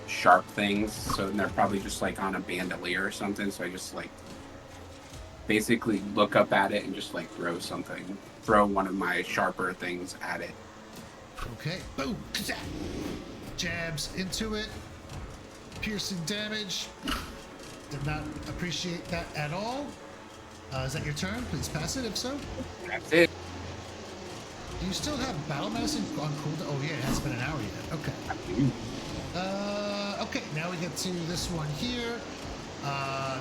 sharp things, so they're probably just like on a bandolier or something. So I just like basically look up at it and just like throw one of my sharper things at it. Okay. Boom. Kazak. Jabs into it. Piercing damage. Did not appreciate that at all. Is that your turn? Please pass it if so. That's it. Do you still have battle medicine on cooldown? Oh yeah, it hasn't been an hour yet. Okay. Okay, now we get to this one here.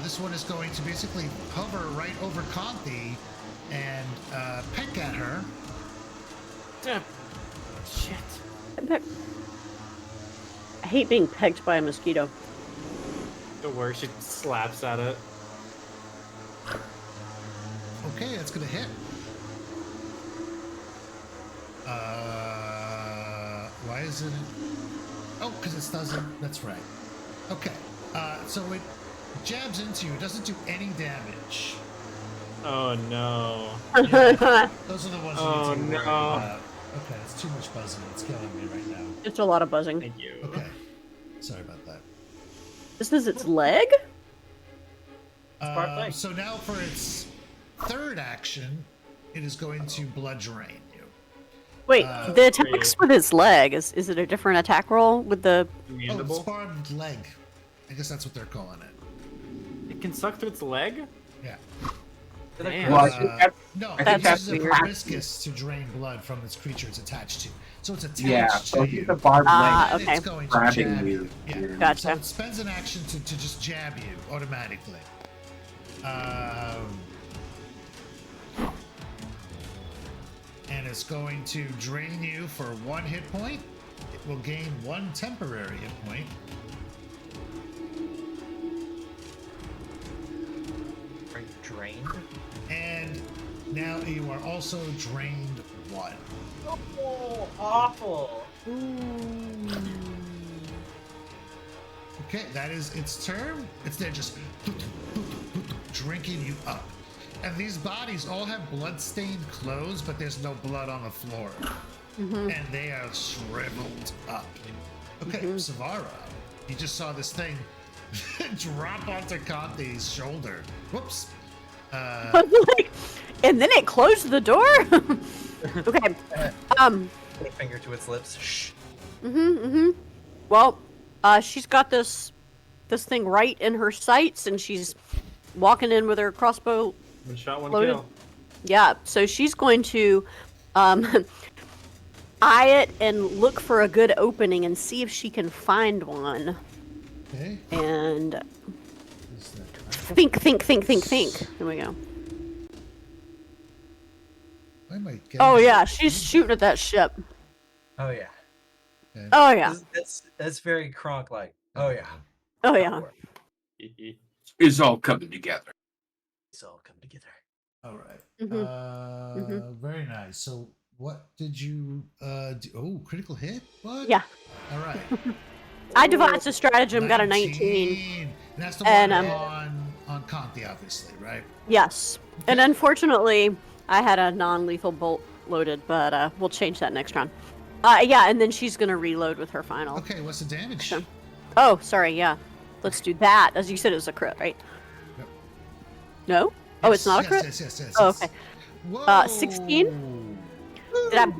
This one is going to basically hover right over Conti and peck at her. Shit. I hate being pecked by a mosquito. The worst, she slaps at it. Okay, that's gonna hit. Why is it? Oh, because it doesn't. That's right. Okay. So it jabs into you. It doesn't do any damage. Oh no. Yeah, those are the ones Oh, you need to worry no. about. Okay, it's too much buzzing. It's killing me right now. Just a lot of buzzing. Thank you. Okay. Sorry about that. This is its leg? Spark leg. So now for its third action, it is going to blood drain you. Wait, the attack's with its leg. Is it a different attack roll with the... Oh, it's Mandible? barbed leg. I guess that's what they're calling it. It can suck through its leg? Yeah. Damn. Well, I think that's, No, I it think that's uses a weird. proboscis to drain blood from its creature it's attached to. So it's attached yeah. to So you. the barbed Ah, leg And okay. it's going to grabbing jab you. you. Yeah. Gotcha. So it spends an action to just jab you automatically. And it's going to drain you for 1 hit point. It will gain 1 temporary hit point. Are you drained? And now you are also drained 1. Oh, awful. Okay, that is its turn. It's there just drinking you up. And these bodies all have blood-stained clothes, but there's no blood on the floor. And they are shriveled up. Okay, Savara, you just saw this thing drop onto Conti's shoulder. Whoops. And then it closed the door? Okay. Put a finger to its lips. Shh. Well, she's got this thing right in her sights, and she's walking in with her crossbow. One shot, one Loaded. kill. Yeah, so she's going to eye it and look for a good opening and see if she can find one. Okay. And Is that think. There we go. I might get Oh yeah, she's shooting at that ship. Oh yeah. Okay. Oh yeah. That's very Kronk-like. Oh yeah. Oh yeah. It's all coming together. It's all come together. All right. Mhm. Very nice. So, what did you do? Oh, critical hit. What? Yeah. All right. I devised a stratagem, got a 19. And that's the one And, on Conti, obviously, right? Yes. And unfortunately, I had a non-lethal bolt loaded, but we'll change that next round. Yeah, and then she's gonna reload with her final. Okay, what's the damage? action. Oh, sorry, yeah. Let's do that. As you said, it was a crit, right? Yep. No? Oh, it's not a crit? Yes. Oh, okay. Whoa. 16? Did I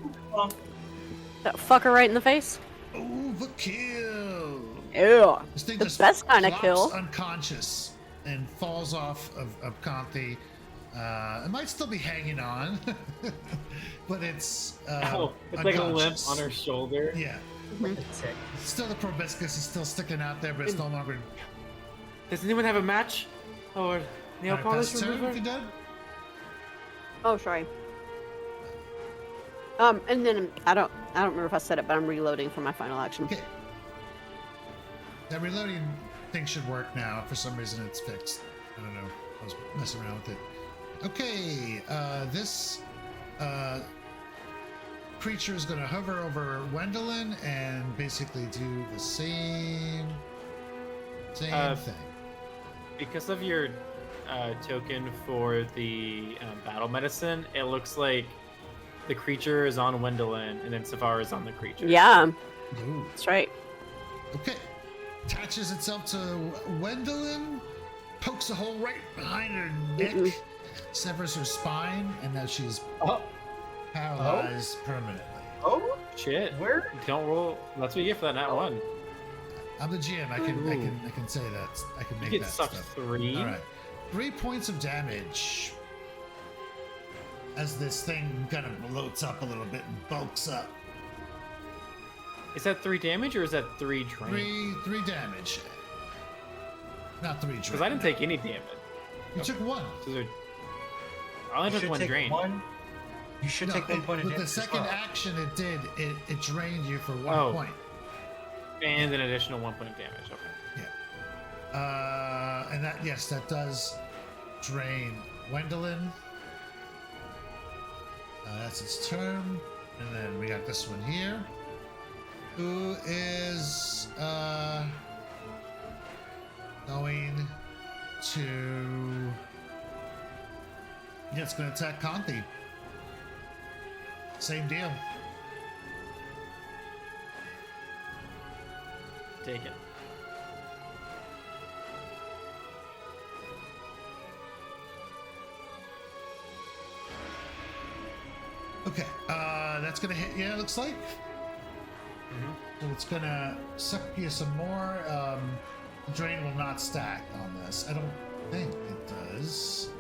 that fuck her right in the face? Overkill. Ew. This thing The just best kind of flops kill. unconscious and falls off of Conti. It might still be hanging on, but it's it's like a limp unconscious. on her shoulder. Yeah. Tick. Still, the proboscis is still sticking out there, but it's no longer. Does anyone have a match? Or nail Alright, polish pass turn if remover? you're done. Oh, sorry. And then I don't remember if I said it, but I'm reloading for my final action. Okay. That reloading thing should work now. For some reason, it's fixed. I don't know. I was messing around with it. Okay. This creature is going to hover over Wendelin and basically do the same thing. Because of your token for the battle medicine, it looks like the creature is on Wendelin and then Savara is on the creature. Yeah, Ooh. that's right. Okay. Attaches itself to Wendelin, pokes a hole right behind her neck, severs her spine, and now she's Oh, paralyzed permanently. Oh, shit. where? Don't roll. That's what you get for that nat one. I'm the GM. I can say that. I can You make get that stuff stuff. 3. All right. 3 points of damage as this thing kind of bloats up a little bit and bulks up. Is that 3 damage or is that 3 drain? Three damage. Not 3 drain. Because I didn't take any damage. You took 1. So I only You took should 1 take drain. one. You should take 1 point of with damage. the as second well. action it did, it drained you for 1 Oh. point. And an additional 1 point of damage. Okay. And that does drain Wendelin. That's its turn. And then we got this one here, who is going to. Yeah, it's going to attack Conti. Same deal. Take it. Okay, that's gonna hit you, it looks like. So it's gonna suck you some more. The drain will not stack on this. I don't think it does.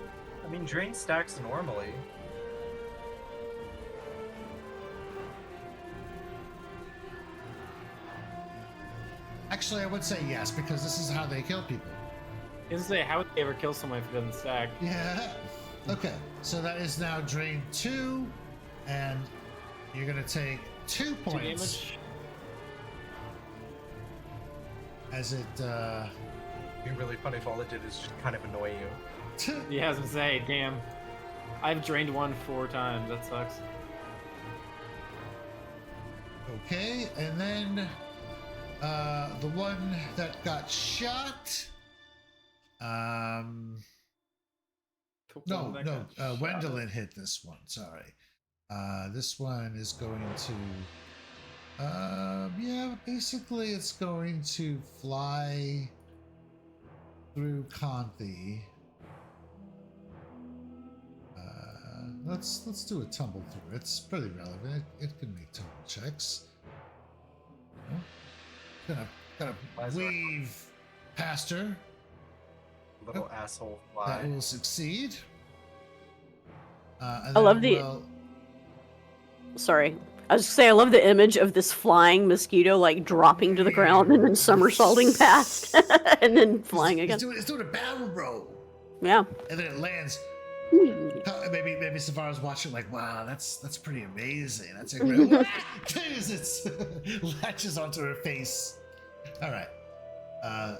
I mean, drain stacks normally. Actually, I would say yes, because this is how they kill people. I was gonna say, how would they ever kill someone if it doesn't stack? Yeah. Okay, so that is now drain 2, and you're gonna take 2 2 points damage. as it. It'd be really funny if all it did is just kind of annoy you. Yeah, I was gonna say, damn. I've drained 1 4 times. That sucks. Okay, and then the one that got shot. No, Wendelin hit this one. Sorry. This one is going to. Yeah, basically, it's going to fly through Conti. Let's do a tumble through. It's pretty relevant. It can make tumble checks. Gonna weave past her. Little asshole That fly. will succeed. I love the. Sorry, I was gonna say I love the image of this flying mosquito like dropping to the ground and then somersaulting past and then flying again. It's doing a barrel roll. Yeah. And then it lands. Maybe Savara's watching like, wow, that's pretty amazing. That's a great it latches onto her face. All right.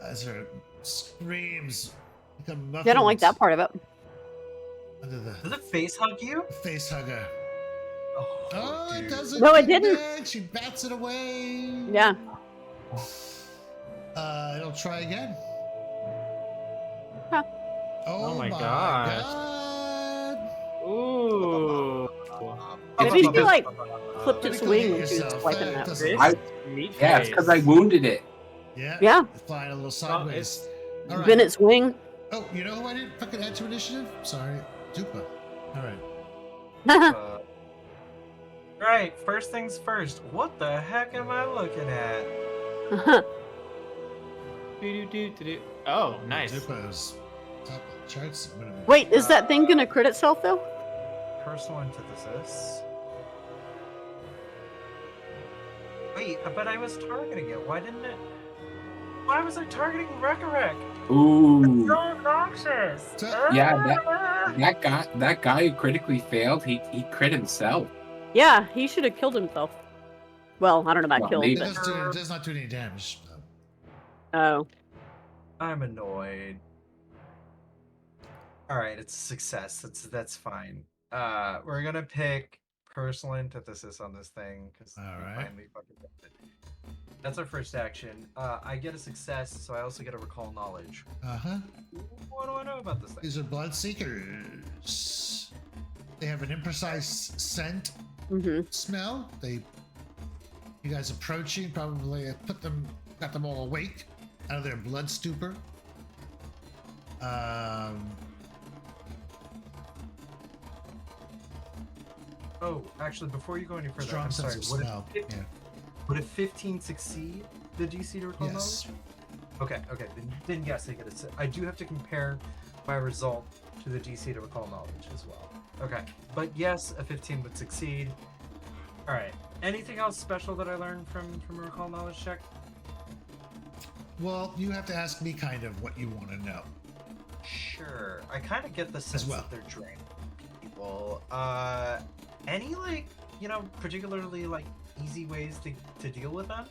As her screams become muffled. Yeah, I don't like that part of it. Under the Does it face hug you? face hugger. Oh, It dude. doesn't. No, it get didn't. back. She bats it away. Yeah. It'll try again. Huh. Oh, my my gosh. god. Ooh. Maybe she like clipped Critical its hit wing when she was yourself. swiping That that. doesn't- I- Meat Yeah, it's face. because I wounded it. Yeah. Yeah. It's flying a little sideways. All right. Been its wing. Oh, you know who I didn't fucking add to initiative? Sorry, Doopa. All right. Right, first things first. What the heck am I looking at? Do-do-do-do-do. Oh, nice. Doopa's top of the charts. I'm gonna be- Wait, is that thing gonna crit itself though? Personal antithesis. Wait, but I was targeting it. Why didn't it? Why was I targeting Rekarek? Ooh. So obnoxious. Yeah, that guy who critically failed, he crit himself. Yeah, he should have killed himself. Well, I don't know about Well, killed, maybe. It but does not do any damage. Though. oh, I'm annoyed. All right, it's a success. That's fine. We're gonna pick personal antithesis on this thing because All we right. finally fucking did it. That's our first action. I get a success, so I also get a recall knowledge. Uh-huh. What do I know about this thing? These are blood seekers. They have an imprecise scent smell. You guys approaching probably got them all awake out of their blood stupor. Oh, actually, before you go any further, Strong I'm sense sorry. of Would smell. Yeah. would a 15 succeed the DC to recall Yes. knowledge? Okay. Then yes, I get it. I do have to compare my result to the DC to recall knowledge as well. Okay, but yes, a 15 would succeed. All right. Anything else special that I learned from a recall knowledge check? Well, you have to ask me kind of what you want to know. Sure. I kind of get the sense well. that they're draining people. Any particularly easy ways to deal with them?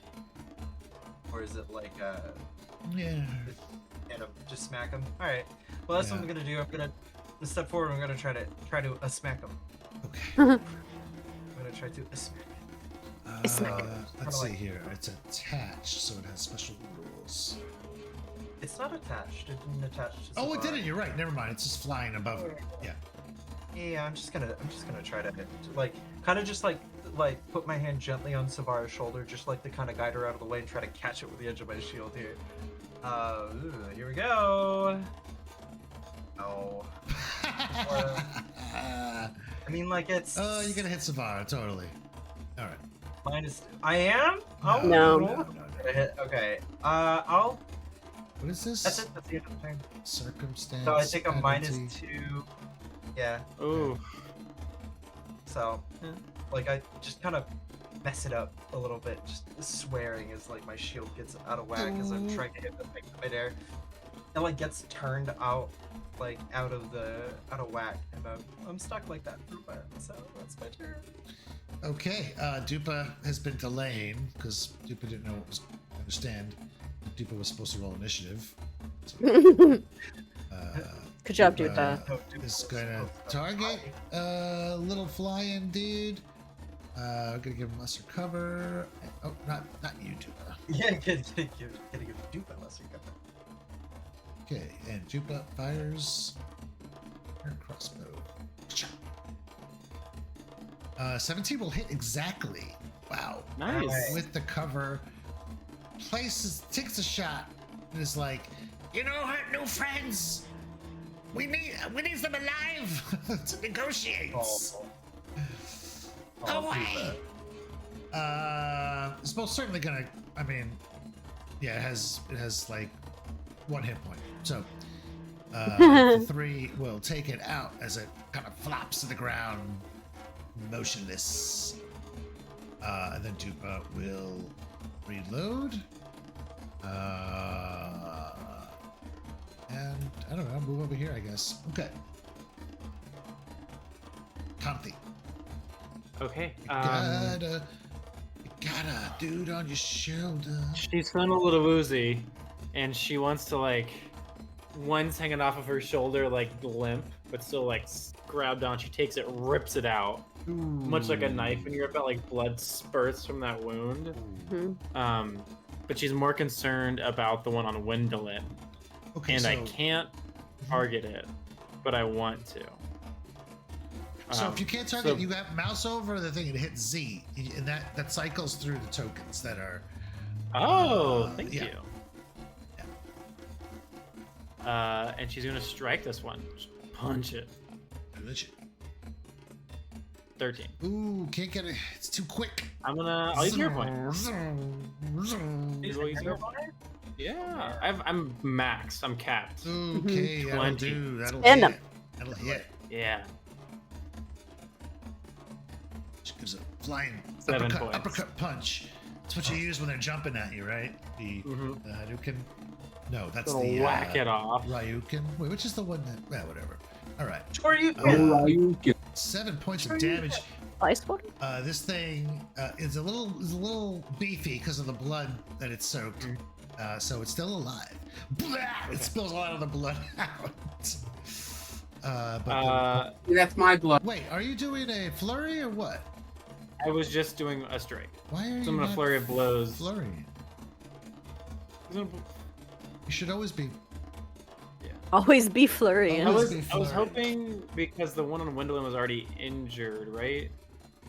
Or is it Yeah. just smack them? All right. Well, that's what Yeah. I'm gonna do. I'm gonna step forward. I'm gonna try to smack them. Okay. I'm gonna try to smack. Let's see here. It's attached, so it has special rules. It's not attached. It didn't attach to. Oh, it Safari. didn't. You're right. Never mind. It's just flying above it. Yeah. Yeah, I'm just gonna try to kind of just put my hand gently on Savara's shoulder, just to kind of guide her out of the way and try to catch it with the edge of my shield here. Here we go. Oh. I mean, it's. Oh, you're gonna hit Savara, totally. All right. minus. I am. Oh No. Okay. I'll. What is this? That's it. That's the end of the turn. Circumstance. So I take a penalty. -2. Yeah. Ooh. So, I just kind of mess it up a little bit, just swearing as my shield gets out of whack as I'm trying to hit the thing in midair. It gets turned out out of whack, and I'm stuck like that for a while. So that's my turn. Okay. Doopa has been delaying because Doopa didn't know what was understand. Doopa was supposed to roll initiative. So, good job, Doopa Doopa. is gonna target little flying dude. Gonna give him lesser cover. Oh, not you, Doopa. Yeah, gotta give Doopa lesser cover. Okay, and Doopa fires her crossbow. 17 will hit exactly. Wow. Nice. With the cover, takes a shot, and is like, you know, her new friends. We need them alive to negotiate. Away. It's most certainly gonna. I mean, yeah, it has one hit point. So, the 3 will take it out as it kind of flops to the ground, motionless. And then Doopa will reload. And I don't know, move over here, I guess. Okay. Comfy. Okay. You got a dude on your shoulder. She's feeling a little woozy, and she wants to like, one's hanging off of her shoulder like limp, but still like grabbed on. She takes it, rips it out, much like a knife when you rip out, like blood spurts from that wound. Mhm. But she's more concerned about the one on Wendolin, Okay, and so, I can't target it, but I want to. So if you can't target, so- you have mouse over the thing and hit Z, and that cycles through the tokens that are. Oh, thank yeah. you. And she's gonna strike this one. Just punch it. 13. Ooh, can't get it. It's too quick. I'll use your point. Will use your point? Yeah, I'm max. I'm capped. Okay, that'll 20. do. That'll Spin hit. 'em. That'll hit. Yeah. She gives a flying 7 points. uppercut punch. That's what you use when they're jumping at you, right? The Mhm. Hadouken. No, that's Gonna the whack it off. Ryuken. Wait, which is the one that? Well, whatever. All right. Or you Uh, you get 7 points of damage. Ice water? This thing is a little beefy because of the blood that it's soaked. So it's still alive. Blah! It spills a lot of the blood out. that's my blood. Wait, are you doing a flurry or what? I was just doing a strike. Why are So you I'm gonna not flurry of blows. flurrying? You should always be. Always be flurrying. I Always was be I was flurry. hoping because the one on Wendolin was already injured, right?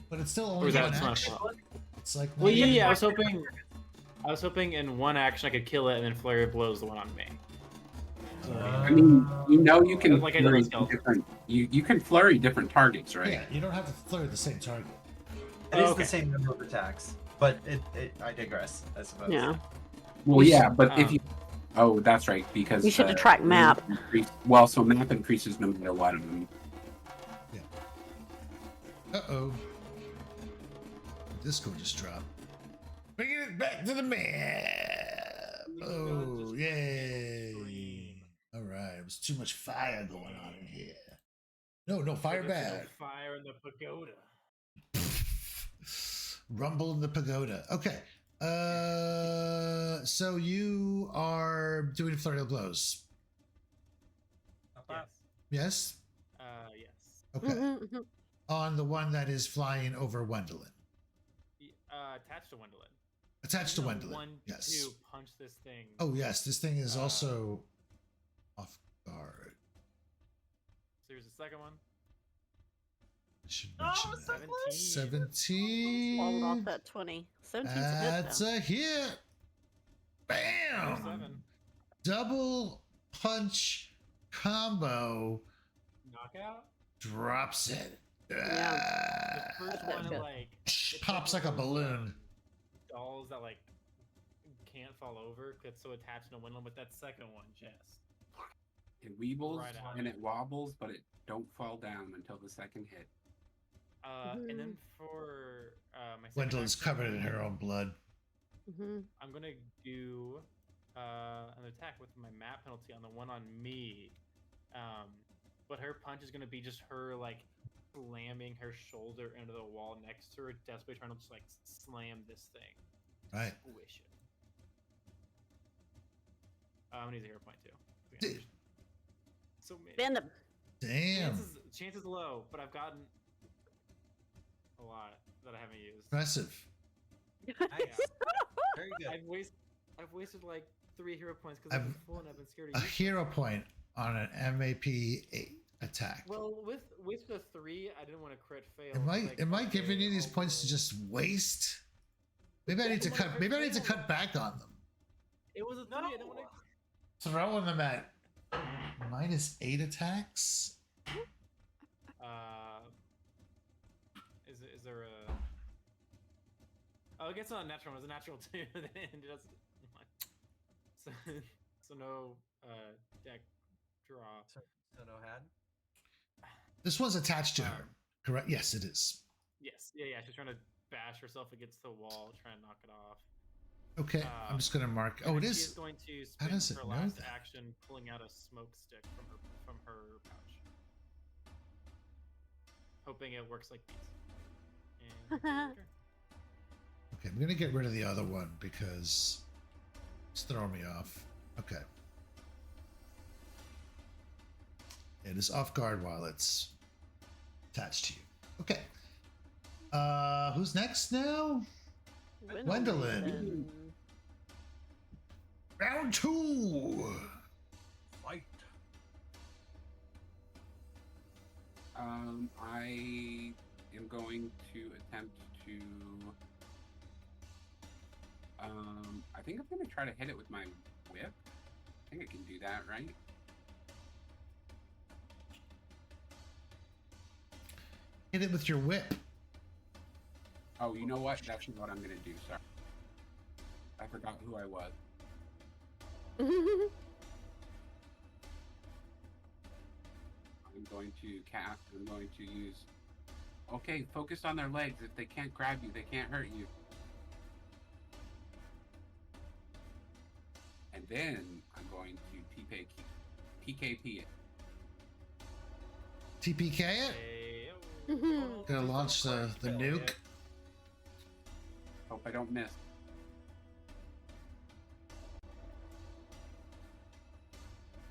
But it's still Or only is one that not action. well? It's like Well, not yeah, even- I was hoping in one action I could kill it and then flurry of blows the one on me. I mean, you can Like I did flurry with Skeleton. different. You can flurry different targets, right? Yeah, you don't have to flurry the same target. It is Okay. the same number of attacks, but I digress, I suppose. Yeah. Well, yeah, but if Um, you. Oh, that's right. Because You should attract map. Well, so map increases no matter what. Uh-oh. Discord just dropped. Bringing it back to the map. Oh, yay. All right. It was too much fire going on in here. No, fire bad. Fire in the pagoda. Rumble in the pagoda. Okay. So you are doing flurry of blows. Yes. Yes? Yes. Okay. Mhm. On the one that is flying over Wendolin. Attached to Wendolin. Attached to I'm gonna Wendolin. One, Yes. two, punch this thing. Oh, yes. This thing is Uh, also off guard. So here's the second one. I should Oh, mention so that. close. 17. Falling off that 20. 17's a hit, That's though. a hit. Bam. 7. Double punch combo Knockout. drops it. The Ah, first that one bit. like pops like a balloon. dolls that like can't fall over because it's so attached to Wendolin, but that second one just. It weebles Right out. and it wobbles, but it don't fall down until the second hit. And then for my second Wendolin's action, covered in her own blood. Mhm. I'm gonna do an attack with my map penalty on the one on me. But her punch is gonna be just her like slamming her shoulder into the wall next to her, desperately trying to just like slam this thing. Right. Squish it. I'm gonna use a hero point too. Dude. So many. Bend him. Damn. Chances low, but I've gotten a lot that I haven't used. Impressive. Nice. Very good. I've wasted like 3 hero points because I've been full and I've been scared A to use. hero point on an MAP 8 attack. Well, with the 3, I didn't want to crit fail. Am I giving you these points to just waste? Maybe I need to cut. Maybe I need to cut back on them. It was a 3. I didn't want to. Throwing them at -8 attacks. Is there a? Oh, it gets on a natural one. It's a natural 2. Then it doesn't. So no deck draw. So no had. This one's attached to her, correct? Yes, it is. Yes. Yeah. She's trying to bash herself against the wall, try and knock it off. Okay, I'm just gonna mark. Oh, And it She is is. going to How spend does it her know last that? action, pulling out a smoke stick from her pouch, hoping it works like these. And that's her turn. Okay, I'm gonna get rid of the other one because it's throwing me off. Okay. It is off guard while it's attached to you. Okay. Who's next now? Gwendolyn. Round 2. Fight. I am going to attempt to. I think I'm going to try to hit it with my whip. I think I can do that, right? Hit it with your whip. Oh, you know what? That's what I'm going to do. Sorry. I forgot who I was. I'm going to use. Okay, focus on their legs. If they can't grab you, they can't hurt you. And then I'm going to PKP it. TPK it. Hey-o. Gonna launch the nuke. Hope I don't miss.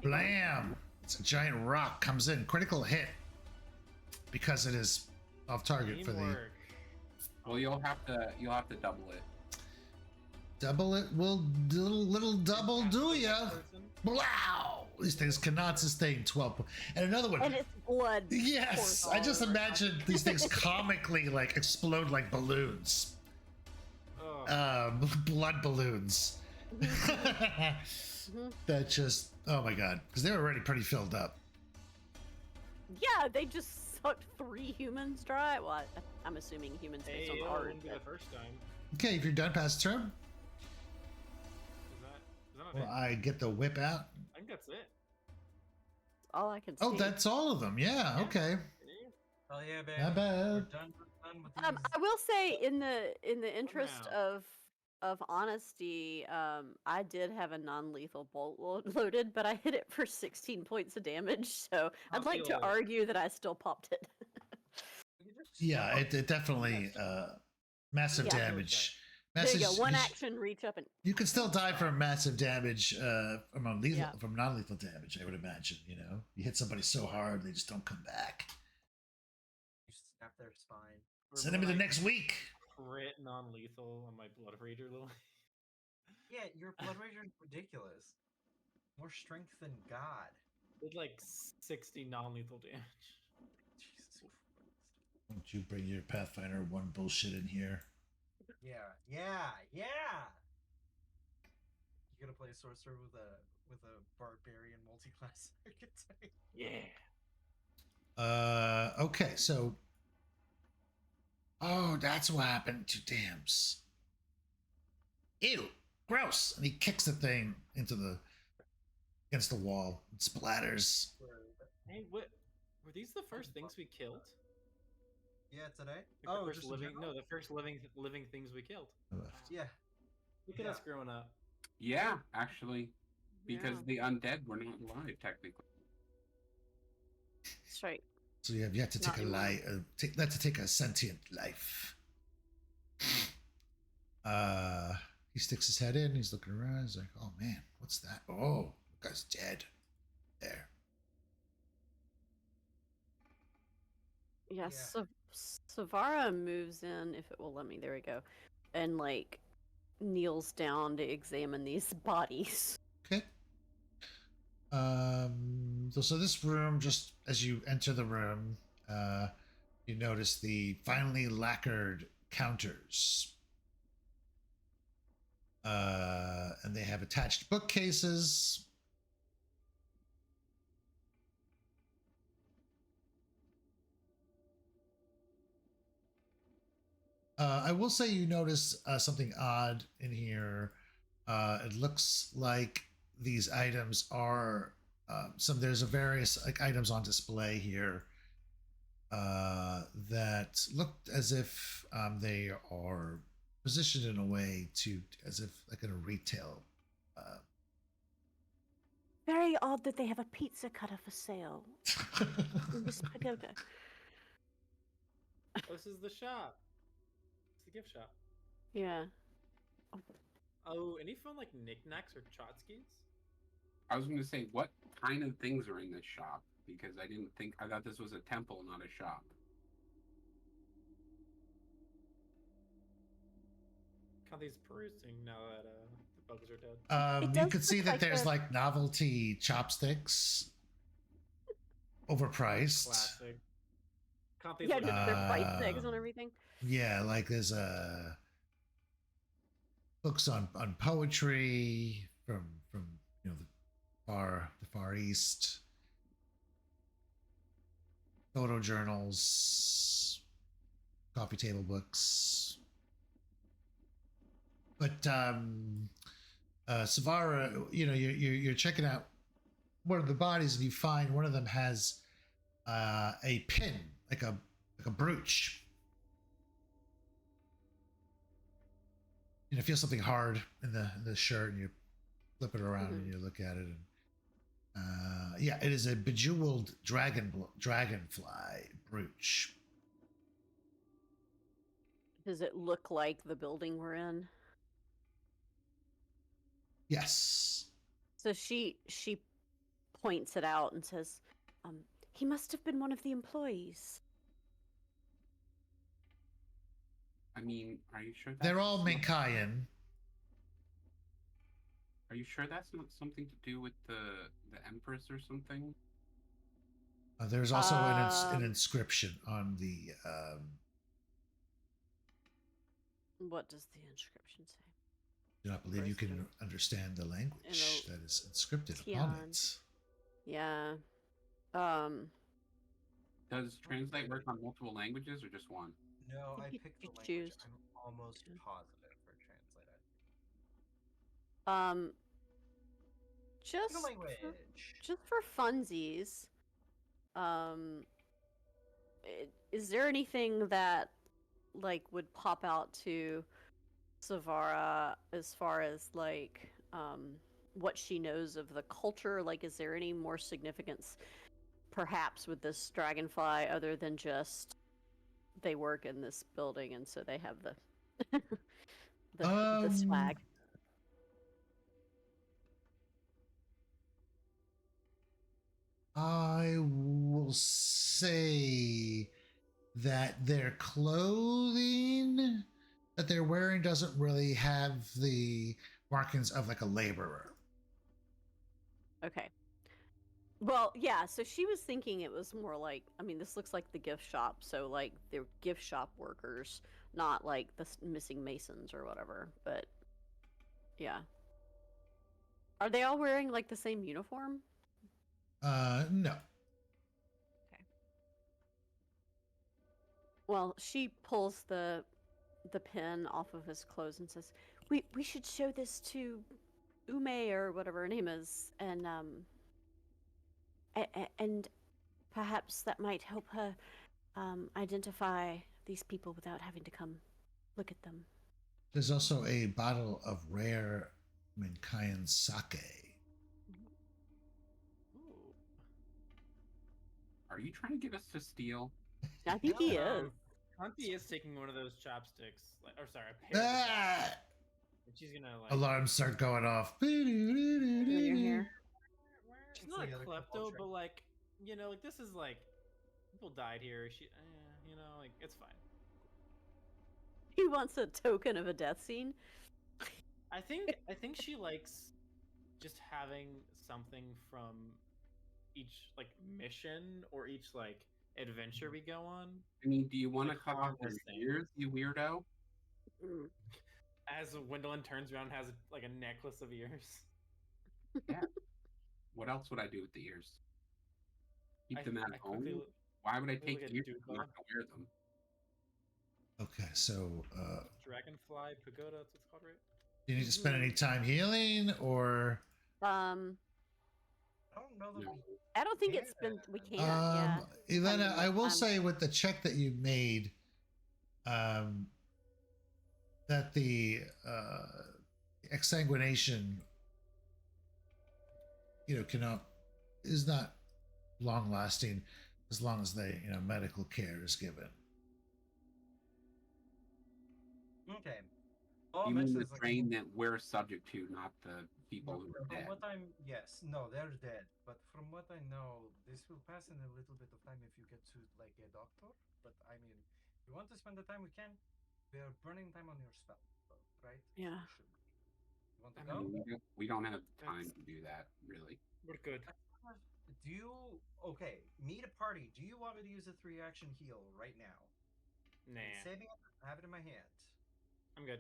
Blam! It's a giant rock comes in. Critical hit. Because it is off target for the Teamwork. Well, you'll have to double it. double it. Will little double do ya? Person. Wow! These things cannot sustain 12. And another one. And it's blood. Yes, pours I just all over. imagine these things comically like explode like balloons. Oh, Blood balloons. That just, oh my god, because they're already pretty filled up. Yeah, they just sucked 3 humans dry. Well, I'm assuming humans based on hey, art. wouldn't be the but- first time. Okay, if you're done past turn, Is that not well, it? I get the whip out. I think that's it. All I can see. Oh, that's all of them. Yeah, okay. Oh yeah, baby. Not bad. We're done with these. I will say, in the interest round. of honesty, I did have a non-lethal bolt loaded, but I hit it for 16 points of damage. So I'd like to feel- argue that I still popped it. You just Yeah, step up. it definitely massive Yeah. damage. There you go. Massive- One action, reach up and You can still die from massive damage from Yeah. from non-lethal damage. I would imagine. You know, you hit somebody so hard they just don't come back. You snap their spine. Send them to the next week. Crit non-lethal on my Blood Rager, Lily. Yeah, your blood rager is ridiculous. More strength than God. Did like 60 non-lethal damage. Jesus Christ. Don't you bring your Pathfinder 1 bullshit in here? Yeah. You gonna play a sorcerer with a barbarian multi-class archetype? Yeah. Okay, so. Oh, that's what happened to Dams. Ew, gross! And he kicks the thing against the wall. It splatters. Hey, what? Were these the first things we killed? Yeah, today. Like the first just in living, general? no, the first living things we killed. Yeah. Look at Yeah. us growing up. Yeah, actually, because Yeah. the undead were not alive technically. straight. So you have yet to Not take a anymore. take a sentient life. He sticks his head in. He's looking around. He's like, "Oh man, what's that? Oh, the guy's dead." There. Yeah, Savara moves in, if it will let me. There we go. And like kneels down to examine these bodies. Okay. So this room, just as you enter the room, you notice the finely lacquered counters. And they have attached bookcases. I will say you notice something odd in here. It looks like these items are there's a various like items on display here. that looked as if they are positioned in a way to, as if like in a retail. Very odd that they have a pizza cutter for sale in this pagoda. Oh, this is the shop. It's the gift shop. Yeah. Oh, any fun like knickknacks or tchotchkes? I was going to say, what kind of things are in this shop? Because I thought this was a temple, not a shop. Conti's perusing now that the bugs are dead. It You does could see look that like there's a- like novelty chopsticks, overpriced. Classic. Conti's Yeah, looking they're at price tags on Um, everything. Yeah, like there's books on poetry from you know the far east, photo journals, coffee table books. But Savara, you know, you're checking out one of the bodies, and you find one of them has a pin, like a brooch. You know, feel something hard in the shirt, and you flip it around and you look at it, and yeah, it is a bejeweled dragonfly brooch. Does it look like the building we're in? Yes. So she points it out and says, he must have been one of the employees. I mean, are you sure They're all not- Minkayan. Are you sure that's not something to do with the Empress or something? There's also an inscription on the. What does the inscription say? Do not believe you can President. understand the language In a that is inscripted upon it. Yeah. Does translate work on multiple languages or just one? No, You I could- picked the you language. choose. I'm almost Yeah. positive for translator. Just The for, language. just for funsies, is there anything that like would pop out to Savara as far as like what she knows of the culture? Like, is there any more significance perhaps with this dragonfly other than just they work in this building and so they have the the swag? I will say that their clothing that they're wearing doesn't really have the markings of like a laborer. Okay. Well, yeah, so she was thinking it was more like, I mean, this looks like the gift shop, so like they're gift shop workers, not like the missing masons or whatever, but yeah. Are they all wearing like the same uniform? No. Well, she pulls the pin off of his clothes and says, "We should show this to Ume or whatever her name is, and perhaps that might help her identify these people without having to come look at them." There's also a bottle of rare Minkayan sake. Ooh. Are you trying to get us to steal? I think he is. Conti is taking one of those chopsticks, like, or sorry, a pair. Of Ah! chopsticks, and she's gonna like. Alarms start going off. In your hair. She's It's not the a other klepto, compulsion. but like, you know, like this is like, people died here. You know, like it's fine. He wants a token of a death scene. I think she likes just having something from each like mission or each like adventure we go on. I mean, do you want to Like, cut off your this thing. ears, you weirdo? As Gwendolyn turns around, and has like a necklace of ears. What else would I do with the ears? Keep I- them at I home? quickly Why would I look take at ears if I'm Doopa. not gonna wear them? Okay, so Dragonfly pagoda, that's what it's called, right? do you need to spend any time healing, or Um, I don't know that No. we. I don't think Yeah. it's been. We can't. Yeah. Elena, I will I'm- say with the check that you made, that the exsanguination, cannot is not long lasting as long as they, medical care is given. Okay. All You I mean mentioned the is like. drain that we're subject to, not the people who are From dead. what I'm, yes, no, they're dead. But from what I know, this will pass in a little bit of time if you get to like a doctor. But I mean, if you want to spend the time, we can. We are burning time on your spell, right? Yeah. So you want to I go? mean, We don't have time That's- to do that, really. We're good. Do you? Okay, meet a party. Do you want me to use a 3-action heal right now? Nah, It's saving it. I have it in my hand. I'm good.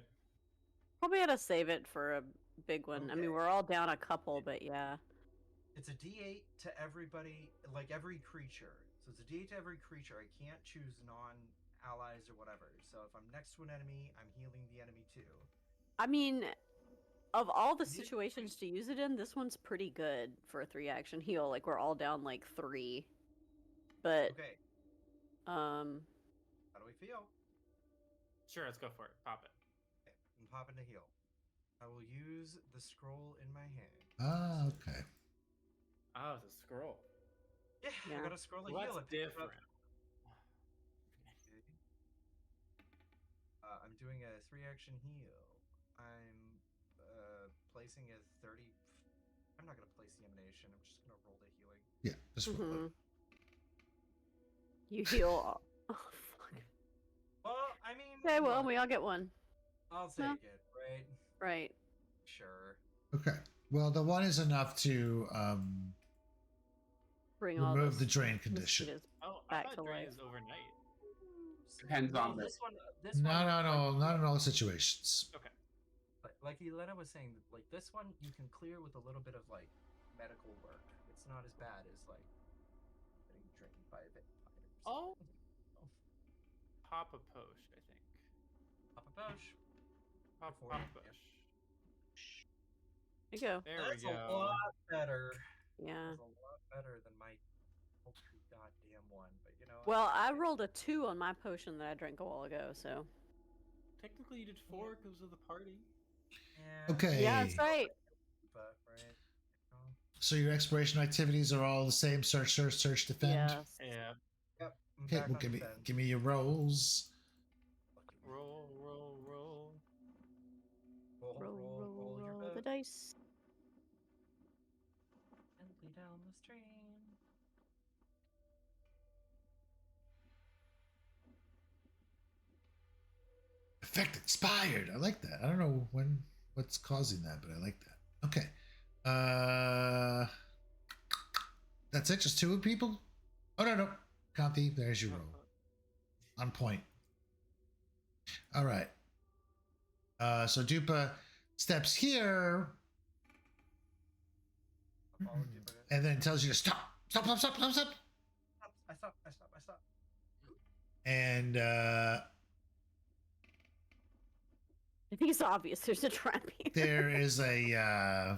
Probably gotta save it for a big one. I mean, Okay. we're all down a couple, but yeah. It's a D8 to everybody, like every creature. So it's a D8 to every creature. I can't choose non-allies or whatever. So if I'm next to an enemy, I'm healing the enemy too. I mean, of all the Yeah. situations to use it in, this one's pretty good for a 3-action heal. Like we're all down like 3. But Okay, um how do we feel? Sure, let's go for it. Pop it. Okay, I'm popping to heal. I will use the scroll in my hand. Ah, okay. Oh, it's a scroll. Yeah, Yeah. I got a scroll of Well, heal. that's I picked it up. different. Okay. I'm doing a 3-action heal. I'm placing a 30. I'm not gonna place the emanation. I'm just gonna roll the healing. Yeah, just roll it. mhm. You heal. Oh, fuck. Well, I mean. Okay, well, look, we all get one. I'll No. take it, right? Right. Sure. Okay. Well, the one is enough to Bring all remove the this drain condition. mosquitoes. Oh, Back I to thought drain life. is overnight. Depends No, on the- this one. This No, one. not in all situations. Okay. Like Elena was saying, like this one you can clear with a little bit of like medical work. It's not as bad as like getting drained by a vampire. Oh. Pop a posh, I think. Pop a push. Pop Before a you- push. There you go. There That's we a go. lot better. Yeah. That's a lot better than my poultry goddamn one. But you know. Well, I rolled a 2 on my potion that I drank a while ago, so. Technically, you did 4 because of the party. Yeah. Okay. Yeah, that's right. But right. You know, So your exploration activities are all the same: search, defend. Yes. Yeah. Yep. I'm Okay. back Well, on give defense. me your rolls. Roll, roll, roll. Roll your Roll the boat dice. gently down the stream. Effect expired. I like that. I don't know what's causing that, but I like that. Okay. That's it. Just 2 people. Oh no. Conti, there's your roll. On point. All right. So Doopa steps here I followed you, but and then tells you to stop. Stop. I stop. And I think it's obvious there's a trap here. there is a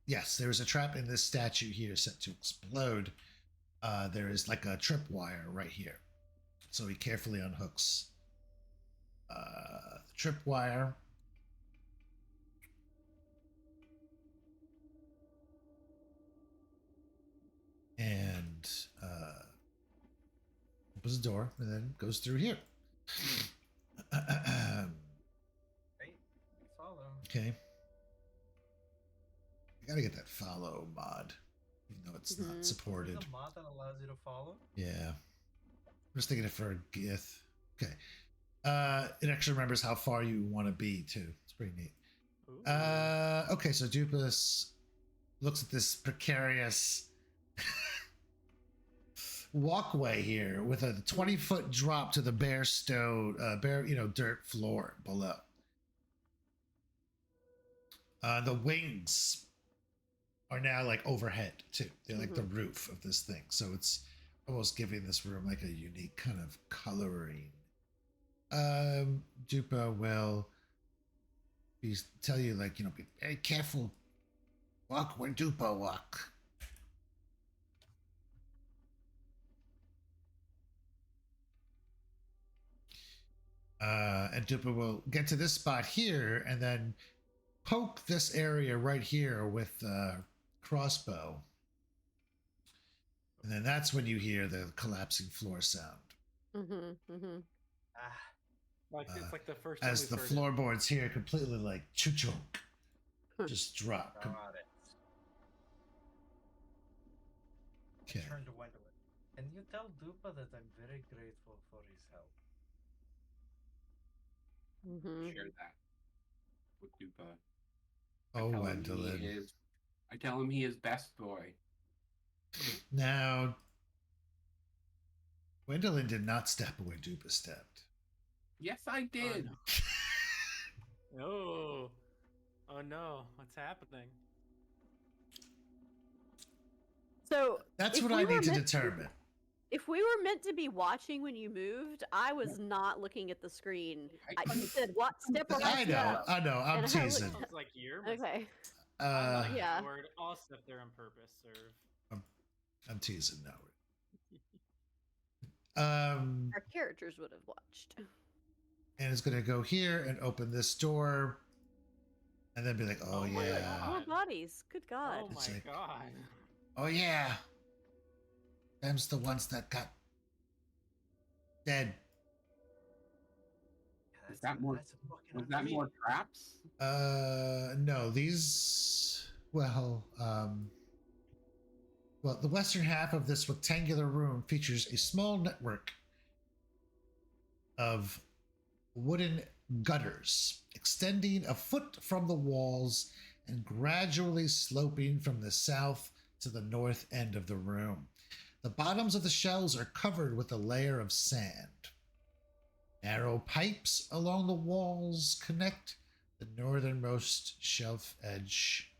yes, there is a trap in this statue here set to explode. There is like a tripwire right here. So he carefully unhooks the tripwire. And opens the door and then goes through here. Right? We follow. Okay. I gotta get that follow mod, even though it's not Mhm. supported. There's a mod that allows you to follow. Yeah. I'm just thinking it for a Gith. Okay. It actually remembers how far you want to be too. It's pretty neat. Ooh. Okay, so Dupus looks at this precarious walkway here with a 20-foot drop to the bare stone, dirt floor below. The wings are now like overhead too. They're like the roof of this thing. So it's almost giving this room like a unique kind of coloring. Dupa will tell you, like, be very careful. Walk when Dupa walk. And Doopa will get to this spot here and then poke this area right here with crossbow. And then that's when you hear the collapsing floor sound. Ah, Like it's like the first time As we've the heard it. floorboards here completely like chunk, just drop. got it. Okay. Turn to Wendell. And you tell Doopa that I'm very grateful for his help. Share that with Doopa. Oh, Tell him Wendelin. I tell him he is best boy. Now, Wendelin did not step where Doopa stepped. Yes, I did. Oh, oh no, what's happening? So That's if what we I were need to meant determine. If we were meant to be watching when you moved, I was not looking at the screen. You said, "What step or I know, I'm And I was- teasing. Sounds like you're Okay. I'm not Yeah. Howard. I'll step there on purpose, serve. I'm teasing now. Our characters would have watched. And it's gonna go here and open this door, and then be like, "Oh, Oh my yeah, More God. bodies. Good God. Oh It's my like- god. oh yeah." Them's the ones that got dead. Yeah, Was that more? that's a fucking Was that more traps? No, these. Well, the western half of this rectangular room features a small network of wooden gutters extending a foot from the walls and gradually sloping from the south to the north end of the room. The bottoms of the shelves are covered with a layer of sand. Narrow pipes along the walls connect the northernmost shelf edge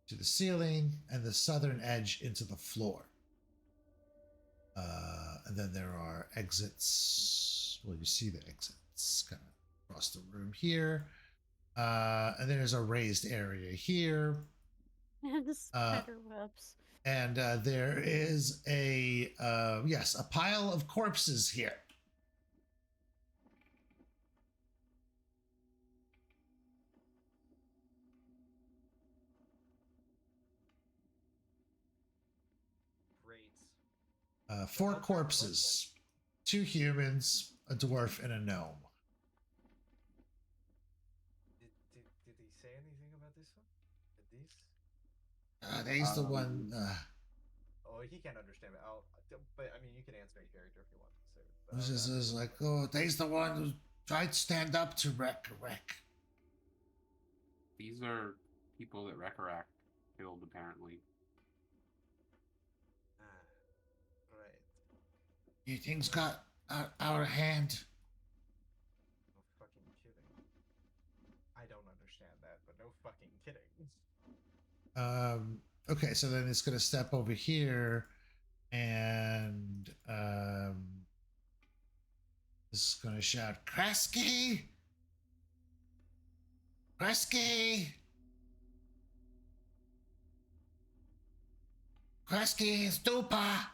to the ceiling and the southern edge into the floor. And then there are exits. Well, you see the exits kind of across the room here. And there's a raised area here. And the spider webs. And there is a pile of corpses here. great. 4 corpses, 2 humans, a dwarf, and a gnome. Did he say anything about this one? This? There's the one. Oh, he can't understand it. But I mean, you can answer a character if you want. So, This is like, oh, there's the one who tried to stand up to Wreck. These are people that Rekorak killed, apparently. Right. You things got out of hand. No fucking kidding. I don't understand that, but no fucking kidding. Okay, so then it's gonna step over here, and this is gonna shout, Kresge! Kresge! Kresge is Doopa!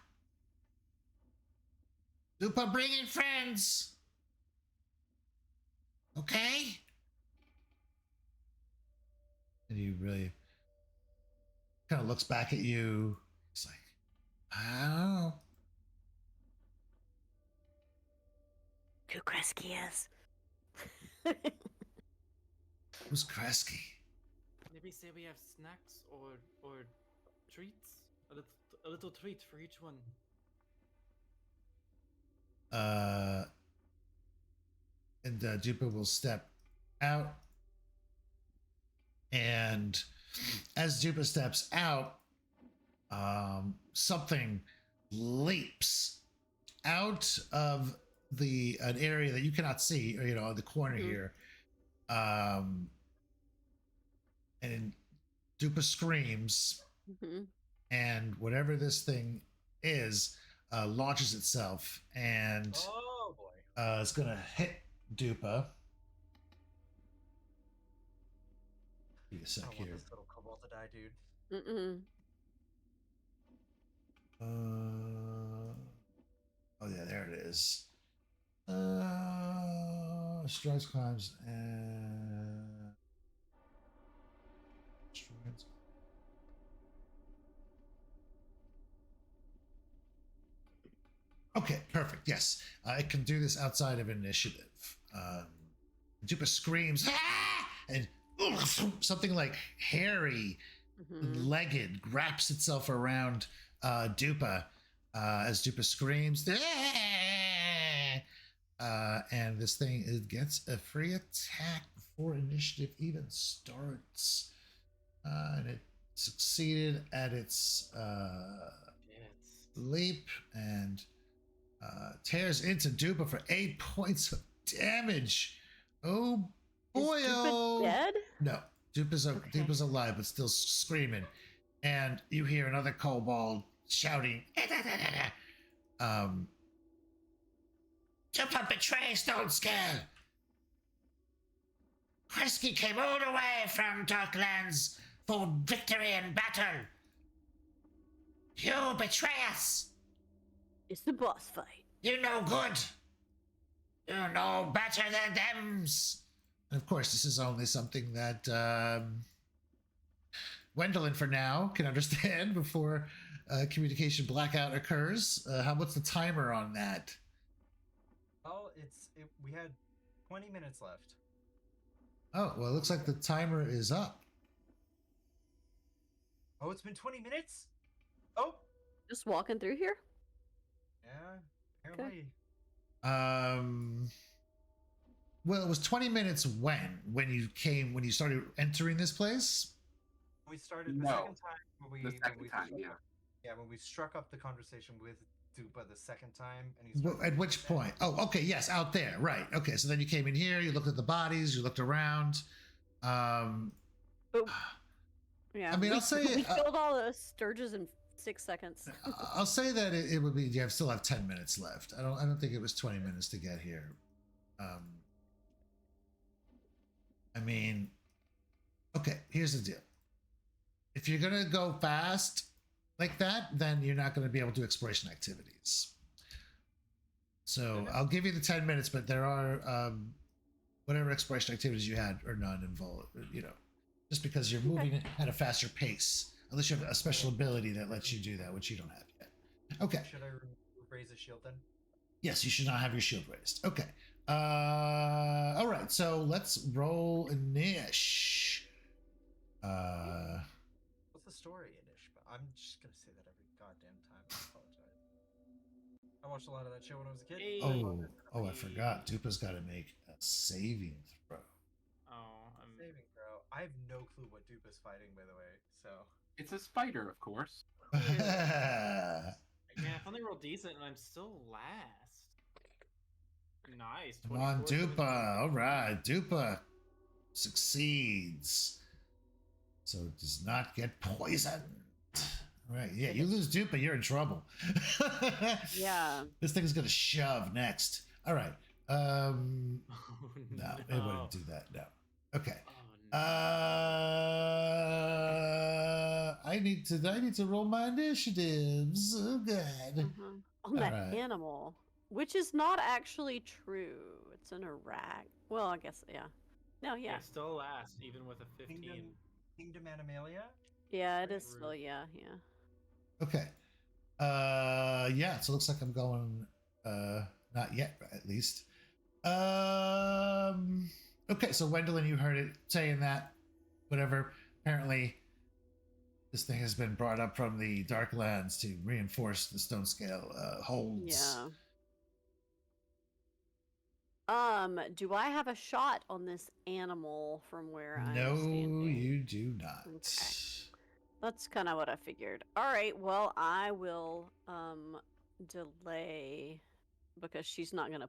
Doopa bringing friends! Okay? And he really kind of looks back at you. He's like, I don't know. Who Kresge is. Who's Kresge? Maybe say we have snacks or treats. A little treat for each one. And Doopa will step out. And as Doopa steps out, something leaps out of an area that you cannot see, or in the corner here. And Doopa screams, and whatever this thing is launches itself, and Oh boy. it's gonna hit Doopa. Give me a I sec want here. this little cobalt to die, dude. Oh yeah, there it is. strides, climbs, and strides. Okay, perfect. Yes, I can do this outside of initiative. Doopa screams, "Ah!" and something like hairy, legged wraps itself around Doopa as Doopa screams. "Ah!" And this thing gets a free attack before initiative even starts. And it succeeded at its leap and tears into Doopa for 8 points of damage. Oh boy! Is Doopa dead? No, Doopa's alive, but still screaming. And you hear another kobold shouting, "Doopa betrays Stone Scale! Krisky came all the way from Darklands for victory in battle! You betray us! It's the boss fight. You know good! You know better than thems!" And of course, this is only something that Gwendolyn, for now, can understand before communication blackout occurs. What's the timer on that? Well, we had 20 minutes left. Oh, well, it looks like the timer is up. Oh, it's been 20 minutes? Oh! Just walking through here? Yeah, apparently. Well, it was 20 minutes when you started entering this place? We started the No, second time. When we struck up the conversation with Doopa the second time. And At which point? Oh, okay, yes, out there, right. Okay, so then you came in here, you looked at the bodies, you looked around. Yeah. I mean, I'll say... we killed all the Sturges in 6 seconds. I'll say that it would be... You still have 10 minutes left. I don't think it was 20 minutes to get here. I mean... Okay, here's the deal. If you're going to go fast like that, then you're not going to be able to do exploration activities. So I'll give you the 10 minutes, but there are whatever exploration activities you had or none involved, just because you're moving at a faster pace, unless you have a special ability that lets you do that, which you don't have yet. Okay. Should I raise a shield then? Yes, you should not have your shield raised. Okay. All right, so let's roll Inish. What's the story, Inish? I'm just gonna say that every goddamn time. I apologize. I watched a lot of that show when I was a kid. Hey. Oh, I forgot. Dupa's got to make a saving throw. Oh, I'm Saving throw. I have no clue what Doopa's fighting, by the way. So It's a spider, of course. yeah. I finally rolled decent, and I'm still last. Nice. Come on, 24, Doopa. All right, Doopa succeeds. So it does not get poisoned. All right, yeah, you lose Doopa, you're in trouble. Yeah. This thing is going to shove next. All right. Oh, No, it wouldn't do that. No. Okay. Oh, no. I need to roll my initiatives. Oh, God. On that Alright. animal, which is not actually true. It's an Iraq. Well, I guess, yeah. No, Yeah, yeah. still last, even with a 15. Kingdom Animalia? Yeah, it Very is still, rude. yeah. Okay. Yeah, so it looks like I'm going, not yet, at least. Okay, so Gwendolyn, you heard it saying that, whatever. Apparently, this thing has been brought up from the Darklands to reinforce the stone scale holds. Yeah. Do I have a shot on this animal from where I'm No, standing? you do not. Okay. That's kind of what I figured. All right, well, I will delay because she's not going to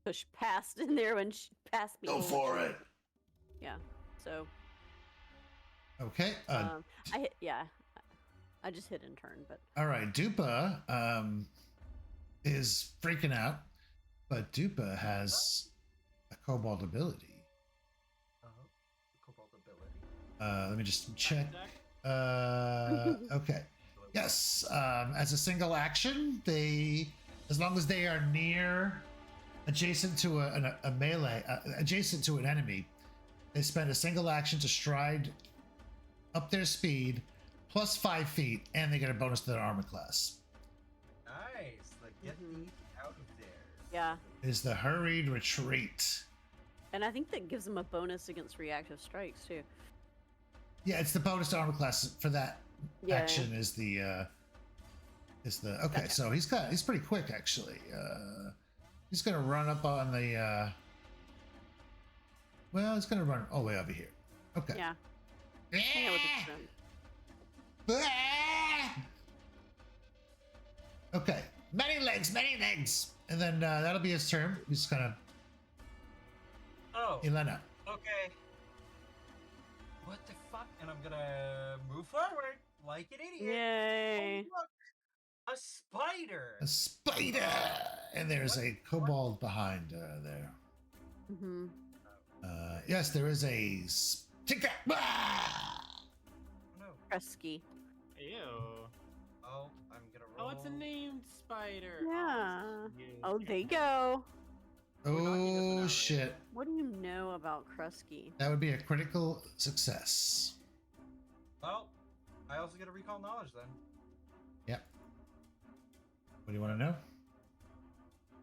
push past in there when she past me. Go for it. Yeah. So, Okay. I just hit in turn, but All right. Doopa is freaking out, but Doopa has a kobold ability. Cobalt ability. Let me just check. Attack? Okay. Yes. As a single action, as long as they are near adjacent to a melee, adjacent to an enemy, they spend a single action to stride up their speed plus 5 feet, and they get a bonus to their armor class. Nice. Like, get me out of there. Yeah. Is the hurried retreat. And I think that gives them a bonus against reactive strikes too. Yeah, it's the bonus to armor class for that Yeah. action is the okay, Gotcha. so he's pretty quick actually. He's gonna run up on the well, he's gonna run all the way over here. Okay. Yeah. Hang out with his friend. Okay. Many legs. And then that'll be his turn. He's gonna Oh, Elena. okay. What the fuck? And I'm gonna move forward like an idiot. Yay. Oh, look! A spider! A spider! And there's a kobold behind there. Mm-hmm. Yes, there is a take that. Ah! No. Krusky. Ew. Oh, I'm gonna roll. Oh, it's a named spider. Yeah. Cute. Oh, there you go. Oh shit. What do you know about Krusky? That would be a critical success. Well, I also get a recall knowledge then. Yep. What do you want to know?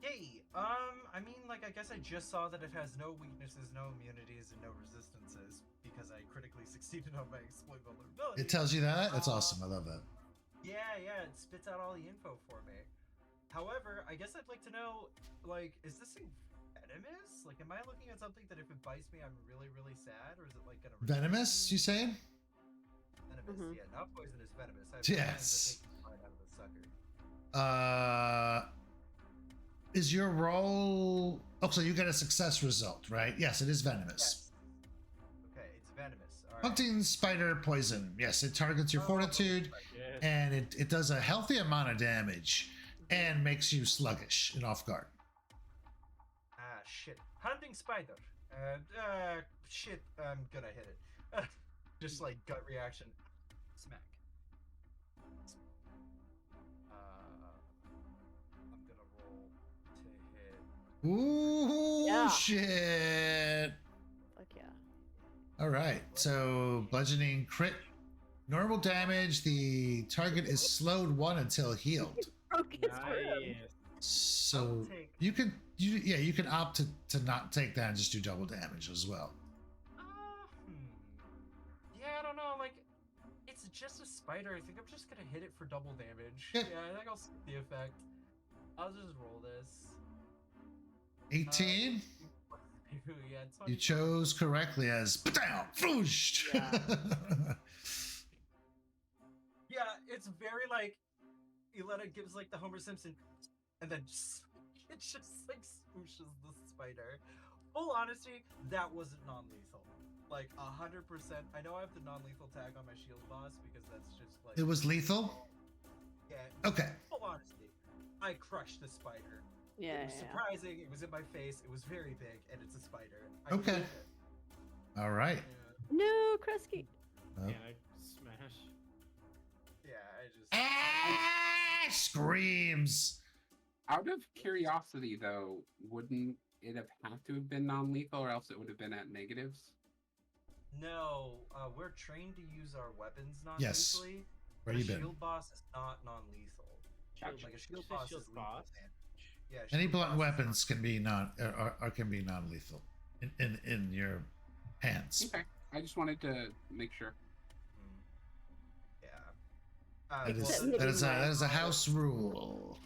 Yay! I mean, like, I guess I just saw that it has no weaknesses, no immunities, and no resistances because I critically succeeded on my exploit vulnerability. It tells you that? That's awesome. I love that. Yeah, it spits out all the info for me. However, I guess I'd like to know, like, is this thing venomous? Like, am I looking at something that if it bites me, I'm really, really sad, or is it like gonna Venomous, you saying? Venomous, Mhm. yeah, not poisonous, venomous. I have Yes. plans to take the bite out of the sucker. Is your roll? Oh, so you get a success result, right? Yes, it is venomous. Yes. Okay, it's venomous. All right. Hunting spider poison. Yes, it targets your fortitude, Yes. and it does a healthy amount of damage, and makes you sluggish and off guard. Ah, shit. Hunting spider. Shit, I'm gonna hit it. Just like gut reaction. Smack. I'm gonna roll to hit. Ooh, Yeah. shit. Fuck yeah. All right, so bludgeoning crit. Normal damage. The target is slowed 1 until healed. Broke his rib. Nice. So I'll take- you can opt to not take that and just do double damage as well. Yeah, I don't know. Like, it's just a spider. I think I'm just gonna hit it for double damage. Yeah. Yeah, I think I'll skip the effect. I'll just roll this. 18. Yeah, 20. You chose correctly as down. Yeah, it's very like Elena gives like the Homer Simpson, and then it just like swooshes the spider. Full honesty, that wasn't non-lethal. Like 100%. I know I have the non-lethal tag on my shield boss because that's just like It was lethal. yeah. Okay. Full honesty, I crushed the spider. It Yeah. was surprising. It was in my face. It was very big, and it's a spider. I Okay. killed it. All right. Yeah, No, Krusky. Oh. Can I smash? I just. Screams. Out of curiosity, though, wouldn't it have had to have been non-lethal, or else it would have been at negatives? No, we're trained to use our weapons Yes. non-lethally. Where A you been? shield boss is not non-lethal. Gotcha. Like a shield Say boss shield is lethal boss? damage. Yeah. Any shield blunt boss is weapons can be non-lethal in your hands. Okay, I just wanted to make sure. Yeah. That is a house rule.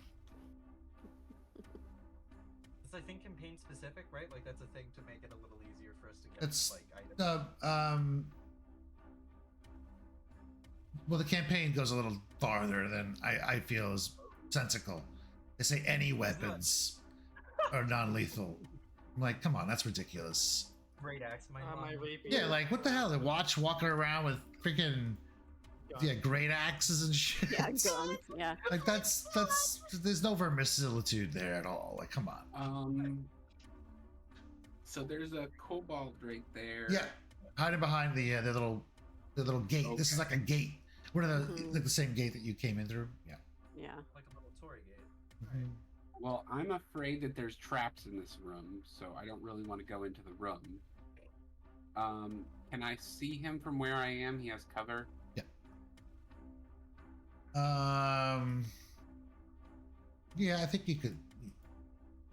It's I think campaign specific, right? Like that's a thing to make it a little easier for us to get It's like items. Well, the campaign goes a little farther than I feel is sensical. They say any weapons are non-lethal. I'm like, come on, that's ridiculous. Great axe, my My rapier. Yeah, like what the hell? The watch walking around with freaking great axes and shit. Yeah, guns. Yeah. Like that's there's no verisimilitude there at all. Like, come on. So there's a kobold right there. Yeah, hiding behind the little gate. Okay. This is like a gate. One of the Mhm. like the same gate that you came in through. Yeah. Yeah. like a little Tory gate. Mhm. Well, I'm afraid that there's traps in this room, so I don't really want to go into the room. Can I see him from where I am? He has cover. Yeah, I think you could.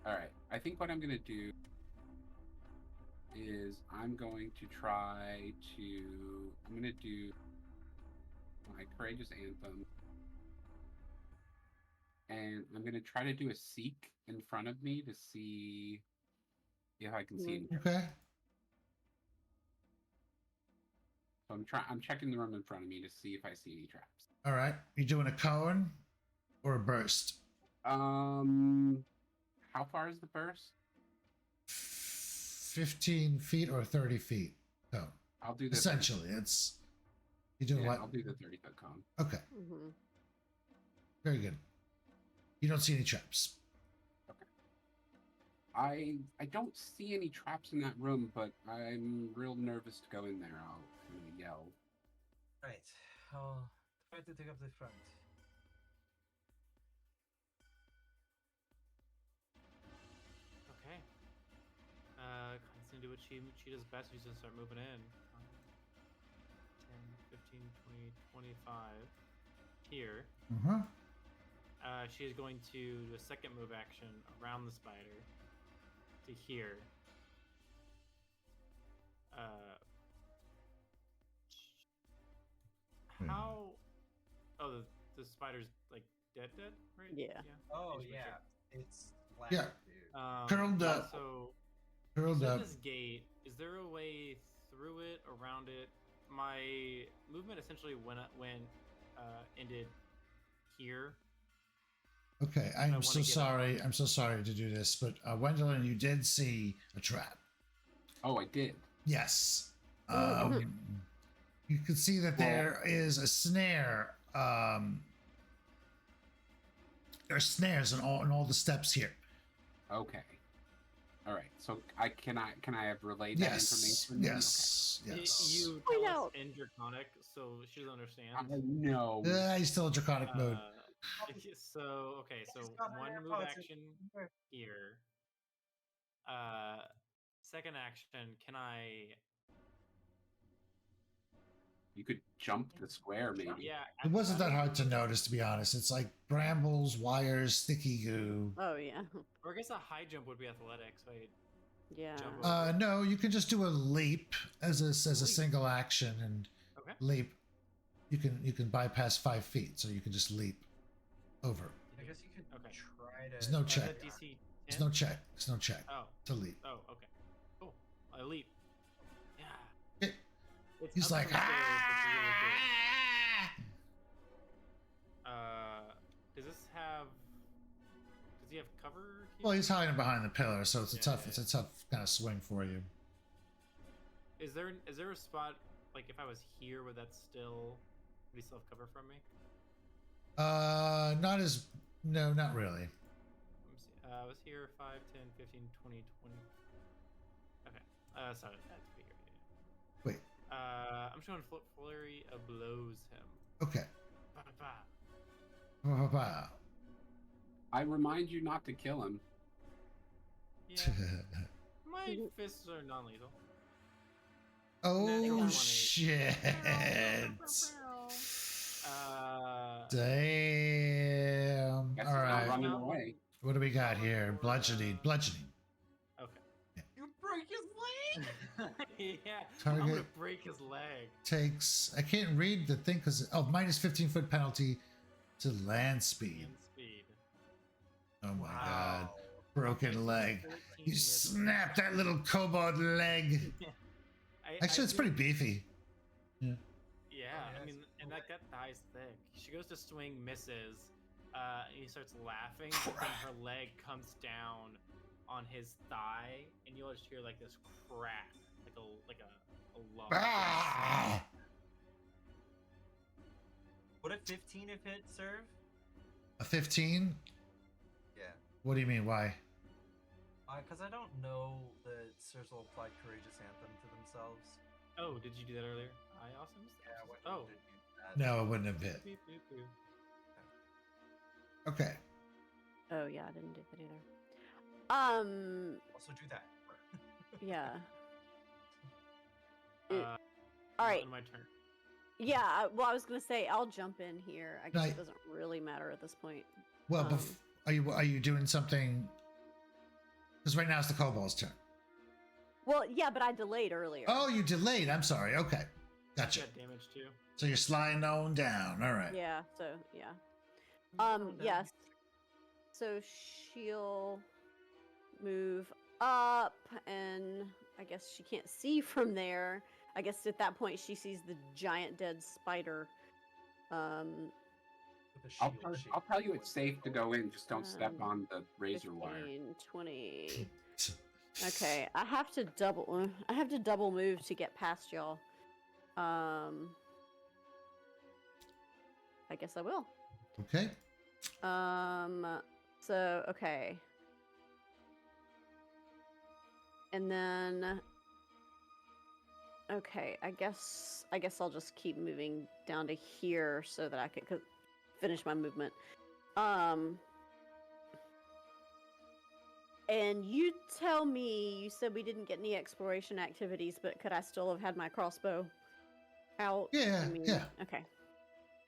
All right. I think what I'm going to do is I'm going to do my courageous anthem. And I'm going to try to do a seek in front of me to see if I can see him. Okay. So I'm checking the room in front of me to see if I see any traps. All right. You doing a cone or a burst? How far is the burst? 15 feet or 30 feet. Oh, I'll do the essentially, it's you doing what? I'll do the 30-foot cone. Okay. Mm-hmm. Very good. You don't see any traps. Okay. I don't see any traps in that room, but I'm real nervous to go in there. I'll yell. Right. I'll try to take up the front. Okay. Constantly do what she does best. She's gonna start moving in. 10, 15, 20, 25. Here. Uh-huh. She is going to do a second move action around the spider to here. How? Oh, the spider's like dead, right? Yeah. Oh Just make yeah, it's flat, Yeah. dude. Curled up. So, Curled up. this gate, is there a way through it, around it? My movement essentially ended here. Okay, I I'm wanna so get sorry. I'm so sorry to do this, but Wendelin, you did see a trap. Oh, I did. Yes. You can see that there is a snare. There are snares in all the steps here. Okay. All right. So can I have relayed that Yes. information? Yes. Yes. You Point tell us out. in Draconic, so she doesn't understand. Okay. No. He's still in draconic mode. So She's got one her move AirPods action in. here. Second action, can I? You could jump the square, maybe. Yeah. It wasn't that hard to notice, to be honest. It's like brambles, wires, sticky goo. Oh yeah. Or I guess a high jump would be athletic, so I Yeah. jump over. No, you can just do a leap as a single action and Okay. leap. You can bypass 5 feet, so you can just leap over. I guess you could Okay. try to. There's no Is check. that DC 10? There's no check. There's no check Oh. to leap. Oh. Okay. Cool. I leap. Yeah. It- It's He's up like, some stairs, it's really cool. ah! Does this have? Does he have cover? Here? Well, he's hiding behind the pillar, so it's a Yeah, tough. yeah, It's a tough kind of swing for you. Is there a spot like if I was here, would that still would he still have cover from me? Not as. No, not really. Let me see. I was here 5, 10, 15, 20, 20. Okay. Sorry, that's bigger. Yeah. Wait. I'm showing flurry of blows him. Okay. Ba, ba, ba. Ba-ba-ba. I remind you not to kill him. Yeah. My fists are non-lethal. Oh Natural 20. shit! Damn. Guess All he's not right. running away. What do we got here? Bludgeoning. Bludgeoning. Okay. You break his leg. Yeah. Target- I'm gonna break his leg. Takes. I can't read the thing because minus 15-foot penalty to land speed. And speed. Oh my Wow. god! Broken leg. 14 You misses. snapped that little kobold leg. Actually, it's pretty beefy. Yeah. Yeah, Oh, I mean, and that thigh's thick. She goes to swing, misses, and he starts laughing, but then her leg comes down on his thigh, and you'll just hear like this crack, like a lump. Ah! Would a 15 have hit serve? A 15? Yeah. What do you mean? Why? Because I don't know that Sirs will apply Courageous Anthem to themselves. Oh, did you do that earlier? I also missed that. Yeah, what Oh. did you do that? No, it wouldn't have hit. Beep, beep, beep. Okay. Oh yeah, I didn't do that either. Also do that. Yeah. Uh, All right. My turn. Yeah. Well, I was gonna say I'll jump in here. I guess Right. it doesn't really matter at this point. Well, Um, are you doing something? Because right now it's the kobold's turn. Well, yeah, but I delayed earlier. Oh, you delayed. I'm sorry. Okay, gotcha. Got damage too. So you're sliding on down. All right. Yeah. So yeah. Okay. Yes. So she'll move up, and I guess she can't see from there. I guess at that point she sees the giant dead spider. With the I'll, shield shape. I'll tell you it's safe to go in. Just don't step Um, on the razor 15, wire. 20. Okay, I have to double move to get past y'all. I guess I will. Okay. So okay. And then okay, I guess I'll just keep moving down to here so that I could finish my movement. And you tell me, you said we didn't get any exploration activities, but could I still have had my crossbow out? Yeah, yeah. Okay.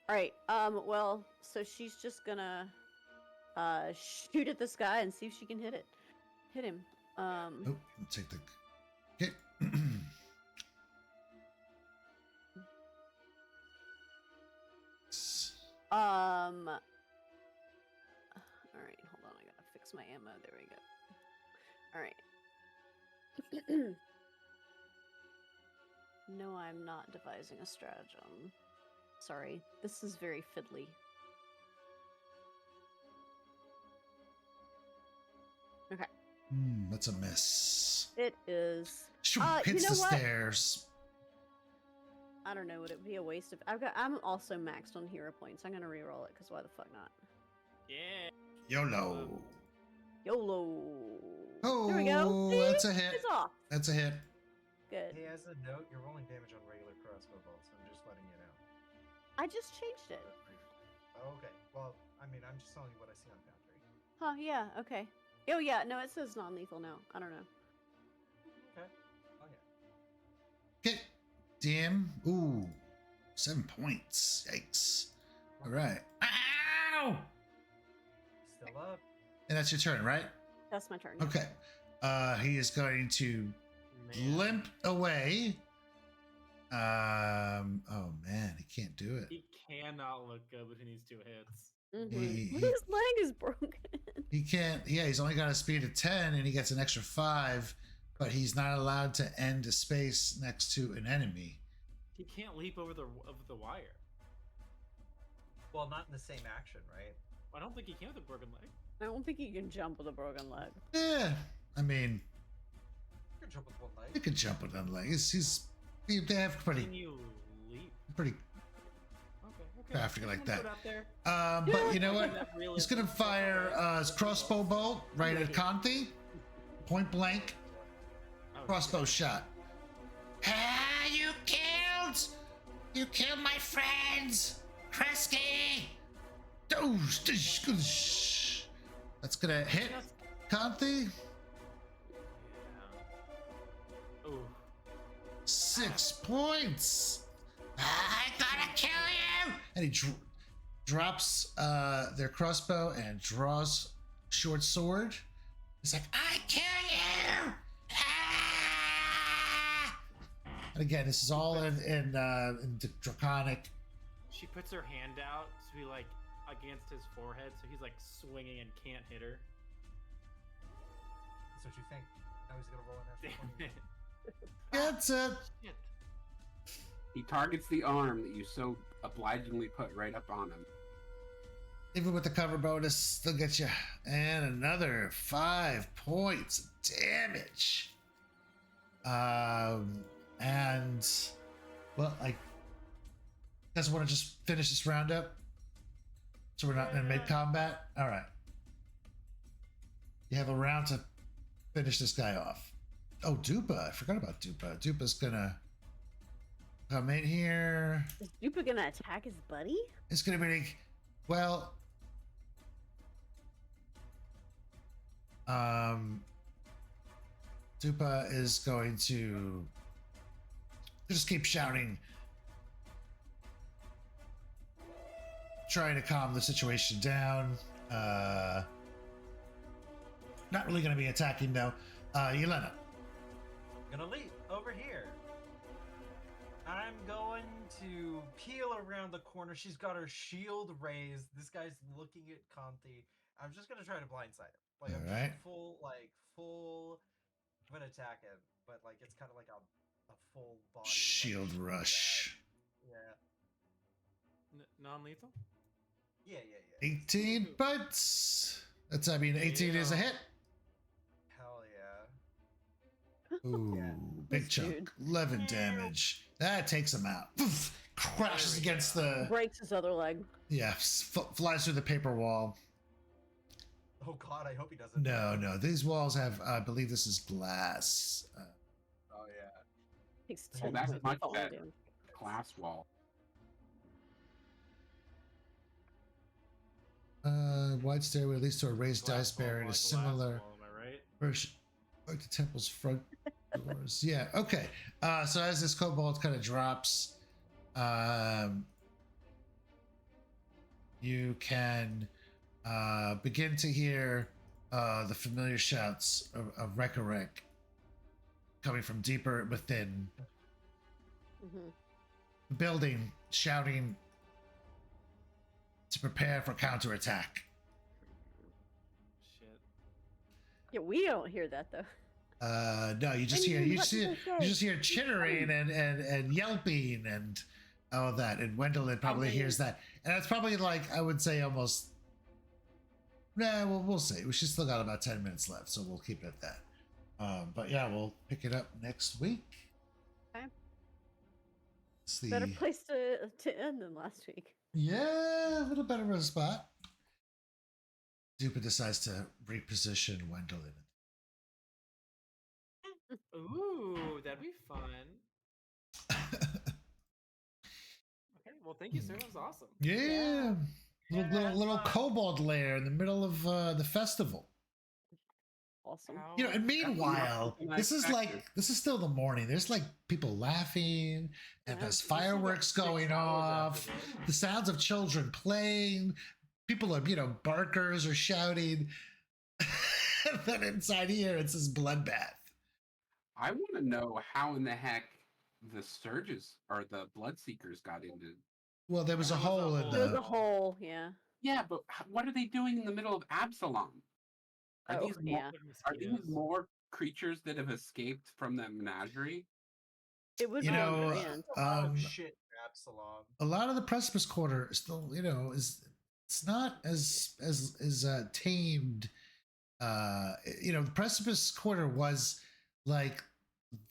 All right. Well, so she's just gonna shoot at this guy and see if she can hit him. Oh, I'll take the. Okay. All right, hold on. I gotta fix my ammo. There we go. All right. No, I'm not devising a stratagem. Sorry, this is very fiddly. Okay. That's a miss. It is. Shoo, You hits know the what? stairs. I don't know. Would it be a waste of? I'm also maxed on hero points. I'm gonna reroll it because why the fuck not? Yeah. YOLO. YOLO. Oh, There we go. See? that's a hit. It's off. That's a hit. Good. Hey, as a note, you're rolling damage on regular crossbow bolts. I'm just letting you know. I just changed it. Okay. Well, I mean, I'm just telling you what I see on Foundry. Huh? Yeah. Okay. Oh yeah. No, it says non-lethal now. I don't know. Okay. Oh yeah. Okay. Damn. Ooh. 7 points. Yikes. All right. Ow! Still up. And that's your turn, right? That's my turn. Okay. He is going to Man. limp away. Oh man, he can't do it. He cannot look good between these two hits. He- His leg is broken. He can't. Yeah, he's only got a speed of 10, and he gets an extra 5, but he's not allowed to end a space next to an enemy. He can't leap over the wire. Well, not in the same action, right? I don't think he can with a broken leg. I don't think he can jump with a broken leg. Yeah, I mean, You can jump with one leg. he can jump with one leg. They have Can pretty you leap? Okay. Crafty I'm like gonna that. put it out there. But you know what? That really He's gonna fire his crossbow bolt right at Conti. Point blank. Oh, Crossbow shot. Ah, you killed my friends, Kresge. That's gonna hit That's- Conti. Yeah. Ooh. 6 points. I gotta kill you. And he drops their crossbow and draws short sword. He's like, I kill you. Ah! And again, this is all in the draconic. She puts her hand out to be like against his forehead, so he's like swinging and can't hit her. That's what you think. Now he's gonna roll an extra Damn 20. it. That's it. Shit. He targets the arm that you so obligingly put right up on him. Even with the cover bonus, they'll get you. And another 5 points of damage. And well, I guys want to just finish this round up, so we're not in mid combat. All right. You have a round to finish this guy off. Oh, Doopa! I forgot about Doopa. Doopa's gonna come in here. Is Doopa gonna attack his buddy? It's gonna be like, well, Doopa is going to just keep shouting, trying to calm the situation down. Not really going to be attacking though. Yelena. Gonna leap over here. I'm going to peel around the corner. She's got her shield raised. This guy's looking at Conti. I'm just gonna try to blindside him. Like I'm Alright. just full. I'm gonna attack him, but like it's kind of like a full body Shield like, rush. Yeah. Non-lethal. Yeah. 18 bites. That's, I mean, 18 is a hit. Hell yeah. Ooh, Yeah. big This chunk. dude. 11 damage. That takes him out. Poof, crashes There we against go. the, Breaks his other leg. yeah, flies through the paper wall. Oh god, I hope he doesn't. No. These walls have, I believe this is glass. Oh yeah. Takes Oh, 10 that's points much of falling better. damage. Glass wall. Wide stairway leads to a raised dice barrier and a similar Am I right? version like the temple's front doors. Yeah, okay. So as this kobold kind of drops, you can begin to hear the familiar shouts of Rekarek coming from deeper within the building, shouting to prepare for counterattack. Shit. Yeah, we don't hear that though. No, you just I hear mean, you what just did hear, they say? you just hear chittering and yelping and all of that. And Wendell probably hears that, and that's probably like I would say almost. Nah, well, we'll see. We still got about 10 minutes left, so we'll keep it at that. But yeah, we'll pick it up next week. Okay. It's the, Better place to end than last week. yeah, a little better of a spot. Doopa decides to reposition Wendell in it. Ooh, that'd be fun. Okay, well, thank you, sir. That was awesome. Yeah. Little that's fun. kobold lair in the middle of the festival. Awesome. You know, and meanwhile, That's this is unexpected. like this is still the morning. There's like people laughing, and Yeah, there's this is like fireworks 6 going hours off. after this. The sounds of children playing. People are, barkers are shouting. And then inside here, it's this bloodbath. I want to know how in the heck the Surges or the Bloodseekers got into. Well, there was a There was a hole in hole. There's the. a hole, yeah. Yeah, but what are they doing in the middle of Absalom? Are Oh, these yeah. are these more creatures that have escaped from the menagerie? It would You be know, on brand. A lot of shit, Absalom. A lot of the precipice quarter is still, is it's not as tamed. The precipice quarter was like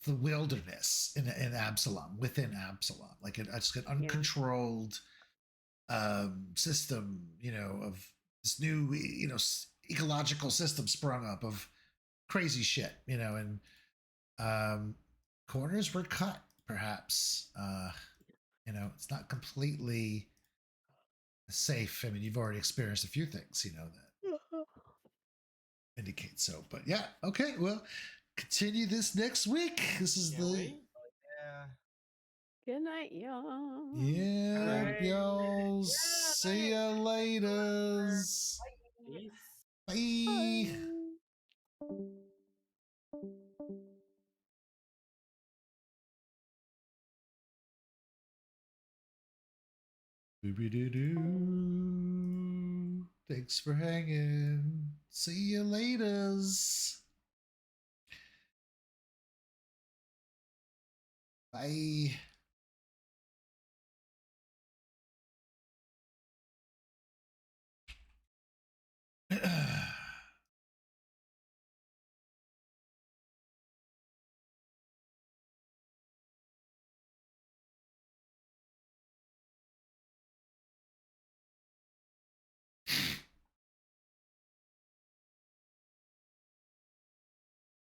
the wilderness in Absalom, within Absalom, like it's an uncontrolled system, of this new, ecological system sprung up of crazy shit, and corners were cut, perhaps. It's not completely safe. I mean, you've already experienced a few things, that indicate so. But yeah, okay, well, continue this next week. This is Can't wait. Yeah. Good night, y'all. yeah, Alright. y'all. See ya later. Peace. Bye. Doo-be-doo-doo. Thanks for hanging. See you laters. Bye.